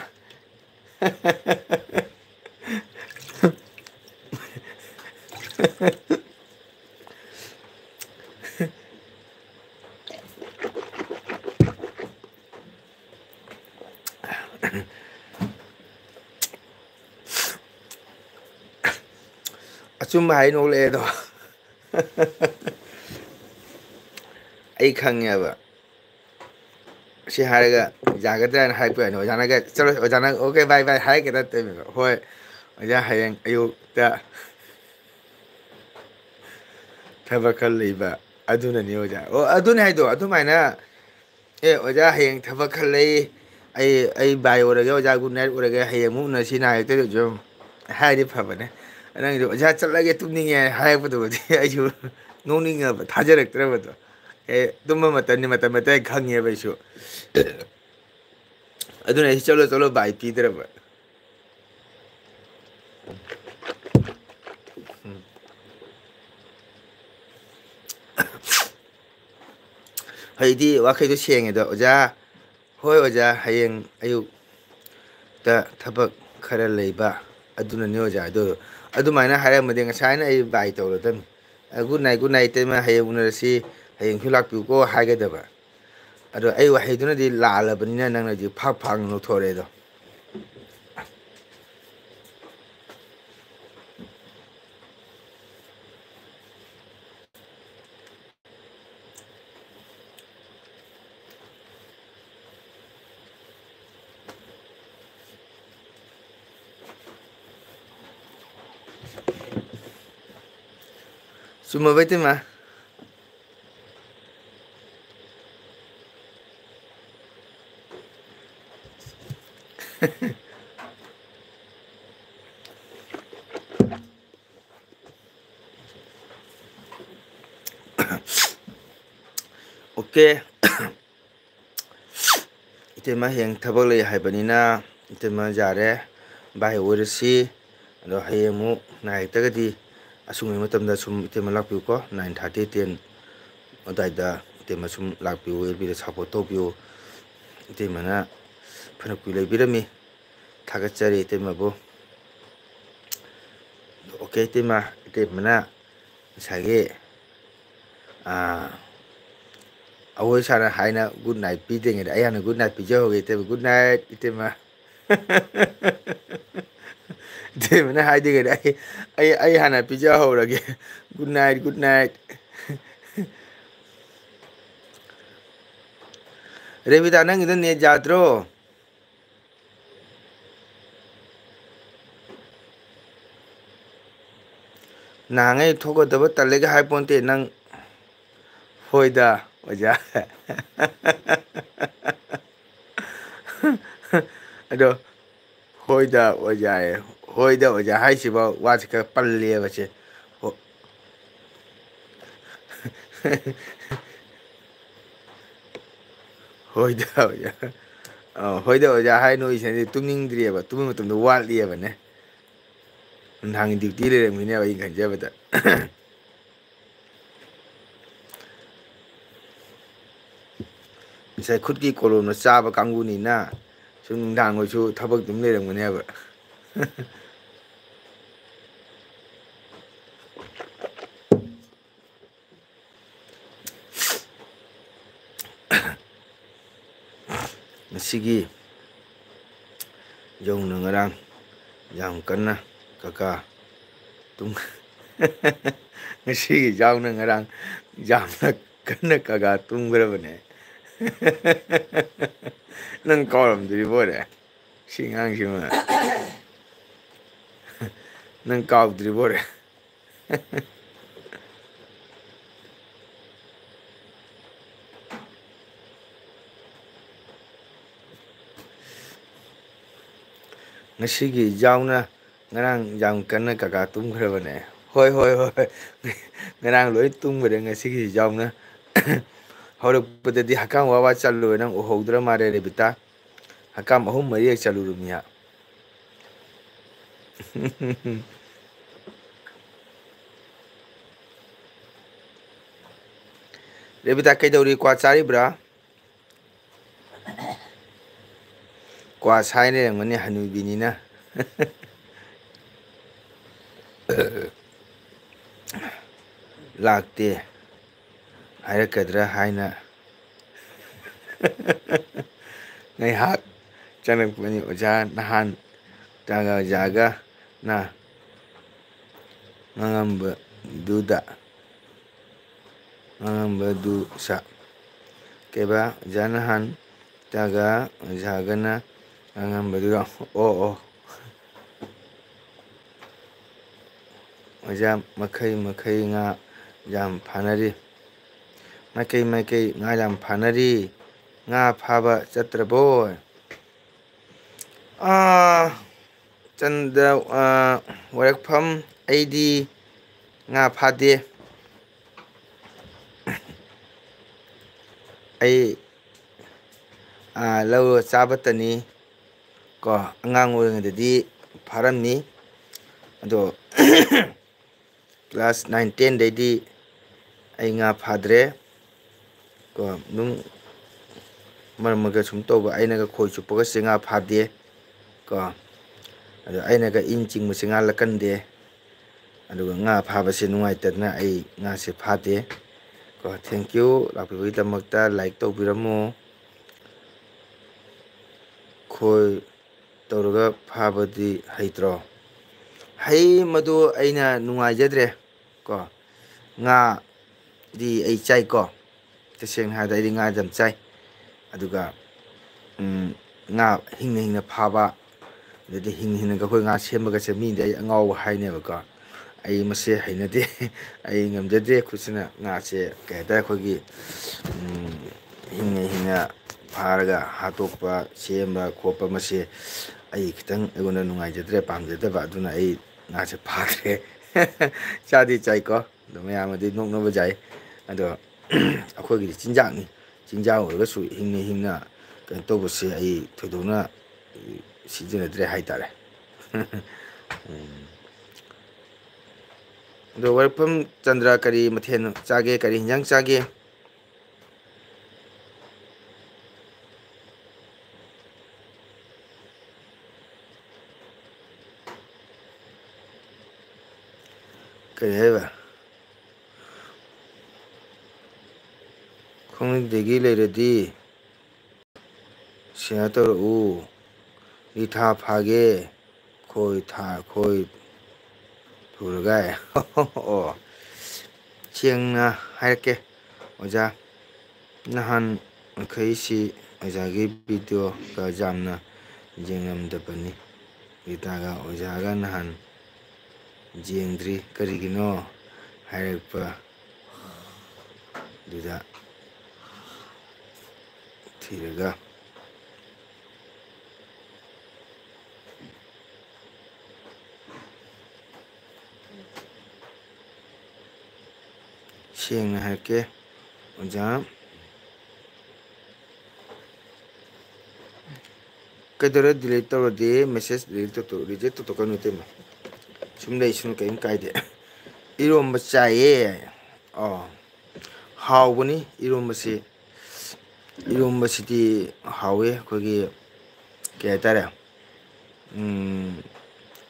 ꯑꯆꯨꯝꯕ ꯍꯥꯏ ꯅꯣꯛꯂꯛꯑꯦꯗꯣ ꯑꯩ ꯈꯪꯉꯦꯕ ꯁꯤ ꯍꯥꯏꯔꯒ ꯌꯥꯒꯗ꯭ꯔꯥꯅ ꯍꯥꯏꯔꯛꯄ ꯌꯥꯏꯅꯤ ꯑꯣꯖꯥꯅꯒ ꯆꯠꯂꯣ ꯑꯣꯖꯥꯅ ꯑꯣꯀꯦ ꯕꯥꯏ ꯕꯥꯏ ꯍꯥꯏꯔꯛꯀꯦ ꯅꯠꯇꯕꯅꯦꯕ ꯍꯣꯏ ꯑꯣꯖꯥ ꯍꯌꯦꯡ ꯑꯌꯨꯛꯇ ꯊꯕꯛ ꯈꯔ ꯂꯩꯕ ꯑꯗꯨꯅꯅꯤ ꯑꯣꯖꯥ ꯑꯣ ꯑꯗꯨꯅꯦ ꯍꯥꯏꯗꯣ ꯑꯗꯨꯃꯥꯏꯅ ꯑꯦ ꯑꯣꯖꯥ ꯍꯌꯦꯡ ꯊꯕꯛ ꯈꯔ ꯂꯩ ꯑꯩ ꯕꯥꯏ ꯑꯣꯏꯔꯒꯦ ꯑꯣꯖꯥ ꯒꯨꯗ ꯅꯥꯏꯠ ꯑꯣꯏꯔꯒꯦ ꯍꯌꯦꯡ ꯑꯃꯨꯛ ꯎꯅꯁꯤ ꯍꯥꯏꯔꯛꯇꯣꯏꯗꯨꯁꯨ ꯍꯥꯏꯔꯗꯤ ꯐꯕꯅꯦ ꯅꯪꯒꯤꯗꯣ ꯑꯣꯖꯥ ꯆꯠꯂꯒꯦ ꯇꯨꯝꯅꯤꯡꯉꯦ ꯍꯥꯏꯔꯛꯄꯗꯨꯕꯨꯗꯤ ꯑꯩꯁꯨ ꯅꯣꯛꯅꯤꯡꯉꯕ ꯊꯥꯖꯔꯛꯇ꯭ꯔꯕꯗꯣ ꯑꯦ ꯇꯨꯝꯕ ꯃꯇꯝꯅꯤ ꯃꯇꯝ ꯈꯪꯉꯦꯕ ꯑꯩꯁꯨ ꯑꯗꯨꯅ ꯑꯩꯁꯤ ꯆꯠꯂꯣ ꯆꯠꯂꯣ ꯕꯥꯏ ꯄꯤꯗ꯭ꯔꯕ ꯍꯩꯗꯤ ꯋꯥꯈꯩꯗꯣ ꯁꯦꯡꯉꯦꯗꯣ ꯑꯣꯖꯥ ꯍꯣꯏ ꯑꯣꯖꯥ ꯍꯌꯦꯡ ꯑꯌꯨꯛꯇ ꯊꯕꯛ ꯈꯔ ꯂꯩꯕ ꯑꯗꯨꯅꯅꯦ ꯑꯣꯖꯥ ꯑꯗꯨꯃꯥꯏꯅ ꯍꯥꯏꯔꯝꯃꯗꯤ ꯉꯁꯥꯏꯅ ꯑꯩ ꯕꯥꯏ ꯇꯧꯔꯗꯝꯅꯤ ꯒꯨꯗ ꯅꯥꯏꯠ ꯏꯇꯩꯃ ꯍꯌꯦꯡ ꯎꯅꯔꯁꯤ ꯍꯌꯦꯡꯁꯨ ꯂꯥꯛꯄꯤꯌꯨꯀꯣ ꯍꯥꯏꯒꯗꯕ ꯑꯗꯣ ꯑꯩ ꯋꯥꯍꯩꯗꯨꯅꯗꯤ ꯂꯥꯜꯂꯕꯅꯤꯅ ꯅꯪꯅ ꯍꯧꯖꯤꯛ ꯐꯥꯛ ꯐꯥꯛꯅ ꯂꯧꯊꯣꯔꯛꯑꯦꯗꯣ ꯆꯨꯝꯃꯕ ꯏꯇꯩꯃ ꯑꯣꯀꯦ ꯏꯇꯩꯃ ꯍꯌꯦꯡ ꯊꯕꯛ ꯂꯩ ꯍꯥꯏꯕꯅꯤꯅ ꯏꯇꯩꯃ ꯌꯥꯔꯦ ꯚꯥꯏ ꯑꯣꯏꯔꯁꯤ ꯑꯗꯣ ꯍꯌꯦꯡ ꯑꯃꯨꯛ ꯅꯥꯏꯔꯛꯇ꯭ꯔꯒꯗꯤ ꯑꯁꯨꯝꯕ ꯃꯇꯝꯗ ꯁꯨꯝ ꯏꯇꯩꯃ ꯂꯥꯛꯄꯤꯌꯨꯀꯣ 9:30 10 ꯑꯗꯨꯋꯥꯏꯗ ꯏꯇꯩꯃ ꯁꯨꯝ ꯂꯥꯛꯄꯤꯌꯨ ꯑꯦꯜꯕꯤꯗ ꯁꯞꯄꯣꯔꯠ ꯇꯧꯕꯤꯌꯨ ꯏꯇꯩꯃꯅ ꯐꯅ ꯀꯨꯏ ꯂꯩꯕꯤꯔꯝꯃꯤ ꯊꯥꯒꯠꯆꯔꯤ ꯏꯇꯩꯃꯕꯨ ꯑꯣꯀꯦ ꯏꯇꯩꯃꯅ ꯉꯁꯥꯏꯒꯤ ꯑꯩꯈꯣꯏ ꯁꯥꯔꯅ ꯍꯥꯏꯅ ꯒꯨꯗ ꯅꯥꯏꯠ ꯄꯤꯗ꯭ꯔꯤꯉꯩꯗ ꯑꯩ ꯍꯥꯟꯅ ꯒꯨꯗ ꯅꯥꯏꯠ ꯄꯤꯖꯍꯧꯒꯦ ꯏꯇꯩꯃ ꯒꯨꯗ ꯅꯥꯏꯠ ꯏꯇꯩꯃ ꯏꯇꯩꯃꯅ ꯍꯥꯏꯗ꯭ꯔꯤꯉꯩꯗ ꯑꯩ ꯍꯥꯟꯅ ꯄꯤꯖꯍꯧꯔꯒꯦ ꯒꯨꯗ ꯅꯥꯏꯠ ꯔꯦꯕꯤꯗꯥ ꯅꯪꯒꯤꯗꯣ ꯅꯦꯠ ꯌꯥꯗ꯭ꯔꯣ ꯅꯍꯥꯟꯉꯩ ꯊꯣꯛꯀꯗꯕ ꯇꯜꯂꯦꯒ ꯍꯥꯏꯄꯣꯟꯇꯦ ꯅꯪ ꯍꯣꯏꯗ ꯑꯣꯖꯥ ꯑꯗꯣ ꯍꯣꯏꯗ ꯑꯣꯖꯥꯌꯦ ꯍꯣꯏꯗ ꯑꯣꯖꯥ ꯍꯥꯏꯁꯤꯐꯥꯎ ꯋꯥꯁꯤ ꯈꯔ ꯄꯜꯂꯦꯕꯁꯦ ꯍꯣꯏꯗ ꯑꯣꯖꯥ ꯍꯣꯏꯗ ꯑꯣꯖꯥ ꯍꯥꯏ ꯅꯣꯏ ꯇꯨꯝꯅꯤꯡꯗ꯭ꯔꯤꯑꯕ ꯇꯨꯝꯕ ꯃꯇꯝꯗ ꯋꯥꯠꯂꯤꯑꯕꯅꯦ ꯅꯨꯡꯗꯥꯡꯒꯤ ꯗ꯭ꯌꯨꯇꯤ ꯂꯩꯔꯝꯒꯅꯦꯕ ꯑꯩꯅ ꯈꯟꯖꯕꯗ ꯉꯁꯥꯏ ꯈꯨꯠꯀꯤ ꯀꯣꯂꯣꯝꯅ ꯆꯥꯕ ꯀꯥꯡꯕꯨꯅꯤꯅ ꯁꯨꯝ ꯅꯨꯡꯗꯥꯡ ꯑꯣꯏꯁꯨ ꯊꯕꯛ ꯑꯗꯨꯝ ꯂꯩꯔꯝꯒꯅꯦꯕ ꯉꯁꯤꯒꯤ ꯌꯧꯅ ꯉꯔꯥꯡ ꯌꯥꯝ ꯀꯟꯅ ꯀꯀꯥ ꯉꯁꯤꯒꯤ ꯌꯥꯎꯅ ꯉꯔꯥꯡ ꯌꯥꯝꯅ ꯀꯟꯅ ꯀꯀꯥ ꯇꯨꯝꯈ꯭ꯔꯕꯅꯦ ꯅꯪ ꯀꯥꯎꯔꯝꯗ꯭ꯔꯤꯕꯣꯏꯔꯦ ꯁꯤ ꯑꯉꯥꯡꯁꯤꯃ ꯅꯪ ꯀꯥꯎꯗ꯭ꯔꯤꯕꯣꯔꯦ ꯉꯁꯤꯒꯤ ꯌꯥꯎꯅ ꯉꯔꯥꯡ ꯌꯥꯝ ꯀꯟꯅ ꯀꯀꯥ ꯇꯨꯝꯈ꯭ꯔꯕꯅꯦ ꯍꯣꯏ ꯉꯔꯥꯡ ꯂꯣꯏ ꯇꯨꯝꯈꯔꯦ ꯉꯁꯤꯒꯤ ꯌꯥꯎꯅ ꯍꯧꯔꯛꯄꯗꯗꯤ ꯍꯛꯀꯥꯝ ꯋꯥ ꯆꯜꯂꯨꯔꯦ ꯅꯪ ꯎꯍꯧꯗ꯭ꯔ ꯃꯥꯜꯂꯦ ꯔꯦꯕꯤꯇꯥ ꯍꯛꯀꯥꯝ 3-4 ꯆꯠꯂꯨꯔꯃꯤ ꯔꯦꯕꯤꯇꯥ ꯀꯩꯗꯧꯔꯤ ꯀ꯭ꯋꯥ ꯆꯥꯔꯤꯕ꯭ꯔꯥ ꯀ꯭ꯋꯥ ꯁꯥꯏ ꯂꯩꯔꯝꯒꯅꯤ ꯍꯅꯨꯕꯤꯅꯤꯅ ꯂꯥꯛꯇꯦ ꯍꯥꯏꯔꯛꯀꯗ꯭ꯔꯥ ꯍꯥꯏꯅ ꯉꯥꯏꯍꯥꯛ ꯆꯪꯉꯛꯄꯅꯤ ꯑꯣꯖꯥ ꯅꯍꯥꯟ ꯑꯣꯖꯥꯒꯅ ꯉꯥꯡꯉꯝꯕꯗꯨ ꯀꯩꯕꯥ ꯑꯣꯖꯥ ꯅꯍꯥꯟ ꯑꯣꯖꯥꯒꯅ ꯉꯥꯡꯉꯝꯕꯗꯨꯗ ꯑꯣ ꯑꯣꯖꯥ ꯃꯈꯩ ꯉꯥ ꯌꯥꯝ ꯐꯥꯅꯔꯤ ꯃꯥꯏꯀꯩ ꯉꯥ ꯌꯥꯝ ꯐꯥꯅꯔꯤ ꯉꯥ ꯐꯥꯕ ꯆꯠꯇ꯭ꯔꯕꯣ ꯋꯥꯏꯔꯛꯐꯝ ꯑꯩꯗꯤ ꯉꯥ ꯐꯥꯗꯦ ꯑꯩ ꯂꯧꯔ ꯆꯥꯕꯇꯅꯤ ꯀꯣ ꯑꯉꯥꯡ ꯑꯣꯏꯔꯤꯉꯩꯗꯗꯤ ꯐꯥꯔꯝꯃꯤ ꯑꯗꯣ ꯀ꯭ꯂꯥꯁ 9 10ꯗꯩꯗꯤ ꯑꯩ ꯉꯥ ꯐꯥꯗ꯭ꯔꯦ ꯀꯣ ꯑꯗꯨꯝ ꯃꯔꯛ ꯃꯔꯛꯇ ꯁꯨꯝ ꯇꯧꯕ ꯑꯩꯅꯒ ꯈꯣꯏ ꯆꯨꯞꯄꯒ ꯉꯥ ꯐꯥꯗꯦ ꯀꯣ ꯑꯗꯣ ꯑꯩꯅꯒ ꯏꯟ ꯆꯤꯡꯕꯁꯦ ꯉꯥ ꯂꯛꯀꯟꯗꯦ ꯑꯗꯨꯒ ꯉꯥ ꯐꯥꯕꯁꯦ ꯅꯨꯡꯉꯥꯏꯇꯗꯅ ꯑꯩ ꯉꯥꯁꯦ ꯐꯥꯗꯦ ꯀꯣ ꯊꯦꯡꯀ꯭ꯌꯨ ꯂꯥꯛꯄꯤꯕꯒꯤꯗꯃꯛꯇ ꯂꯥꯏꯛ ꯇꯧꯕꯤꯔꯝꯃꯨ ꯈꯣꯏ ꯇꯧꯔꯒ ꯐꯥꯕꯗꯤ ꯍꯩꯇ꯭ꯔꯣ ꯍꯩ ꯃꯗꯨ ꯑꯩꯅ ꯅꯨꯡꯉꯥꯏꯖꯗ꯭ꯔꯦ ꯀꯣ ꯉꯥꯗꯤ ꯑꯩ ꯆꯥꯏꯀꯣ ꯇꯁꯦꯡꯅ ꯍꯥꯏꯔꯕꯗ ꯑꯩꯗꯤ ꯉꯥꯗꯤ ꯌꯥꯝ ꯆꯥꯏ ꯑꯗꯨꯒ ꯉꯥ ꯍꯤꯡꯅ ꯍꯤꯡꯅ ꯐꯥꯕ ꯑꯗꯩꯗꯤ ꯍꯤꯡꯅ ꯍꯤꯡꯅꯒ ꯑꯩꯈꯣꯏ ꯉꯥ ꯁꯦꯝꯕꯒꯁꯦ ꯃꯤꯗꯤ ꯑꯩ ꯑꯉꯥꯎꯕ ꯍꯥꯏꯅꯦꯕꯀꯣ ꯑꯩ ꯃꯁꯦ ꯍꯩꯅꯗꯦ ꯑꯩ ꯉꯝꯖꯗꯦ ꯈꯨꯠꯁꯤꯅ ꯉꯥꯁꯦ ꯀꯩ ꯍꯥꯏꯇꯥꯔꯦ ꯑꯩꯈꯣꯏꯒꯤ ꯍꯤꯡꯅ ꯍꯤꯡꯅ ꯐꯥꯔꯒ ꯍꯥꯠꯇꯣꯛꯄ ꯁꯦꯝꯕ ꯈꯣꯠꯄ ꯃꯁꯦ ꯑꯩ ꯈꯤꯇꯪ ꯑꯩꯉꯣꯟꯗ ꯅꯨꯡꯉꯥꯏꯖꯗ꯭ꯔꯦ ꯄꯥꯝꯖꯗꯕ ꯑꯗꯨꯅ ꯑꯩ ꯉꯥꯁꯦ ꯐꯥꯗ꯭ꯔꯦ ꯆꯥꯗꯤ ꯆꯥꯏꯀꯣ ꯑꯗꯣ ꯃꯌꯥꯝꯅꯗꯤ ꯅꯣꯛꯅꯕ ꯌꯥꯏ ꯑꯗꯣ ꯑꯩꯈꯣꯏꯒꯤꯗꯤ ꯆꯤꯟꯖꯥꯛꯅꯤ ꯆꯤꯟꯖꯥꯛ ꯑꯣꯏꯔꯒꯁꯨ ꯍꯤꯡꯅ ꯍꯤꯡꯅ ꯀꯩꯅꯣ ꯇꯧꯕꯁꯦ ꯑꯩ ꯊꯣꯏꯗꯣꯛꯅ ꯁꯤꯖꯤꯟꯅꯗ꯭ꯔꯦ ꯍꯥꯏꯇꯥꯔꯦ ꯑꯗꯣ ꯋꯥꯏꯐꯝ ꯆꯟꯗ꯭ꯔ ꯀꯔꯤ ꯃꯊꯦꯜ ꯆꯥꯒꯦ ꯀꯔꯤ ꯍꯤꯟꯖꯥꯡ ꯆꯥꯒꯦ ꯀꯔꯤ ꯍꯥꯏꯕ ꯈꯣꯡꯅꯪꯗꯒꯤ ꯂꯩꯔꯗꯤ ꯁꯤꯌꯔ ꯇꯧꯔꯛꯎ ꯔꯤ ꯊꯥ ꯐꯥꯒꯦ ꯈꯣꯏ ꯊꯨꯔꯒ ꯑꯣ ꯁꯦꯡꯅ ꯍꯥꯏꯔꯛꯀꯦ ꯑꯣꯖꯥ ꯅꯍꯥꯟ ꯃꯈꯩꯁꯤ ꯑꯣꯖꯥꯒꯤ ꯚꯤꯗꯤꯑꯣꯒ ꯌꯥꯝꯅ ꯌꯦꯡꯉꯝꯗꯕꯅꯤ ꯔꯤꯇꯥꯒ ꯑꯣꯖꯥꯒ ꯅꯍꯥꯟ ꯌꯦꯡꯗ꯭ꯔꯤ ꯀꯔꯤꯒꯤꯅꯣ ꯍꯥꯏꯔꯛꯄ ꯑꯗꯨꯗ ꯊꯤꯔꯒ ꯁꯦꯡꯅ ꯍꯥꯏꯔꯛꯀꯦ ꯑꯣꯖꯥ ꯀꯩꯗꯧꯔꯦ ꯗꯤꯂꯤꯠ ꯇꯧꯔꯗꯤ ꯃꯦꯁꯦꯖ ꯔꯤꯖꯦꯛ ꯇꯧꯊꯣꯛꯀꯅꯨ ꯏꯇꯩꯃ ꯁꯨꯝ ꯂꯩ ꯁꯨꯝ ꯀꯔꯤꯝ ꯀꯥꯏꯗꯦ ꯏꯔꯣꯝꯕ ꯆꯥꯏꯌꯦ ꯑꯣ ꯍꯥꯎꯕꯅꯤ ꯏꯔꯣꯝꯕꯁꯤ ꯏꯔꯣꯝꯕꯁꯤꯗꯤ ꯍꯥꯎꯋꯤ ꯑꯩꯈꯣꯏꯒꯤ ꯀꯩ ꯍꯥꯏꯇꯥꯔꯦ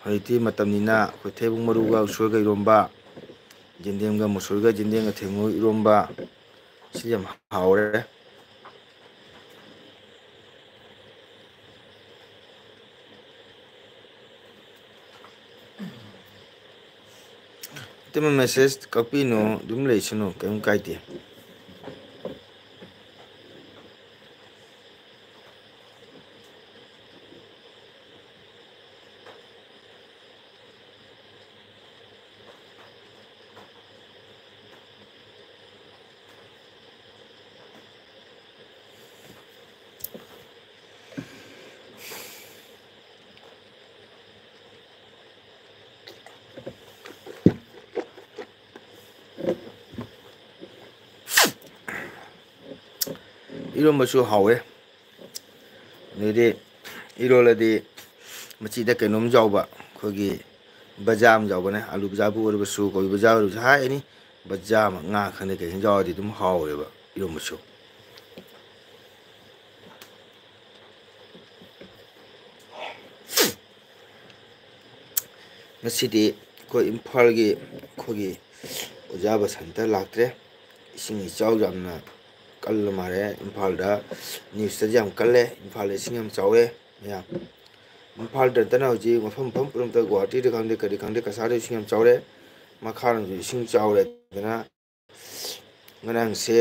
ꯍꯧꯖꯤꯛꯇꯤ ꯃꯇꯝꯅꯤꯅ ꯑꯩꯈꯣꯏ ꯊꯩꯕꯣꯡ ꯃꯔꯨꯒ ꯎꯁꯣꯏꯒ ꯏꯔꯣꯝꯕ ꯌꯦꯟꯗꯦꯝꯒ ꯃꯨꯁꯨꯔꯤꯒ ꯌꯦꯟꯗꯦꯝꯒ ꯊꯦꯡꯅꯨ ꯏꯔꯣꯝꯕ ꯁꯤ ꯌꯥꯝ ꯍꯥꯎꯔꯦ ꯏꯇꯩꯃ ꯃꯦꯁꯦꯖ ꯀꯛꯄꯤꯅꯨ ꯑꯗꯨꯝ ꯂꯩꯁꯅꯨ ꯀꯔꯤꯝ ꯀꯥꯏꯗꯦ ꯏꯔꯣꯝꯕꯁꯨ ꯍꯥꯎꯋꯦ ꯑꯗꯩꯗꯤ ꯏꯔꯣꯜꯂꯗꯤ ꯃꯆꯤꯗ ꯀꯩꯅꯣꯝ ꯌꯥꯎꯕ ꯑꯩꯈꯣꯏꯒꯤ ꯕꯖꯥꯔ ꯑꯃ ꯌꯥꯎꯕꯅꯦ ꯑꯥꯂꯨ ꯕꯖꯥꯔꯕꯨ ꯑꯣꯏꯔꯒꯁꯨ ꯀꯣꯕꯤ ꯕꯖꯥꯔ ꯑꯣꯏꯔꯒꯁꯨ ꯍꯥꯏꯔꯅꯤ ꯕꯖꯥꯔ ꯑꯃ ꯉꯥ ꯈꯪꯗꯦ ꯀꯩꯁꯨ ꯌꯥꯎꯔꯗꯤ ꯑꯗꯨꯝ ꯍꯥꯎꯔꯦꯕ ꯏꯔꯣꯝꯕꯁꯨ ꯉꯁꯤꯗꯤ ꯑꯩꯈꯣꯏ ꯏꯝꯐꯥꯜꯒꯤ ꯑꯩꯈꯣꯏꯒꯤ ꯑꯣꯖꯥ ꯕꯁꯟꯇ ꯂꯥꯛꯇ꯭ꯔꯦ ꯏꯁꯤꯡ ꯏꯆꯥꯎ ꯌꯥꯝꯅ ꯀꯜꯂ ꯃꯥꯜꯂꯦ ꯏꯝꯐꯥꯜꯗ ꯅ꯭ꯌꯨꯁꯇꯗꯤ ꯌꯥꯝ ꯀꯜꯂꯦ ꯏꯝꯐꯥꯜꯗ ꯏꯁꯤꯡ ꯌꯥꯝ ꯆꯥꯎꯋꯦ ꯃꯌꯥꯝ ꯏꯝꯐꯥꯜꯗ ꯅꯠꯇꯅ ꯍꯧꯖꯤꯛ ꯃꯐꯝ ꯃꯐꯝ ꯄꯨꯝꯅꯃꯛꯇ ꯒꯨꯍꯥꯇꯤꯗ ꯈꯪꯗꯦ ꯀꯔꯤ ꯈꯪꯗꯦ ꯀꯁꯥꯔꯗ ꯏꯁꯤꯡ ꯌꯥꯝ ꯆꯥꯎꯔꯦ ꯃꯈꯥꯔꯣꯝꯁꯨ ꯏꯁꯤꯡ ꯆꯥꯎꯔꯦ ꯑꯗꯨꯅ ꯉꯔꯥꯡꯁꯦ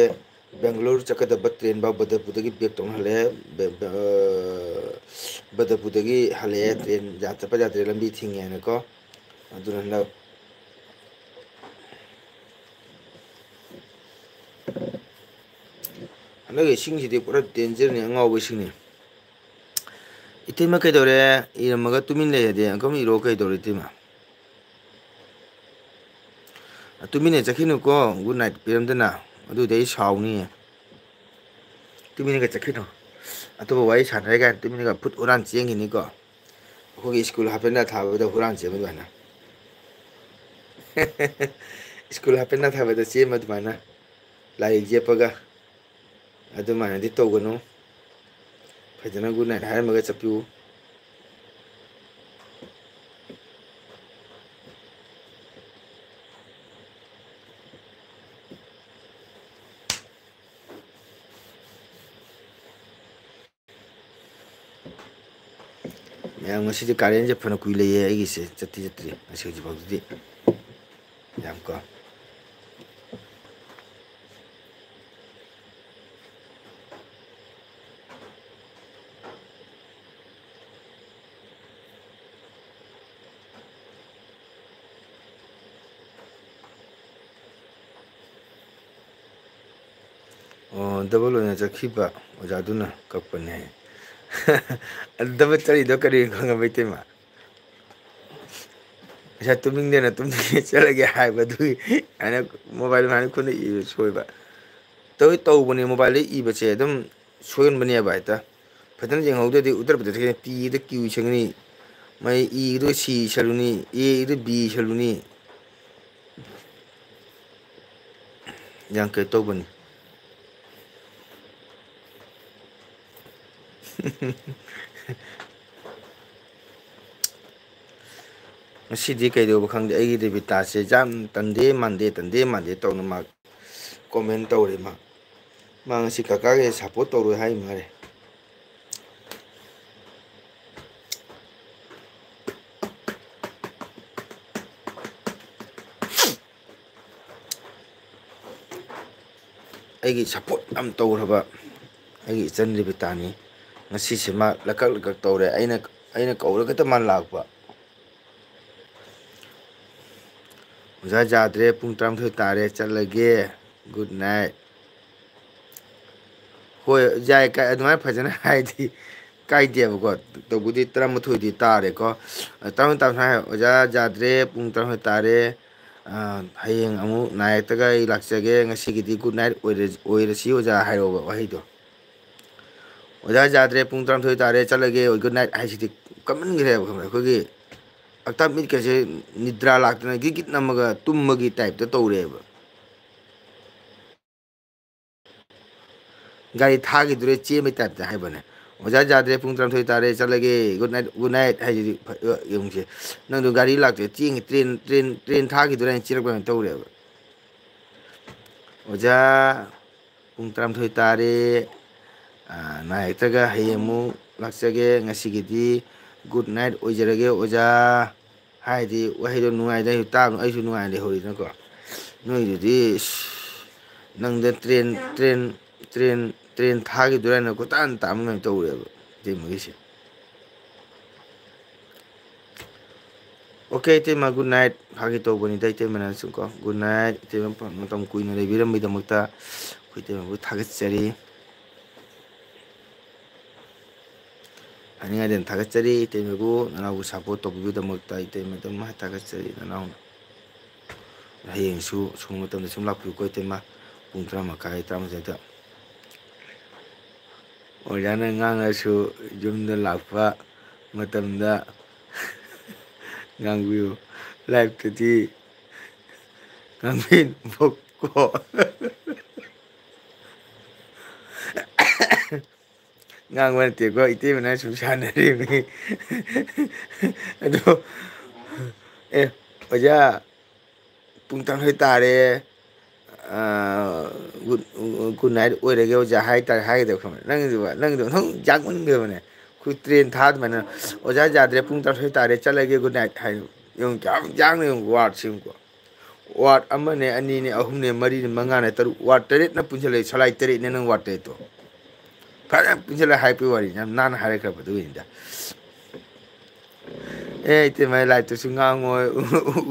ꯕꯦꯡꯒ꯭ꯂꯣꯔ ꯆꯠꯀꯗꯕ ꯇ꯭ꯔꯦꯟ ꯐꯥꯎ ꯕꯗꯔꯄꯨꯔꯗꯒꯤ ꯕꯦꯛ ꯇꯧꯅ ꯍꯜꯂꯛꯑꯦ ꯕꯗꯔꯄꯨꯔꯗꯒꯤ ꯍꯜꯂꯛꯑꯦ ꯇ꯭ꯔꯦꯟ ꯆꯠꯄ ꯌꯥꯗ꯭ꯔꯦ ꯂꯝꯕꯤ ꯊꯤꯡꯉꯦꯅꯀꯣ ꯑꯗꯨꯅ ꯍꯟꯗꯛ ꯍꯟꯗꯛꯀꯤ ꯏꯁꯤꯡꯁꯤꯗꯤ ꯄꯨꯔꯥ ꯗꯦꯟꯖꯔꯅꯤ ꯑꯉꯥꯎꯕ ꯏꯁꯤꯡꯅꯤ ꯏꯇꯩꯃ ꯀꯩꯗꯧꯔꯦ ꯏꯔꯝꯃꯒ ꯇꯨꯃꯤꯟ ꯂꯩꯔꯗꯤ ꯑꯪꯀ ꯏꯔꯣ ꯀꯩꯗꯧꯔꯦ ꯏꯇꯩꯃ ꯇꯨꯃꯤꯟꯅ ꯆꯠꯈꯤꯅꯨꯀꯣ ꯒꯨꯗ ꯅꯥꯏꯠ ꯄꯤꯔꯝꯗꯅ ꯑꯗꯨꯗꯤ ꯑꯩ ꯁꯥꯎꯅꯤꯌꯦ ꯇꯨꯃꯤꯟꯅꯒ ꯆꯠꯈꯤꯅꯣ ꯑꯇꯣꯞꯄ ꯋꯥꯔꯤ ꯁꯥꯟꯅꯔꯦ ꯀꯥꯏꯅ ꯇꯨꯃꯤꯟꯅꯒ ꯐꯨꯠ ꯍꯨꯔꯥꯟ ꯆꯦꯟꯈꯤꯅꯤꯀꯣ ꯑꯩꯈꯣꯏꯒꯤ ꯁ꯭ꯀꯨꯜ ꯍꯥꯞꯄꯦꯟꯅ ꯊꯥꯕꯗ ꯍꯨꯔꯥꯟ ꯆꯦꯟꯕ ꯑꯗꯨꯃꯥꯏꯅ ꯁ꯭ꯀꯨꯜ ꯍꯥꯞꯄꯦꯟꯅ ꯊꯥꯕꯗ ꯆꯦꯟꯕ ꯑꯗꯨꯃꯥꯏꯅ ꯂꯥꯏꯔꯤꯛ ꯌꯦꯞꯄꯒ ꯑꯗꯨꯃꯥꯏꯅꯗꯤ ꯇꯧꯒꯅꯨ ꯐꯖꯅ ꯒꯨꯗ ꯅꯥꯏꯠ ꯍꯥꯏꯔꯝꯃꯒ ꯆꯠꯄꯤꯌꯨ ꯃꯌꯥꯝ ꯉꯁꯤꯗꯤ ꯀꯥꯔꯦꯟꯁꯦ ꯐꯅ ꯀꯨꯏ ꯂꯩꯌꯦ ꯑꯩꯒꯤꯁꯦ ꯆꯠꯇ꯭ꯔꯤ ꯉꯁꯤ ꯍꯧꯖꯤꯛꯐꯥꯎꯗꯗꯤ ꯌꯥꯝ ꯀꯣ ꯑꯣ ꯗꯕꯜ ꯑꯣꯏꯅ ꯆꯠꯈꯤꯕ ꯑꯣꯖꯥꯗꯨꯅ ꯀꯛꯄꯅꯦ ꯑꯗꯨ ꯗꯕꯜ ꯆꯠꯂꯤꯗꯣ ꯀꯔꯤꯅꯣ ꯈꯪꯉꯕ ꯏꯇꯩꯃ ꯉꯁꯥꯏ ꯇꯨꯝꯅꯤꯡꯗꯅ ꯇꯨꯝꯅꯤꯡꯉꯦ ꯆꯠꯂꯒꯦ ꯍꯥꯏꯕꯗꯨꯒꯤ ꯑꯩꯅ ꯃꯣꯕꯥꯏꯜ ꯁꯨꯃꯥꯏꯅ ꯈꯨꯠꯅ ꯏꯕ ꯁꯣꯏꯕ ꯇꯧꯕꯅꯦ ꯃꯣꯕꯥꯏꯜꯗ ꯏꯕꯁꯦ ꯑꯗꯨꯝ ꯁꯣꯏꯒꯟꯕꯅꯦꯕ ꯍꯦꯛꯇ ꯐꯖꯅ ꯌꯦꯡꯍꯧꯗ꯭ꯔꯗꯤ ꯎꯠꯇꯔ ꯄ꯭ꯔꯗꯦꯁ ꯄꯤꯗ ꯀ꯭ꯌꯨ ꯁꯪꯅꯤ ꯃꯩ ꯏꯗꯣ ꯁꯤ ꯏꯁꯜꯂꯨꯅꯤ ꯑꯦꯗꯣ ꯕꯤ ꯏꯁꯜꯂꯨꯅꯤ ꯌꯥꯝ ꯀꯩ ꯇꯧꯕꯅꯤ ꯉꯁꯤꯗꯤ ꯀꯩꯗꯧꯕ ꯈꯪꯗꯦ ꯑꯩꯒꯤ ꯗꯦꯕꯤꯇꯥꯁꯦ ꯌꯥꯝ ꯇꯟꯗꯦ ꯃꯥꯟꯗꯦ ꯇꯧꯅ ꯃꯥ ꯀꯣꯃꯦꯟ ꯇꯧꯔꯤ ꯃꯥ ꯉꯁꯤ ꯀꯀꯥꯒꯤ ꯁꯞꯄꯣꯔꯠ ꯇꯧꯔꯣꯏ ꯍꯥꯏ ꯃꯥꯜꯂꯦ ꯑꯩꯒꯤ ꯁꯞꯄꯣꯔꯠ ꯌꯥꯝ ꯇꯧꯈ꯭ꯔꯕ ꯑꯩꯒꯤ ꯏꯆꯟ ꯔꯦꯕꯤꯇꯥꯅꯤ ꯉꯁꯤꯁꯦ ꯃꯥ ꯂꯀꯛ ꯇꯧꯔꯦ ꯑꯩꯅ ꯀꯧꯔꯒꯇ ꯃꯥ ꯂꯥꯛꯄ ꯑꯣꯖꯥ ꯌꯥꯗ꯭ꯔꯦ ꯄꯨꯡ 12 ꯇꯥꯔꯦ ꯆꯠꯂꯒꯦ ꯒꯨꯗ ꯅꯥꯏꯠ ꯍꯣꯏ ꯌꯥꯏ ꯑꯗꯨꯃꯥꯏꯅ ꯐꯖꯅ ꯍꯥꯏꯗꯤ ꯀꯥꯏꯗꯦꯕꯀꯣ ꯇꯧꯕꯗꯤ 12ꯗꯤ ꯇꯥꯔꯦꯀꯣ 12 ꯍꯥꯏ ꯑꯣꯖꯥ ꯌꯥꯗ꯭ꯔꯦ ꯄꯨꯡ 12 ꯇꯥꯔꯦ ꯍꯌꯦꯡ ꯑꯃꯨꯛ ꯅꯥꯏꯠꯇꯒ ꯑꯩ ꯂꯥꯛꯆꯒꯦ ꯉꯁꯤꯒꯤꯗꯤ ꯒꯨꯗ ꯅꯥꯏꯠ ꯑꯣꯏꯔꯁꯤ ꯑꯣꯖꯥ ꯍꯥꯏꯔꯛꯑꯣꯕ ꯋꯥꯍꯩꯗꯣ ꯑꯣꯖꯥ ꯌꯥꯗ꯭ꯔꯦ ꯄꯨꯡ 12 ꯇꯥꯔꯦ ꯆꯠꯂꯒꯦ ꯒꯨꯗ ꯅꯥꯏꯠ ꯍꯥꯏꯁꯤꯗꯤ ꯀꯟꯃꯟꯈ꯭ꯔꯦꯕ ꯈꯪꯕ꯭ꯔꯥ ꯑꯩꯈꯣꯏꯒꯤ ꯍꯛꯇꯥꯡ ꯃꯤꯠꯀꯁꯦ ꯅꯤꯗ꯭ꯔꯥ ꯂꯥꯛꯇꯅ ꯒꯤꯠ ꯒꯤꯠ ꯅꯝꯃꯒ ꯇꯨꯝꯕꯒꯤ ꯇꯥꯏꯞꯇ ꯇꯧꯔꯦꯕ ꯒꯥꯔꯤ ꯊꯥꯈꯤꯗꯨꯔꯦ ꯆꯦꯟꯕꯩ ꯇꯥꯏꯞꯇ ꯍꯥꯏꯕꯅꯦ ꯑꯣꯖꯥ ꯌꯥꯗ꯭ꯔꯦ ꯄꯨꯡ 12 ꯇꯥꯔꯦ ꯆꯠꯂꯒꯦ ꯒꯨꯗ ꯅꯥꯏꯠ ꯍꯥꯏꯁꯤꯗꯤ ꯌꯦꯡꯉꯨꯁꯦ ꯅꯪꯗꯣ ꯒꯥꯔꯤ ꯂꯥꯛꯇ꯭ꯔꯦ ꯆꯦꯡꯉꯦ ꯇ꯭ꯔꯦꯟ ꯊꯥꯈꯤꯗꯨꯔꯥ ꯍꯥꯏꯅ ꯆꯦꯜꯂꯛꯄ ꯇꯧꯔꯦꯕ ꯑꯣꯖꯥ ꯄꯨꯡ 12 ꯇꯥꯔꯦ ꯅꯥꯏꯠꯇꯒ ꯍꯌꯦꯡ ꯑꯃꯨꯛ ꯂꯥꯛꯆꯒꯦ ꯉꯁꯤꯒꯤꯗꯤ ꯒꯨꯗ ꯅꯥꯏꯠ ꯑꯣꯏꯖꯔꯒꯦ ꯑꯣꯖꯥ ꯍꯥꯏꯗꯤ ꯋꯥꯍꯩꯗꯣ ꯅꯨꯡꯉꯥꯏꯗꯅ ꯑꯩꯁꯨ ꯇꯥꯕꯅꯣ ꯑꯩꯁꯨ ꯅꯨꯡꯉꯥꯏꯅ ꯂꯩꯍꯧꯔꯤꯗꯅꯀꯣ ꯅꯣꯏꯗꯨꯗꯤ ꯅꯪꯗ ꯇ꯭ꯔꯦꯟ ꯊꯥꯈꯤꯗꯣꯏꯔꯥꯅ ꯀꯣꯏꯇꯥꯅ ꯇꯥꯕꯃꯥꯏꯅ ꯇꯧꯔꯦꯕ ꯏꯇꯩꯃꯒꯤꯁꯦ ꯑꯣꯀꯦ ꯏꯇꯩꯃ ꯒꯨꯗ ꯅꯥꯏꯠ ꯐꯥꯒꯤ ꯇꯧꯕꯅꯤꯗ ꯏꯇꯩꯃꯅꯁꯨ ꯀꯣ ꯒꯨꯗ ꯅꯥꯏꯠ ꯏꯇꯩꯃ ꯃꯇꯝ ꯀꯨꯏꯅ ꯂꯩꯕꯤꯔꯝꯕꯒꯤꯗꯃꯛꯇ ꯑꯩꯈꯣꯏ ꯏꯇꯩꯃꯕꯨ ꯊꯥꯒꯠꯆꯔꯤ ꯍꯥꯏꯅꯤꯡꯉꯥꯏꯗꯅ ꯊꯥꯒꯠꯆꯔꯤ ꯏꯇꯩꯃꯕꯨ ꯅꯅꯥꯎꯕꯨ ꯁꯞꯄꯣꯔꯠ ꯇꯧꯕꯤꯕꯒꯤꯗꯃꯛꯇ ꯏꯇꯩꯃ ꯑꯗꯨꯝ ꯊꯥꯒꯠꯆꯔꯤ ꯅꯅꯥꯎꯅ ꯍꯌꯦꯡꯁꯨ ꯁꯨꯝꯕ ꯃꯇꯝꯗ ꯁꯨꯝ ꯂꯥꯛꯄꯤꯌꯨꯀꯣ ꯏꯇꯩꯃ ꯄꯨꯡ 12 ꯃꯈꯥꯏ 12 ꯑꯣꯖꯥꯅ ꯉꯥꯡꯉꯁꯨ ꯌꯨꯝꯗ ꯂꯥꯛꯄ ꯃꯇꯝꯗ ꯉꯥꯡꯕꯤꯌꯨ ꯂꯥꯏꯐꯇꯗꯤ ꯉꯥꯡꯕꯤꯅꯨꯀꯣ ꯉꯥꯡꯕ ꯅꯠꯇꯦꯀꯣ ꯏꯇꯩꯃꯅ ꯁꯨꯝ ꯁꯥꯟꯅꯔꯤꯕꯅꯤ ꯑꯗꯣ ꯑꯣꯖꯥ ꯄꯨꯡ 12 ꯇꯥꯔꯦ ꯒꯨꯗ ꯅꯥꯏꯠ ꯑꯣꯏꯔꯒꯦ ꯑꯣꯖꯥ ꯍꯥꯏꯇꯥꯔꯦ ꯍꯥꯏꯒꯗꯕ ꯈꯪꯕ꯭ꯔ ꯅꯪꯗꯣ ꯅꯪ ꯌꯥꯡꯃꯟꯈ꯭ꯔꯕꯅꯦ ꯑꯩꯈꯣꯏ ꯇ꯭ꯔꯦꯟ ꯊꯥꯗꯃꯥꯏꯅ ꯑꯣꯖꯥ ꯌꯥꯗ꯭ꯔꯦ ꯄꯨꯡ 12 ꯇꯥꯔꯦ ꯆꯠꯂꯒꯦ ꯒꯨꯗ ꯅꯥꯏꯠ ꯍꯥꯏ ꯌꯦꯡꯉꯨ ꯀꯌꯥꯝ ꯌꯥꯡꯅ ꯌꯦꯡꯉꯨ ꯋꯥꯔꯗꯁꯦ ꯌꯦꯡꯉꯨꯀꯣ ꯋꯥꯔꯗ 1ꯅꯦ 2ꯅꯦ 3ꯅꯦ 4ꯅꯦ 5ꯅꯦ 6 ꯋꯥꯔꯗ 8ꯅ ꯄꯨꯟꯁꯤꯜꯂꯛꯏ ꯁꯂꯥꯏ 8ꯅꯦ ꯅꯪ ꯋꯥꯔꯗ 8ꯇꯣ ꯐꯖꯅ ꯄꯨꯟꯁꯤꯜꯂꯒ ꯍꯥꯏꯔꯛꯄꯒꯤ ꯋꯥꯔꯤꯅꯤ ꯌꯥꯝ ꯅꯥꯟꯅ ꯍꯥꯏꯔꯛꯈ꯭ꯔꯕ ꯑꯗꯨꯒꯤꯅꯤꯗ ꯏꯇꯩꯃ ꯂꯥꯏꯞꯇꯁꯨ ꯉꯥꯡꯉꯣꯏ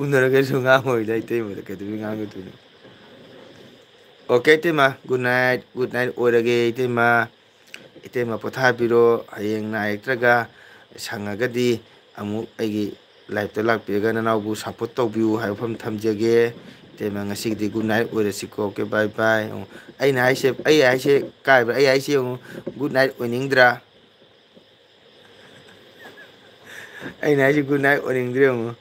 ꯎꯅꯔꯒꯁꯨ ꯉꯥꯡꯉꯣꯏꯗ ꯏꯇꯩꯃꯗ ꯀꯩꯗꯧꯕꯩ ꯉꯥꯡꯒꯗꯣꯏꯅꯣ ꯑꯣꯀꯦ ꯏꯇꯩꯃ ꯒꯨꯗ ꯅꯥꯏꯠ ꯑꯣꯏꯔꯒꯦ ꯏꯇꯩꯃ ꯄꯣꯊꯥꯕꯤꯔꯣ ꯍꯌꯦꯡ ꯅꯥꯏꯔꯛꯇ꯭ꯔꯒ ꯁꯪꯉꯒꯗꯤ ꯑꯃꯨꯛ ꯑꯩꯒꯤ ꯂꯥꯏꯐꯇ ꯂꯥꯛꯄꯤꯔꯒ ꯅꯅꯥꯎꯕꯨ ꯁꯞꯄꯣꯔꯠ ꯇꯧꯕꯤꯌꯨ ꯍꯥꯏꯕ ꯋꯥꯐꯝ ꯊꯝꯖꯒꯦ ꯏꯇꯩꯃ ꯉꯁꯤꯒꯤꯗꯤ ꯒꯨꯗ ꯅꯥꯏꯠ ꯑꯣꯏꯔꯁꯤꯀꯣ ꯑꯣꯀꯦ ꯕꯥꯏ ꯕꯥꯏ ꯑꯩ ꯍꯥꯏꯁꯦ ꯀꯥꯏꯕ꯭ꯔꯥ ꯑꯩ ꯍꯥꯏꯁꯦ ꯌꯦꯡꯉꯨ ꯒꯨꯗ ꯅꯥꯏꯠ ꯑꯣꯏꯅꯤꯡꯗ꯭ꯔꯥ ꯑꯩꯅ ꯍꯥꯏꯁꯤ ꯒꯨꯗ ꯅꯥꯏꯠ ꯑꯣꯏꯅꯤꯡꯗ꯭ꯔꯥ ꯌꯦꯡꯉꯨ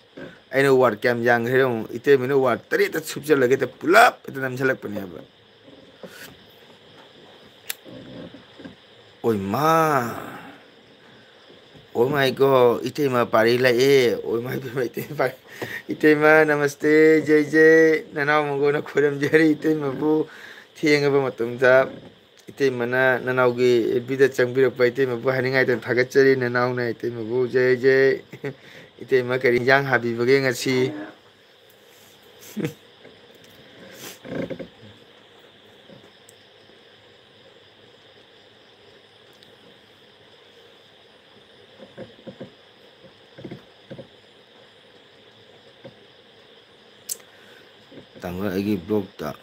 ꯑꯩꯅ ꯋꯥꯔꯗ ꯀꯌꯥꯝ ꯌꯥꯡꯈ꯭ꯔꯦ ꯌꯦꯡꯉꯨ ꯏꯇꯩꯃꯅ ꯋꯥꯔꯗ 8ꯇ ꯁꯨꯞꯆꯜꯂꯒ ꯄꯨꯂꯞ ꯍꯦꯛꯇ ꯅꯝꯁꯤꯜꯂꯛꯄꯅꯦꯕ Oi ma, oh my god, itema pari la oh my god, itema namaste, jai jai, nanau mongo na khuram jari itema bu thienga ba matumda itema na nanau gi bida changbira pa itema bu haningai tan thagachari nanau na itema bu jai jai itema kari jang habi bage ngasi tangga agi blog ta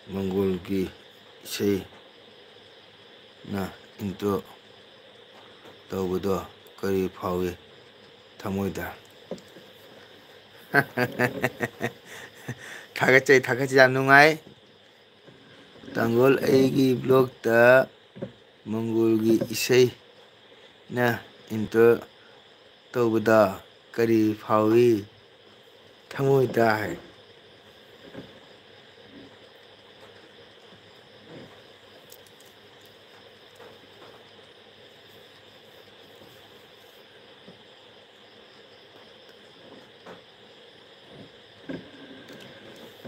Mongol ki isei na into tawudo kari phawi thamoida thagachai jam nungai tangol agi blog ta Mongol ki isei na into tawudo kari phawi thamoida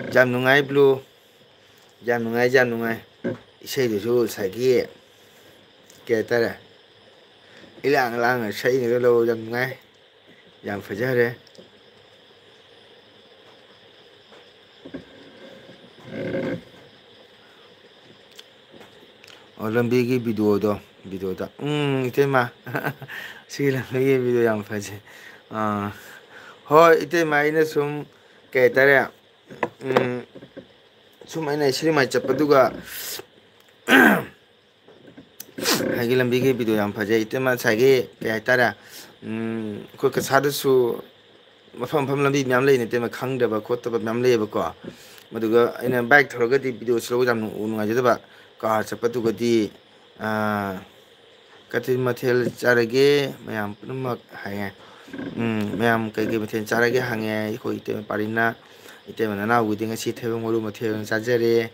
jam nungai blue jam nungai isei du su sagi ke tara ilang sei ni lo jam nungai jam fajare lambi gi video da itema si lambi gi video jam faje hoi itema ina sum ke tara sum aina isri mai chapaduga hagi lambi gi video jam faje itema sage ke tara ko ka sadu su mafam lambi myam lei ne tema khangdaba khotaba myam lei ba ko maduga aina bike thoroga di video slow jam unga jadaba car chapatuga di katin mathel charage mayam pumak hange mayam kai mathel charage hange ko ite parina ite manana uding si thebong moru mathel chajare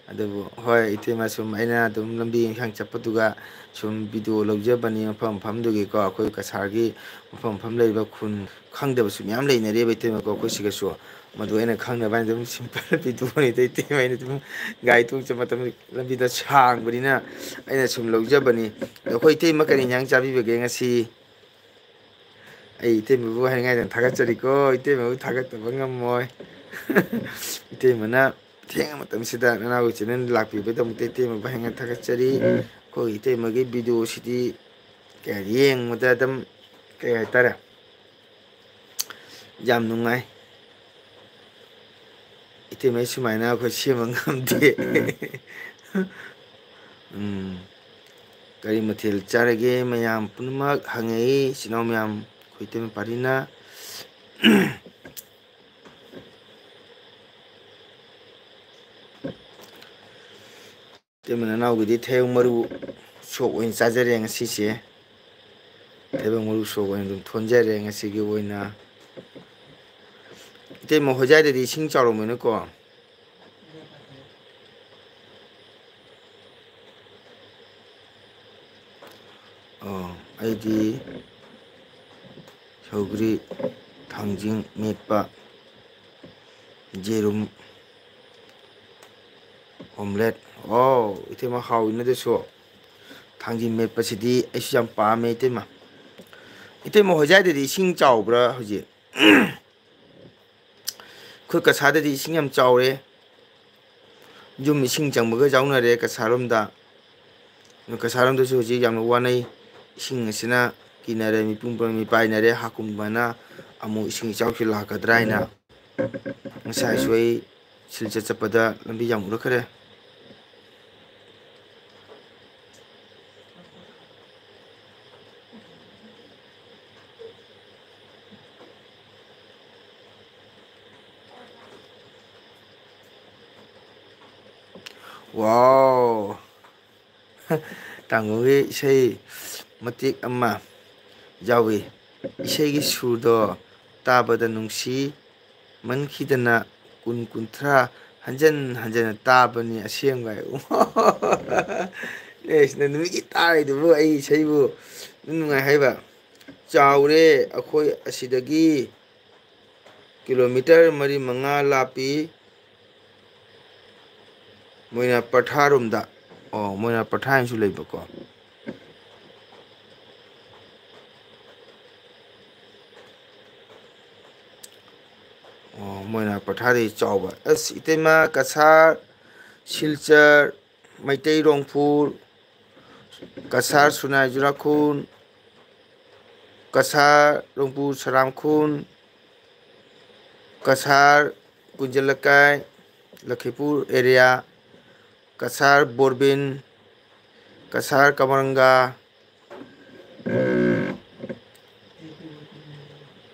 adu hoi ite masum aina dum lambi hang chapatuga sum video logjabani mafam dugi ko ko kasargi mafam leiba khun khangdaba su myam leina re bete ko ko siga su madu aina khangna ban dum simple video ni te te mai dum gai tu chama tam lambi da chang bani na aina sum logjabani ko ite makani nyang chabi bege ngasi ai ite mu hai ngai dan thagat chari ko ite mu thagat ta bangam moi ite mana theng matam sida nana u chinen lakpi be dam te te mu hai ngai thagat chari ko ite magi video sidi ke yeng muda dam ke tara jam nungai ite mai sumaina ko semang ngamde kari mathel charage mayam punmak hangai sinau mayam khoite me parina temana nau gidi theyung maru sok oin chajare ngasi se theyung maru sok oin dum thonjare ngasi gi oina ite mo hojai de sing charo mene ko aidi sogri thangjing metpa jerum omelette ite ma haw ina de so thangjing metpa sidi aisu jam pa me ite mo hojai de sing chaw bra hoji khoi ka sa de sing yam chaw re jum sing chang ba jaw na re ka sarom da ka sarom de so ji jam wanai sing asina kinare mi pung mi pai na re hakum bana amu sing chaw ki la ka draina ngasai suai silcha chapada lambi jam ura khare wow tangoi sei matik amma jawi isei gi surdo tabada nungsi mankhidana kunthra hanjan tabani aseng gai ꯁꯤꯅ ꯅꯨꯃꯤꯠꯀꯤ ꯇꯥꯔꯤꯗꯨꯕꯨ ꯑꯩ ꯏꯁꯩꯕꯨ ꯑꯗꯨꯝ ꯅꯨꯡꯉꯥꯏ ꯍꯥꯏꯕ ꯆꯥꯎꯔꯦ ꯑꯩꯈꯣꯏ ꯑꯁꯤꯗꯒꯤ ꯀꯤꯂꯣꯃꯤꯇꯔ ꯃꯔꯤ ꯃꯉꯥ ꯂꯥꯞꯄꯤ ꯃꯣꯏꯅ ꯄꯊꯥꯔꯣꯝꯗ ꯑꯣ ꯃꯣꯏꯅ ꯄꯊꯥ ꯍꯥꯏꯅꯁꯨ ꯂꯩꯕꯀꯣ ꯑꯣ ꯃꯣꯏꯅ ꯄꯊꯥꯗꯒꯤ ꯆꯥꯎꯕ ꯑꯁ ꯏꯇꯩꯃ ꯀꯁꯥꯔ ꯁꯤꯜꯆꯔ ꯃꯩꯇꯩꯔꯣꯡꯐꯨꯔ ꯀꯁꯥꯔ ꯁꯨꯅꯥꯏ ꯖꯨꯔꯥꯈꯨꯟ ꯀꯁꯥꯔ ꯔꯣꯡꯄꯨ ꯁꯔꯥꯝꯈꯨꯟ ꯀꯁꯥꯔ ꯀꯨꯟꯖ ꯂꯩꯀꯥꯏ ꯂꯛꯈꯤꯄꯨꯔ ꯑꯦꯔꯤꯌꯥ ꯀꯁꯥꯔ ꯕꯣꯔꯕꯤꯟ ꯀꯁꯥꯔ ꯀꯃꯔꯪꯒꯥ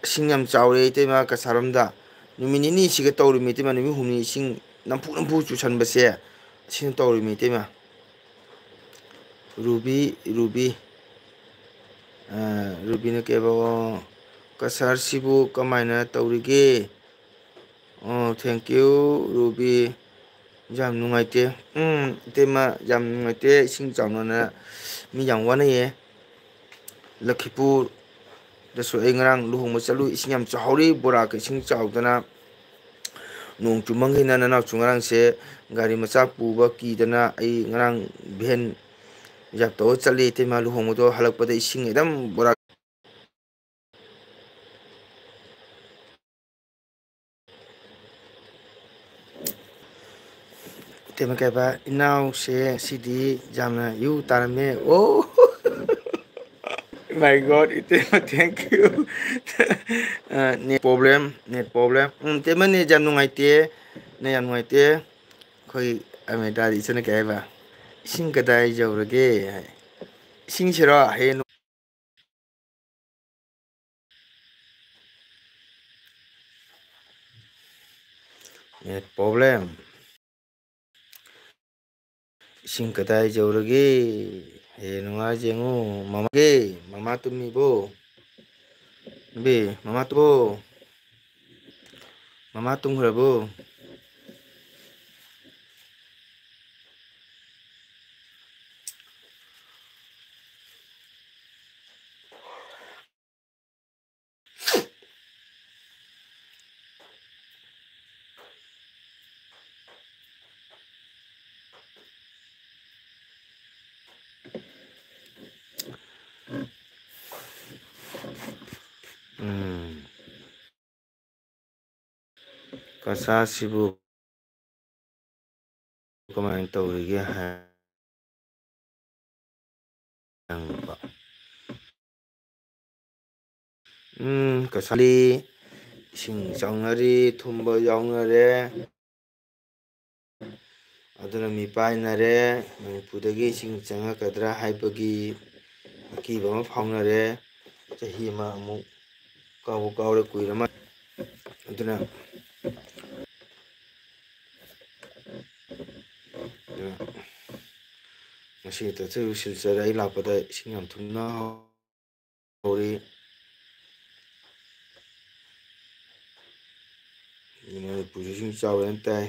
ꯏꯁꯤꯡ ꯌꯥꯝ ꯆꯥꯎꯔꯦ ꯏꯇꯩꯃ ꯀꯁꯥꯔꯔꯣꯝꯗ ꯅꯨꯃꯤꯠ ꯅꯤꯅꯤꯁꯤꯒ ꯇꯧꯔꯤꯃꯤ ꯏꯇꯩꯃ ꯅꯨꯃꯤꯠ ꯍꯨꯝꯅꯤ ꯏꯁꯤꯡ ꯅꯝꯐꯨ ꯅꯝꯐꯨ ꯆꯨꯁꯟꯕꯁꯦ ꯑꯁꯤꯅ ꯇꯧꯔꯤꯃꯤ ꯏꯇꯩꯃ ꯔꯨꯕꯤ ꯔꯨꯕꯤꯅ ꯀꯦꯕ ꯀꯁꯥꯔꯁꯤꯕꯨ ꯀꯃꯥꯏꯅ ꯇꯧꯔꯤꯒꯦ ꯑꯣ ꯊꯦꯡꯀ꯭ꯌꯨ ꯔꯨꯕꯤ ꯌꯥꯝ ꯅꯨꯡꯉꯥꯏꯇꯦ ꯏꯇꯩꯃ ꯌꯥꯝ ꯅꯨꯡꯉꯥꯏꯇꯦ ꯏꯁꯤꯡ ꯆꯥꯎꯅꯅ ꯃꯤ ꯌꯥꯝ ꯋꯥꯅꯩꯌꯦ ꯂꯛꯈꯤꯄꯨꯔꯗꯁꯨ ꯑꯩ ꯉꯔꯥꯡ ꯂꯨꯍꯣꯡꯕ ꯆꯠꯂꯨ ꯏꯁꯤꯡ ꯌꯥꯝ ꯆꯥꯎꯍꯧꯔꯤ ꯕꯣꯔꯥꯛꯀ ꯏꯁꯤꯡ ꯆꯥꯎꯗꯅ ꯅꯣꯡ ꯆꯨꯃꯟꯈꯤꯅ ꯅꯅꯥꯎꯁꯨ ꯉꯔꯥꯡꯁꯦ ꯒꯥꯔꯤ ꯃꯆꯥ ꯄꯨꯕ ꯀꯤꯗꯅ ꯑꯩ ꯉꯔꯥꯡ ꯚꯦꯟ ꯔꯤꯖꯥꯞ ꯇꯧꯔ ꯆꯠꯂꯤ ꯏꯇꯩꯃ ꯂꯨꯍꯣꯡꯕꯗꯣ ꯍꯜꯂꯛꯄꯗ ꯏꯁꯤꯡ ꯑꯗꯨꯝ ꯕꯣꯔꯥ ꯏꯇꯩꯃ ꯀꯩꯕ ꯏꯅꯥꯎꯁꯦ ꯁꯤꯗꯤ ꯌꯥꯝꯅ ꯌꯨ ꯇꯥꯔꯝꯃꯦ ꯑꯣ ꯃꯥꯏ ꯒꯣꯠ ꯏꯇꯩꯃ ꯊꯦꯡꯀ꯭ꯌꯨ ꯅꯦꯠ ꯄ꯭ꯔꯣꯕ꯭ꯂꯦꯝ ꯏꯇꯩꯃ ꯅꯦꯠ ꯌꯥꯝ ꯅꯨꯡꯉꯥꯏꯇꯦ ꯅꯦꯠ ꯌꯥꯝ ꯅꯨꯡꯉꯥꯏꯇꯦ ꯑꯩꯈꯣꯏ ꯑꯃꯦꯔꯤꯀꯥꯗ ꯏꯆꯟꯅ ꯀꯩ ꯍꯥꯏꯕ ꯏꯁꯤꯡ ꯀꯗꯥꯏ ꯌꯧꯔꯒꯦ ꯍꯥꯏ ꯏꯁꯤꯡꯁꯤꯔꯣ ꯍꯌꯦꯡ ꯅꯦꯠ ꯄ꯭ꯔꯣꯕ꯭ꯂꯦꯝ ꯏꯁꯤꯡ ꯀꯗꯥꯏ ꯌꯧꯔꯒꯦ ꯍꯌꯦꯡ ꯅꯨꯡꯉꯥꯏ ꯌꯦꯡꯉꯨ ꯃꯃꯥ ꯇꯨꯝꯃꯤꯕꯣ ꯃꯃꯥ ꯇꯨꯝꯈ꯭ꯔꯕꯣ ꯀꯁꯥꯔꯁꯤꯕꯨ ꯀꯃꯥꯏꯅ ꯇꯧꯔꯤꯒꯦ ꯍꯪꯕ ꯏꯁꯤꯡ ꯆꯥꯎꯅꯔꯤ ꯊꯨꯝꯕ ꯌꯥꯎꯅꯔꯦ ꯑꯗꯨꯅ ꯃꯤꯄꯥꯏꯅꯔꯦ ꯃꯅꯤꯄꯨꯔꯗꯒꯤ ꯏꯁꯤꯡ ꯆꯪꯉꯛꯀꯗ꯭ꯔꯥ ꯍꯥꯏꯕꯒꯤ ꯑꯀꯤꯕ ꯑꯃ ꯐꯥꯎꯅꯔꯦ ꯆꯍꯤ ꯑꯃ ꯑꯃꯨꯛ ꯀꯥꯎꯔꯦ ꯀꯨꯏꯔꯃ ꯑꯗꯨꯅ ꯉꯁꯤ ꯁꯤꯜꯆꯔ ꯑꯩ ꯂꯥꯛꯄꯗ ꯏꯁꯤꯡ ꯌꯥꯝ ꯊꯨꯝꯅ ꯍꯧꯔꯤ ꯃꯅꯤꯄꯨꯔꯁꯨ ꯏꯁꯤꯡ ꯆꯥꯎꯔꯦꯅ ꯇꯥꯏ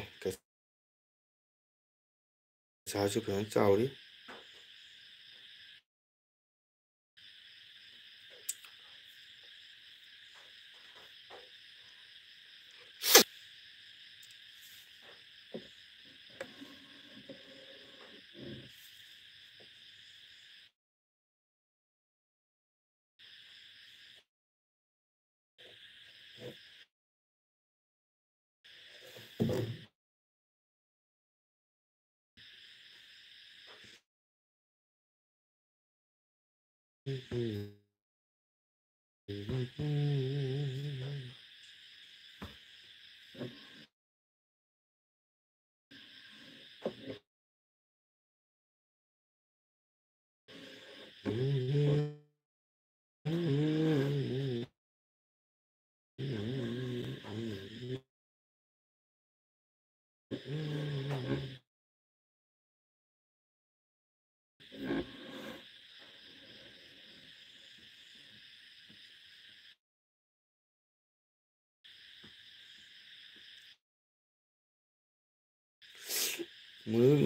ꯀꯁꯥꯔꯁꯨ ꯐꯖꯅ ꯆꯥꯎꯔꯤ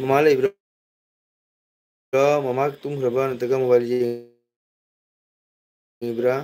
ꯃꯃꯥ ꯂꯩꯕ꯭ꯔꯥ Mama tumgraba nataga mobile yengibra?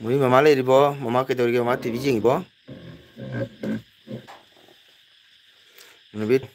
Muri mama leiribo? Mama kedorige mama TV yengibo? Nubit?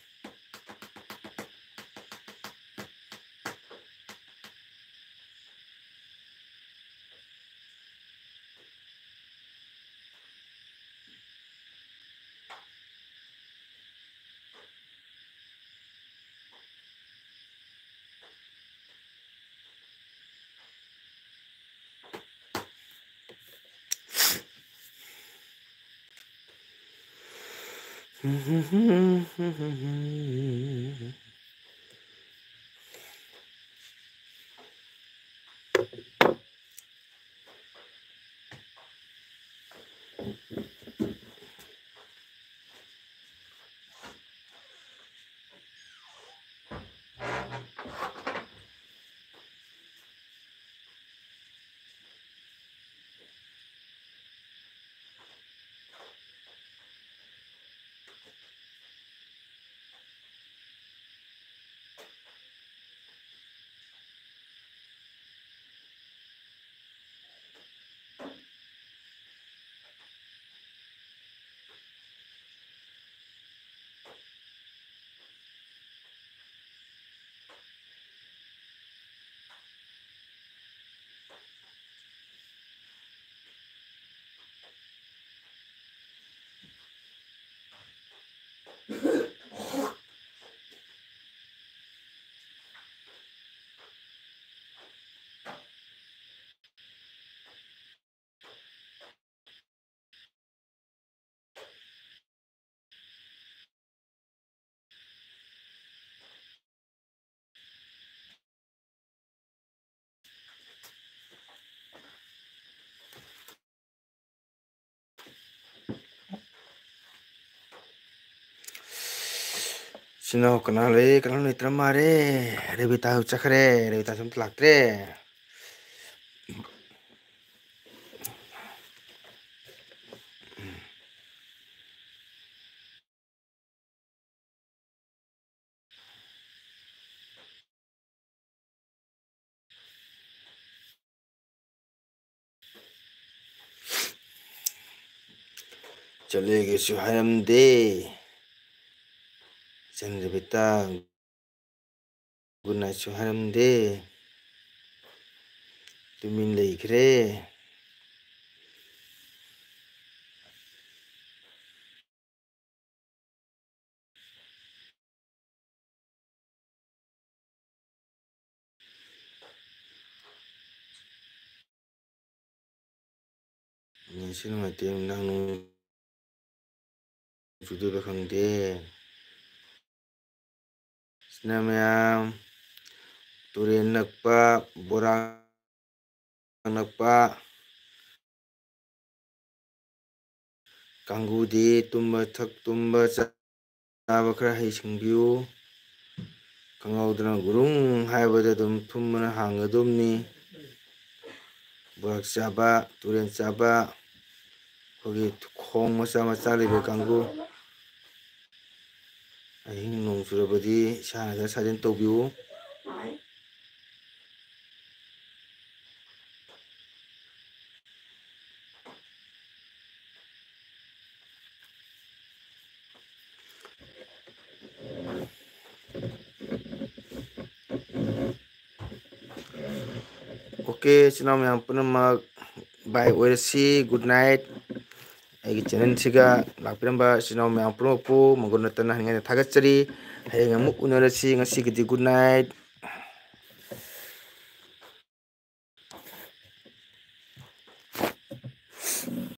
Sino kenal letra mare, Revita ucakre, Revita semplakre. Chale su hayam de. Jan Revita guna su hayam de. Tumin leikre. Sino mati nang nung sudah bakang de. Sinamyam turin nakpa borang nakpa kangudi tumba thak tumba chaba khara hai singbiu kangaudana gurung haibada dum thummana hangadumni borak chaba turen chaba kogi khong macha macha lebe kangu ahing nong surabadi sana sajen tawbiu Oke, sinam yang pernah mag bye ORC, good night. Agi channel siga lakpiramba sinam yang pernah po maguna tanah dengan tagat ceri. Hayang amuk unarasi ngasi gidi good night.